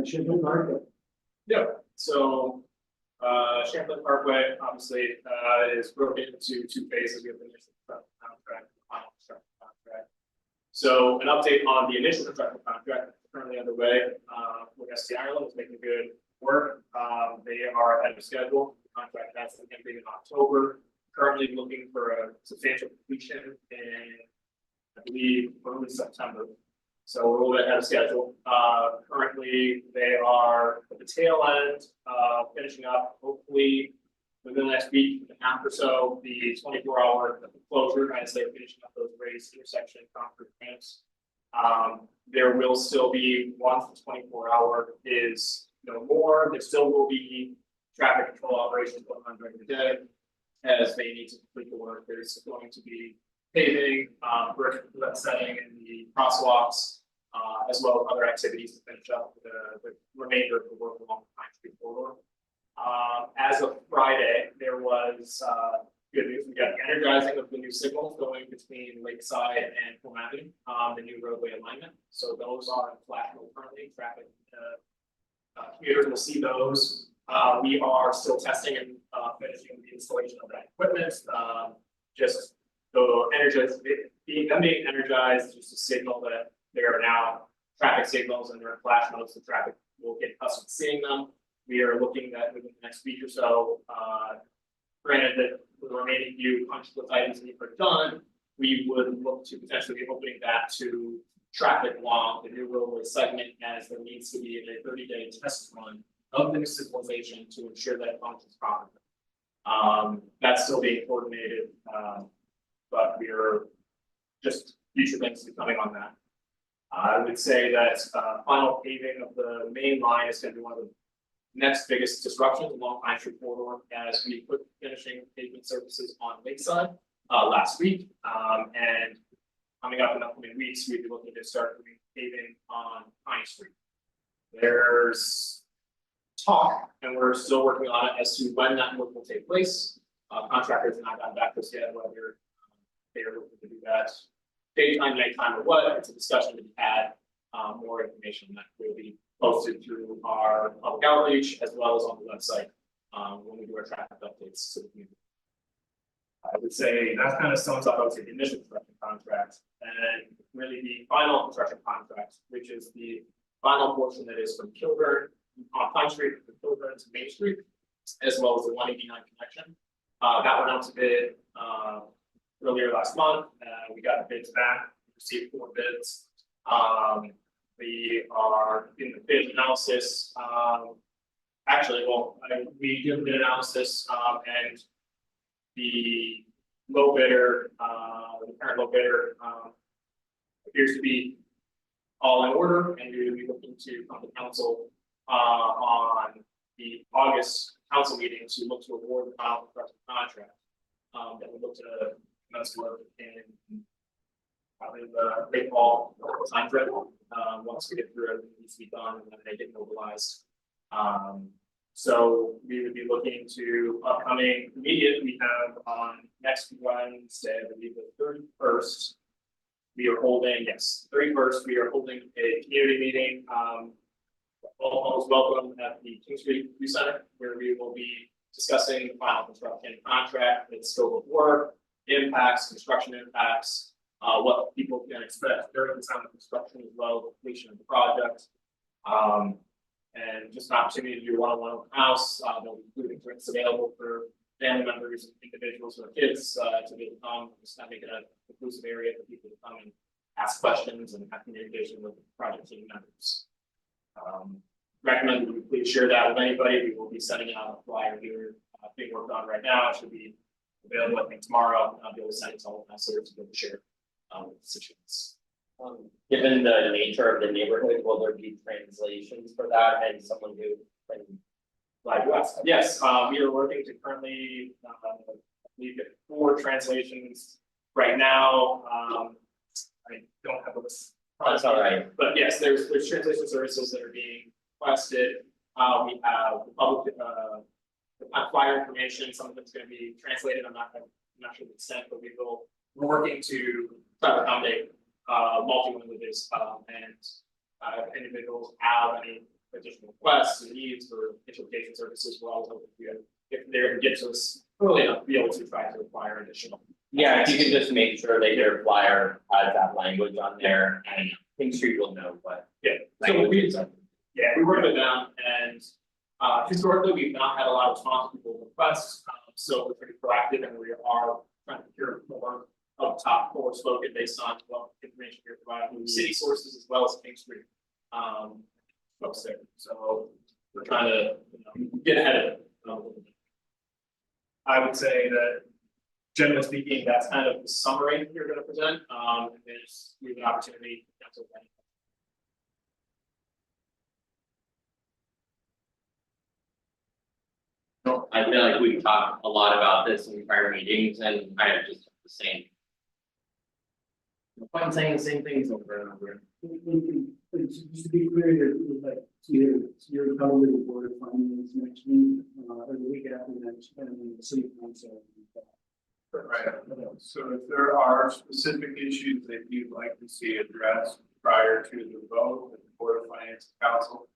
Champlain Parkway. Yeah, so Champlain Parkway obviously is broken into two phases. We have the initial construction contract and the final construction contract. So an update on the initial construction contract that's currently underway. With ST Ireland is making good work. They are ahead of schedule. The contract has been ending in October. Currently looking for a substantial completion in, I believe, early September. So we're a little bit ahead of schedule. Currently, they are at the tail end, finishing up, hopefully within the next week and a half or so, the 24-hour closure, as they're finishing up those raised intersection concrete ramps. There will still be, once the 24-hour is no more, there still will be traffic control operations going on during the day as they need to complete the work. There's going to be paving, brick setting in the crosswalks, as well as other activities to finish up the remainder of the work along the Pine Street corridor. As of Friday, there was good news, we got the energizing of the new signals going between Lakeside and Home Avenue, the new roadway alignment. So those are in flash mode currently, traffic, commuters will see those. We are still testing and finishing the installation of that equipment. Just the being energized, just a signal that there are now traffic signals and there are flash modes, the traffic will get accustomed to seeing them. We are looking at within the next week or so, granted that the remaining few punch list items we are done, we would look to potentially be opening that to traffic along the new roadway segment, as there needs to be a 30-day test run of the signalization to ensure that it functions properly. That's still being coordinated, but we are just future things to be coming on that. I would say that final paving of the main line is going to be one of the next biggest disruptions along Pine Street corridor, as we put finishing pavement services on Lakeside last week, and coming up in the upcoming weeks, we'd be looking to start doing paving on Pine Street. There's talk, and we're still working on it as to when that work will take place. Contractors have not gotten back to us yet whether they are looking to do that daytime, nighttime, or what. It's a discussion to be had. More information that will be posted through our public outreach as well as on the website when we do our traffic updates to the community. I would say that kind of sums up, I would say, the initial construction contract, and really the final construction contract, which is the final portion that is from Kilburn on Pine Street, from Kilburn to Main Street, as well as the 189 connection. That went out to bid earlier last month. We got the bids back, we received 4 bids. We are in the bid analysis. Actually, we did the bid analysis, and the low bidder, the current low bidder, appears to be all in order, and we will be looking to come to council on the August council meeting to look to award the final construction contract. That we look to commence work in probably the late fall timeframe. Once we get through everything that needs to be done and then they get mobilized. So we would be looking to upcoming immediate. We have on next Wednesday, I believe the 31st. We are holding, yes, 31st. We are holding a community meeting. All is welcome at the King Street Youth Center, where we will be discussing the final construction contract, its scope of work, impacts, construction impacts, what people can expect during the time of construction as well as completion of the project. And just an opportunity to do one-on-one open house. There'll be food and drinks available for family members, individuals, or kids to be able to come. Just kind of make it an inclusive area for people to come and ask questions and have communication with project team members. Recommend that you please share that with anybody. We will be sending out a flyer here being worked on right now. It should be available, I think, tomorrow. I'll be able to send it to all the councilors to be able to share situations. Given the nature of the neighborhood, will there be translations for that and someone who can Like West? Yes, we are working to currently, we get 4 translations right now. I don't have a list. That's all right. But yes, there's translation services that are being requested. We have the public, the flyer information. Some of it's going to be translated. I'm not sure the extent, but we're working to try to accommodate multi-languages, and if individuals have any additional requests and needs for interpretation services, we're always hoping if they're going to get to us early enough, be able to try to acquire additional. Yeah, if you can just make sure that your flyer has that language on there, and King Street will know what. Yeah, so we work with them, and historically we've not had a lot of response to people's requests, so we're pretty proactive, and we are trying to procure more up top forward spoken based on what information we're providing from city sources as well as King Street folks there. So we're trying to get ahead of it. I would say that generally speaking, that's kind of the summary you're going to present. There's we have an opportunity to I feel like we've talked a lot about this in prior meetings and kind of just the same. I'm saying the same things over and over. Just to be clear, you're like, you're probably the board of finance next week, or the week after next, and then the city council. Right, so if there are specific issues that you'd like to see addressed prior to the vote with the Board of Finance Council,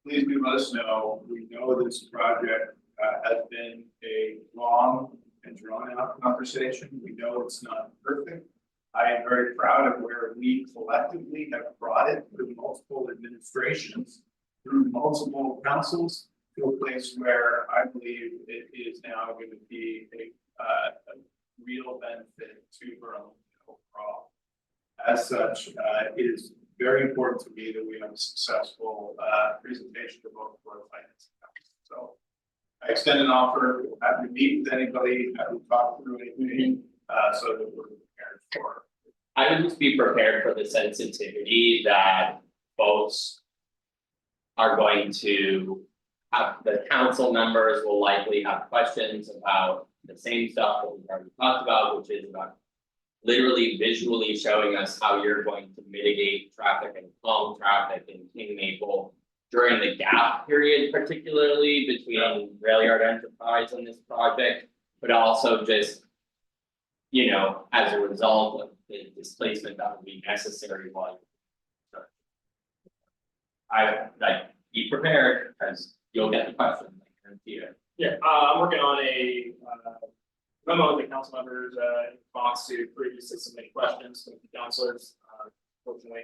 please do let us know. We know this project has been a long and drawn out conversation. We know it's not perfect. I am very proud of where we collectively have brought it through multiple administrations, through multiple councils, to a place where I believe it is now going to be a real benefit to Burlington overall. As such, it is very important to me that we have a successful presentation to both Board of Finance and Council. So I extend an offer, happy to meet with anybody, happy to talk through anything, so that we're prepared for. I would just be prepared for the sensitivity that folks are going to have. The council members will likely have questions about the same stuff that we've already talked about, which is about literally visually showing us how you're going to mitigate traffic and calm traffic in King Maple during the gap period, particularly between Rail Yard Enterprise and this project, but also just, you know, as a result of the displacement that would be necessary while you're. I like be prepared because you'll get the question. I guarantee it. Yeah, I'm working on a memo with the council members in response to previously submitted questions from the councilors. Fortunately,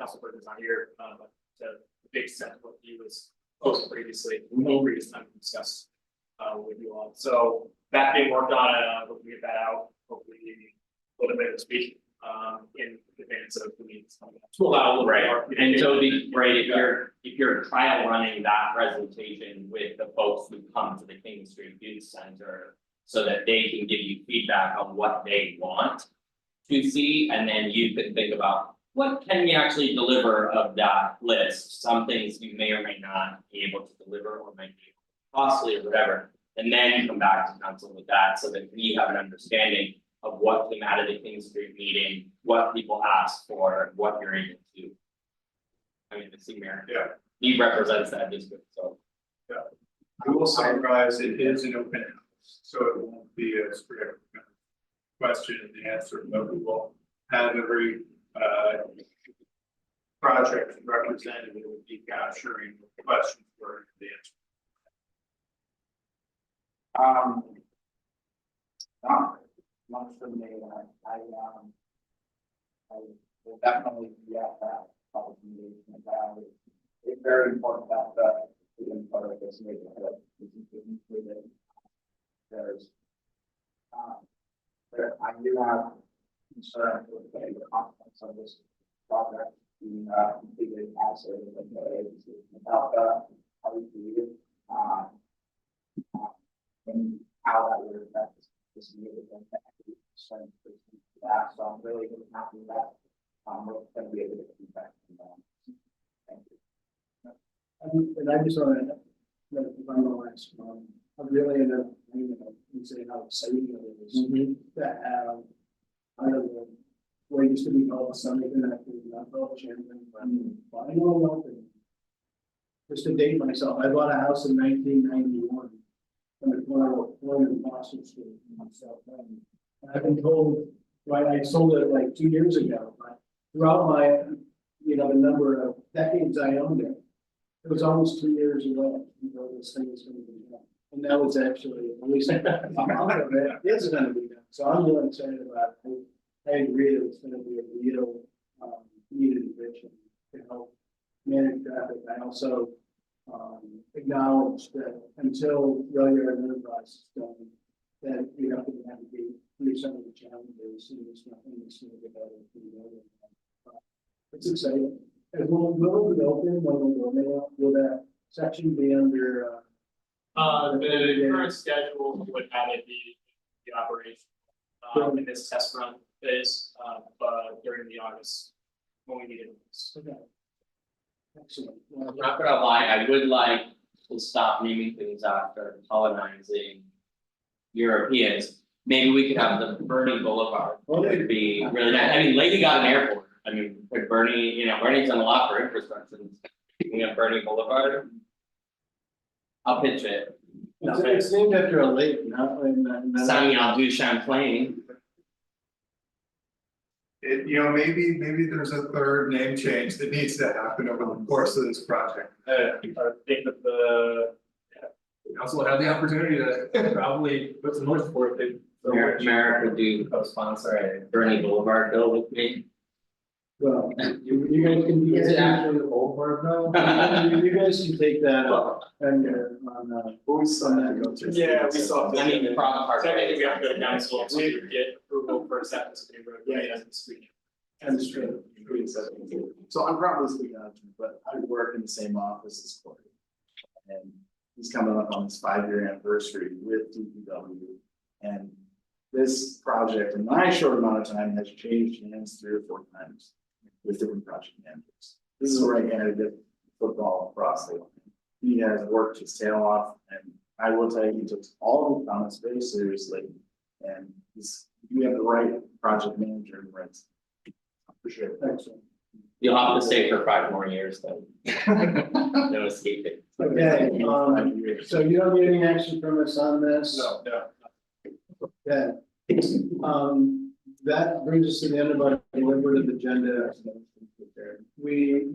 Council Burton's not here, but to a big extent of what he was posted previously, previous time to discuss with you all. So that being worked on, we'll get that out hopefully a little bit this week in advance of the meetings coming up to allow a little bit more. And so it'd be great if you're trial running that presentation with the folks who come to the King Street Youth Center, so that they can give you feedback on what they want to see, and then you can think about what can we actually deliver of that list. Some things you may or may not be able to deliver, or might be costly or whatever, and then come back to council with that, so that we have an understanding of what came out of the King Street meeting, what people asked for, what you're able to do. I mean, the senior mayor, Yeah. He represents that district, so. Yeah. I will summarize, it is an open house, so it won't be a strict question and answer, but we will have every project representative will be capturing questions for the answer. Not for me, I will definitely be at that public meeting. It's very important that the input of this neighborhood is included. There's, I do have concern with the confidence of this project being completed as a agency without how we do it, and how that would affect this neighborhood. That, so I'm really happy that we're going to be able to feedback from that. Thank you. And I just want to, if I'm the last one, I really end up, saying how exciting it is that have, I don't know, what used to be called Summit Connected, not called Champlain, but I know nothing. Just to date myself, I bought a house in 1991 on the corner of Floyd and Boston Street myself. And I've been told, right, I sold it like 2 years ago, but throughout my, the number of decades I owned it, it was almost 2 years away until this thing was going to be done. And that was actually, at least, it's going to be done. So I'm really excited about it. I agree that it's going to be a real needed addition to help manage traffic. I also acknowledge that until Rail Yard Enterprise is done, that we have to navigate through some of the challenges and there's nothing that's going to get better for the other. It's exciting. And will it be open will that section be under The current schedule would have it be the operation in this test run phase, but during the August when we need it. Okay. Excellent. I'm not gonna lie, I would like to stop naming things after colonizing Europeans. Maybe we could have the Bernie Boulevard, would be really nice. I mean, Lady got an airport. I mean, with Bernie, Bernie's done a lot for infrastructure. We have Bernie Boulevard. I'll pitch it. It's named after a lake, not in. Samuel du Champlain. Maybe there's a third name change that needs to happen over the course of this project. I think that the council will have the opportunity to probably put some more support if they. Merrick would do co-sponsor a Bernie Boulevard bill with me. Well, you guys can do. Is it actually the old part though? You guys can take that up and on that. Yeah, we saw. I mean, the problem part. Technically, we have to go to council to get approval for acceptance of the road. Yeah. That's true. So I'm probably speaking out of turn, but I work in the same office as Corey. And he's coming up on his 5-year anniversary with DPW. And this project, in my short amount of time, has changed hands 3 or 4 times with different project managers. This is where I had to get football across the line. He has worked his tail off, and I will tell you, he took all of the comments very seriously. And we have the right project manager in right. For sure. Excellent. You'll have to stay for 5 more years though. No escaping. Okay, so you don't need any action from us on this? No. Okay. That brings us to the end of our deliberative agenda. We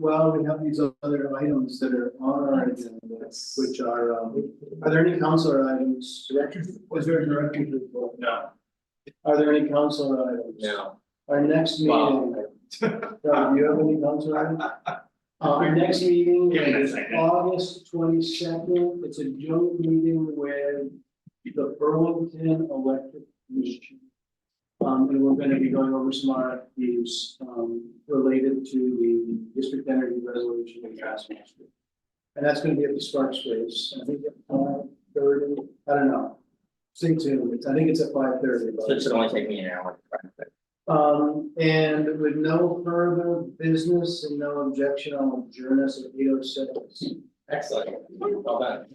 have these other items that are on our agenda, which are there any councilor items? Was there a director's report? No. Are there any councilor items? No. Our next meeting. Do you have any councilor items? Our next meeting is August 22nd. It's a joint meeting with the Burlington Electric Commission. And we're going to be going over some RFPs related to the district energy resolution and gas master. And that's going to be at the Spark Space. I think at 5:30. I don't know. Stay tuned. I think it's at 5:30. So it should only take me an hour. And with no further business and no objection, I'll adjourn us at 8:06. Excellent. Well done.